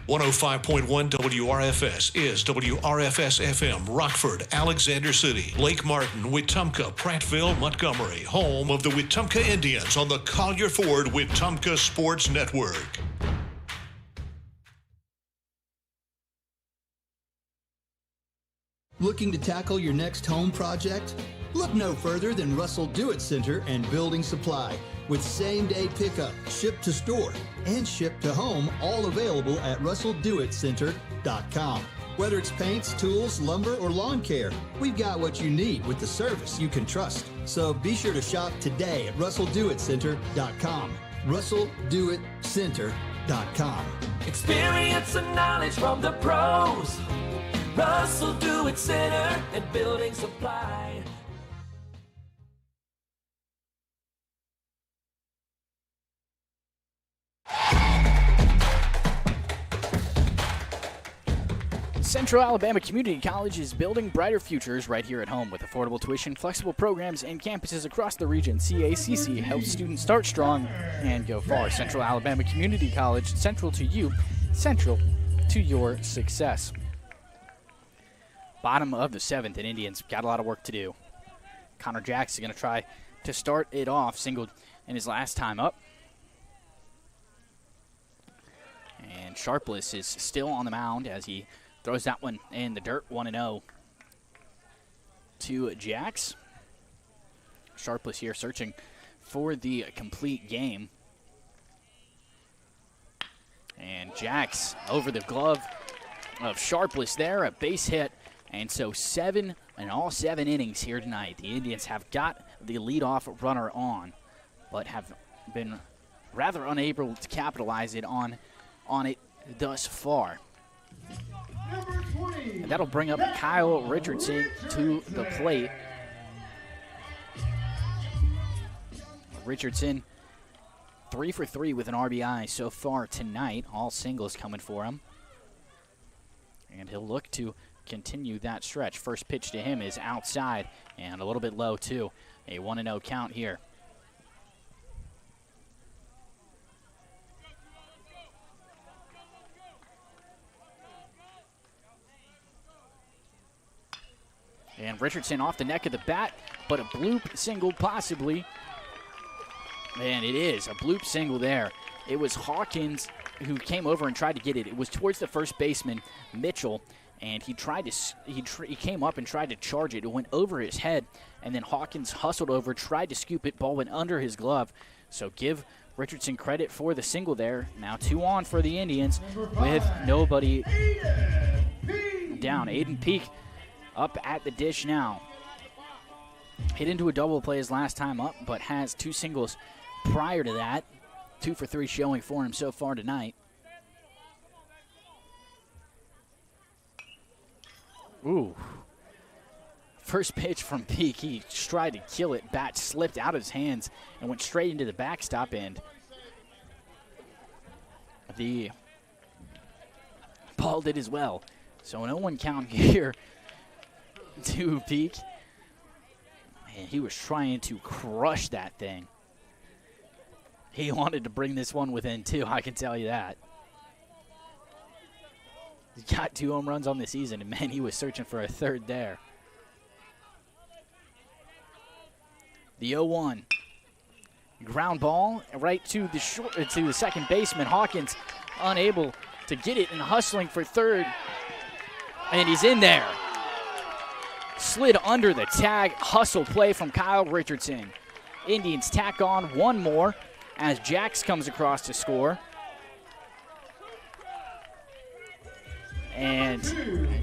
.105.1 WRFS is WRFS-FM, Rockford, Alexander City, Lake Martin, Wetumpka, Prattville, Montgomery, home of the Wetumpka Indians on the Collier Ford Wetumpka Sports Network. Looking to tackle your next home project? Look no further than Russell Do-It Center and Building Supply, with same-day pickup, ship to store, and ship to home, all available at RussellDoItCenter.com. Whether it's paints, tools, lumber, or lawn care, we've got what you need with the service you can trust. So be sure to shop today at RussellDoItCenter.com. RussellDoItCenter.com. Experience and knowledge from the pros. Russell Do-It Center and Building Supply. Central Alabama Community College is building brighter futures right here at home with affordable tuition, flexible programs, and campuses across the region. CACC helps students start strong and go far. Central Alabama Community College, central to you, central to your success. Bottom of the 7th, and Indians got a lot of work to do. Connor Jackson going to try to start it off, singled in his last time up. And Sharpless is still on the mound as he throws that one in the dirt, 1-0 to Jax. Sharpless here searching for the complete game. And Jax over the glove of Sharpless there, a base hit. And so 7 in all 7 innings here tonight. The Indians have got the leadoff runner on, but have been rather unable to capitalize on it thus far. And that'll bring up Kyle Richardson to the plate. Richardson 3 for 3 with an RBI so far tonight. All singles coming for him. And he'll look to continue that stretch. First pitch to him is outside and a little bit low too. A 1-0 count here. And Richardson off the neck of the bat, but a bloop single possibly. And it is a bloop single there. It was Hawkins who came over and tried to get it. It was towards the first baseman, Mitchell, and he came up and tried to charge it. It went over his head, and then Hawkins hustled over, tried to scoop it. Ball went under his glove. So give Richardson credit for the single there. Now 2 on for the Indians with nobody down. Aiden Peak up at the dish now. hit into a double play his last time up, but has 2 singles prior to that. 2 for 3 showing for him so far tonight. Ooh. First pitch from Peak. He tried to kill it. Bat slipped out of his hands and went straight into the backstop end. The ball did as well. So an 0-1 count here to Peak. And he was trying to crush that thing. He wanted to bring this one within 2, I can tell you that. He's got 2 home runs on the season, and man, he was searching for a third there. The 0-1. Ground ball right to the second baseman. Hawkins unable to get it and hustling for third. And he's in there. Slid under the tag. Hustle play from Kyle Richardson. Indians tack on one more as Jax comes across to score. And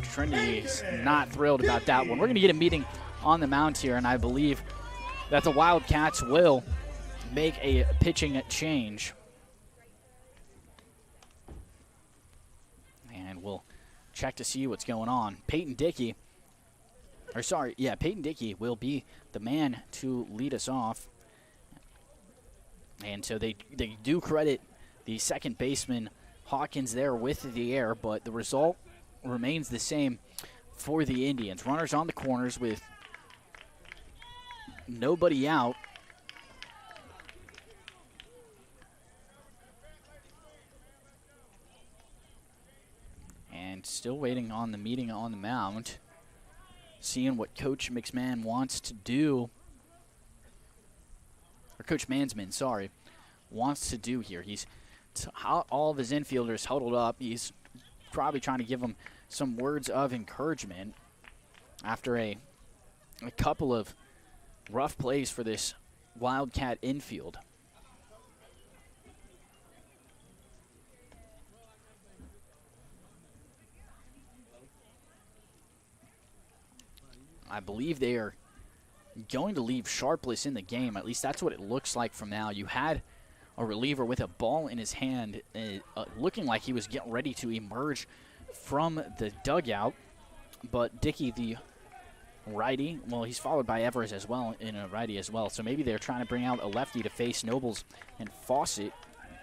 Trinity is not thrilled about that one. We're going to get a meeting on the mound here, and I believe that the Wildcats will make a pitching change. And we'll check to see what's going on. Peyton Dickey will be the man to lead us off. And so they do credit the second baseman Hawkins there with the air, but the result remains the same for the Indians. Runners on the corners with nobody out. And still waiting on the meeting on the mound, seeing what Coach McMahon wants to do. Or Coach Mansman, sorry, wants to do here. He's all of his infielders huddled up. He's probably trying to give them some words of encouragement after a couple of rough plays for this Wildcat infield. I believe they are going to leave Sharpless in the game. At least that's what it looks like from now. You had a reliever with a ball in his hand, looking like he was getting ready to emerge from the dugout. But Dickey, the righty, well, he's followed by Evers as well in a righty as well. So maybe they're trying to bring out a lefty to face Nobles and Fawcett,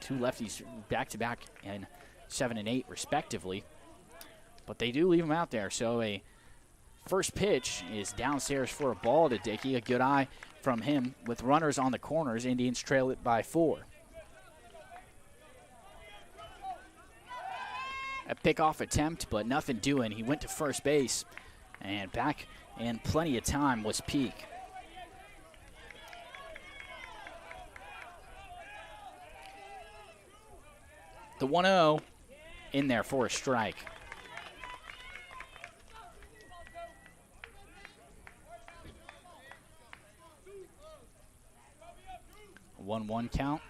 2 lefties back-to-back in 7 and 8 respectively. But they do leave him out there. So a first pitch is downstairs for a ball to Dickey. A good eye from him with runners on the corners. Indians trail it by 4. A pickoff attempt, but nothing doing. He went to first base, and back in plenty of time was Peak. The 1-0 in there for a strike. A 1-1 count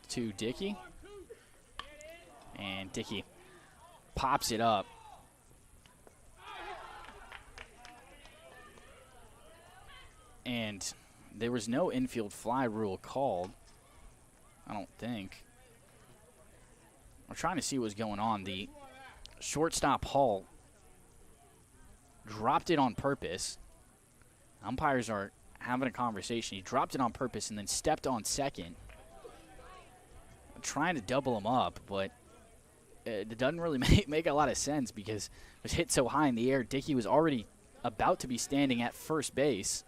to Dickey. And Dickey pops it up. And there was no infield fly rule called, I don't think. I'm trying to see what's going on. The shortstop Hall dropped it on purpose. Umpires are having a conversation. He dropped it on purpose and then stepped on second. I'm trying to double him up, but it doesn't really make a lot of sense because it was hit so high in the air. Dickey was already about to be standing at first base.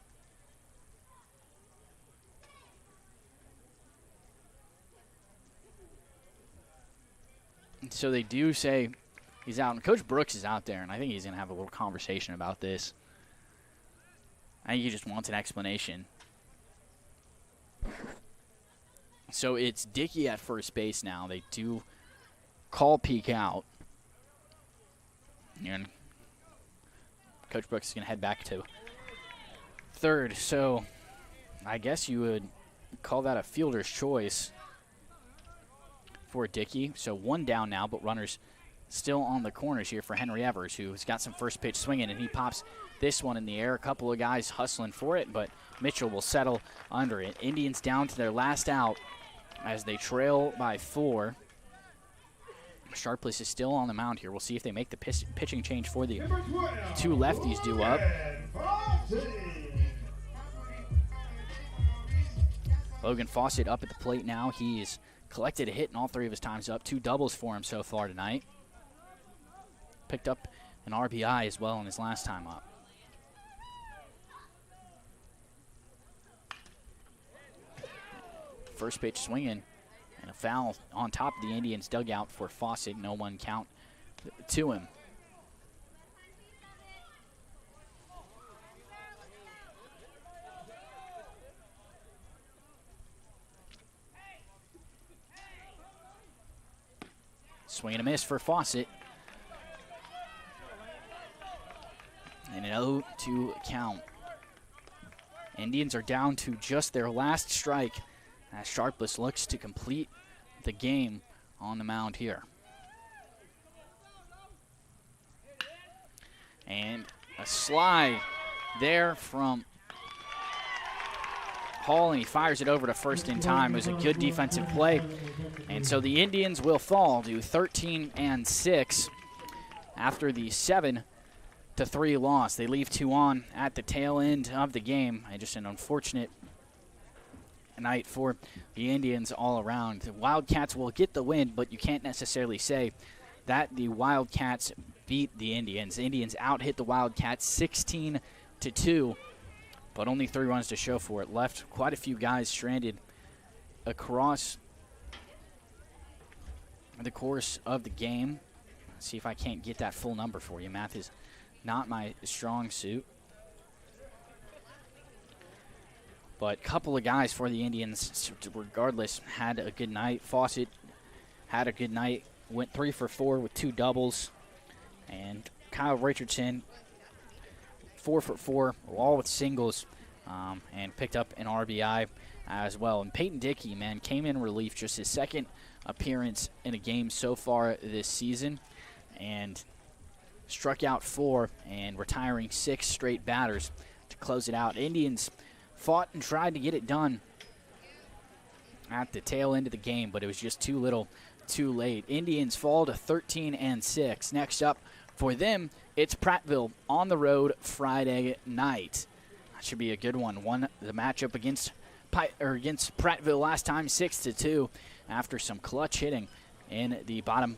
So they do say he's out. And Coach Brooks is out there, and I think he's going to have a little conversation about this. I think he just wants an explanation. So it's Dickey at first base now. They do call Peak out. And Coach Brooks is going to head back to third. So I guess you would call that a fielder's choice for Dickey. So 1 down now, but runners still on the corners here for Henry Evers, who's got some first pitch swinging, and he pops this one in the air. A couple of guys hustling for it, but Mitchell will settle under it. Indians down to their last out as they trail by 4. Sharpless is still on the mound here. We'll see if they make the pitching change for the 2 lefties due up. Logan Fawcett up at the plate now. He's collected a hit in all 3 of his times up. 2 doubles for him so far tonight. Picked up an RBI as well in his last time up. First pitch swinging. And a foul on top of the Indians' dugout for Fawcett. No one count to him. Swing and a miss for Fawcett. And an 0-2 count. Indians are down to just their last strike as Sharpless looks to complete the game on the mound here. And a slide there from Hall, and he fires it over to first in time. It was a good defensive play. And so the Indians will fall to 13-6 after the 7-3 loss. They leave 2 on at the tail end of the game. Just an unfortunate night for the Indians all around. The Wildcats will get the win, but you can't necessarily say that the Wildcats beat the Indians. The Indians out-hit the Wildcats 16-2, but only 3 runs to show for it. Left quite a few guys stranded across the course of the game. Let's see if I can't get that full number for you. Math is not my strong suit. But a couple of guys for the Indians, regardless, had a good night. Fawcett had a good night, went 3 for 4 with 2 doubles. And Kyle Richardson, 4 for 4, all with singles, and picked up an RBI as well. And Peyton Dickey, man, came in relief, just his 2nd appearance in a game so far this season, and struck out 4 and retiring 6 straight batters to close it out. Indians fought and tried to get it done at the tail end of the game, but it was just too little, too late. Indians fall to 13-6. Next up for them, it's Prattville on the road Friday night. That should be a good one. Won the matchup against Prattville last time 6-2 after some clutch hitting in the bottom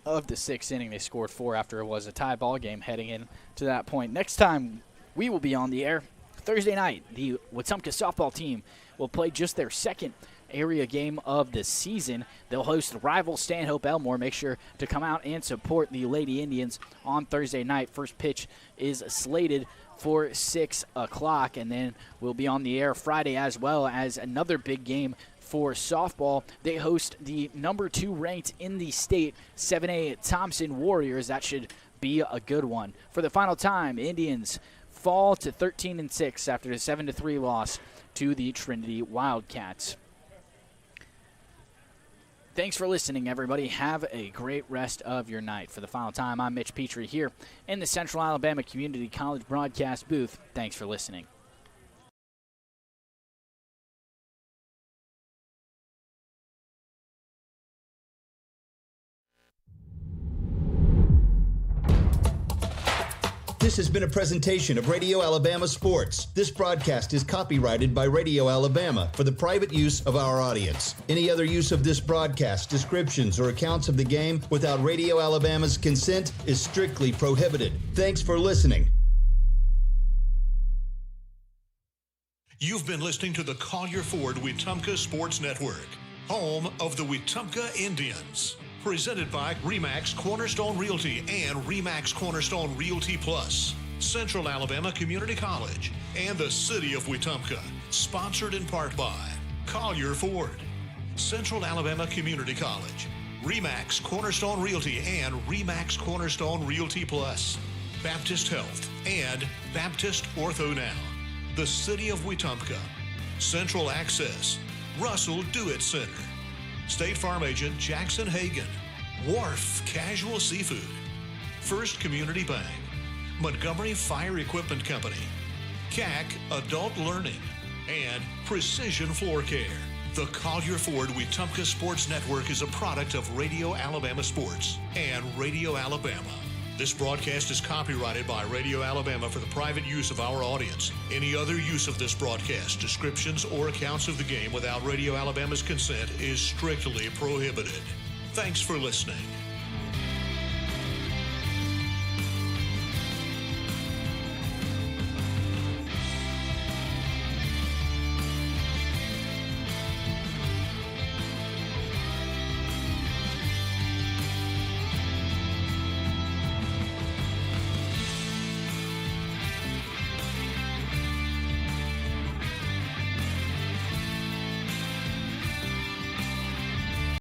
of the 6th inning. They scored 4 after it was a tie ball game heading in to that point. Next time we will be on the air, Thursday night, the Wetumpka softball team will play just their 2nd area game of the season. They'll host rival Stanhope Elmore. Make sure to come out and support the Lady Indians on Thursday night. First pitch is slated for 6 o'clock, and then we'll be on the air Friday as well as another big game for softball. They host the number 2 ranked in the state 7A Thompson Warriors. That should be a good one. For the final time, Indians fall to 13-6 after the 7-3 loss to the Trinity Wildcats. Thanks for listening, everybody. Have a great rest of your night. For the final time, I'm Mitch Petrie here in the Central Alabama Community College broadcast booth. Thanks for listening. This has been a presentation of Radio Alabama Sports. This broadcast is copyrighted by Radio Alabama for the private use of our audience. Any other use of this broadcast, descriptions, or accounts of the game without Radio Alabama's consent is strictly prohibited. Thanks for listening. You've been listening to the Collier Ford Wetumpka Sports Network, home of the Wetumpka Indians. Presented by RE/MAX Cornerstone Realty and RE/MAX Cornerstone Realty Plus, Central Alabama Community College, and the City of Wetumpka. Sponsored in part by Collier Ford, Central Alabama Community College, RE/MAX Cornerstone Realty and RE/MAX Cornerstone Realty Plus, Baptist Health, and Baptist Ortho Now, the City of Wetumpka, Central Access, Russell Do-It Center, State Farm Agent Jackson Hagan, Wharf Casual Seafood, First Community Bank, Montgomery Fire Equipment Company, CAC Adult Learning, and Precision Floor Care. The Collier Ford Wetumpka Sports Network is a product of Radio Alabama Sports and Radio Alabama. This broadcast is copyrighted by Radio Alabama for the private use of our audience. Any other use of this broadcast, descriptions, or accounts of the game without Radio Alabama's consent is strictly prohibited. Thanks for listening.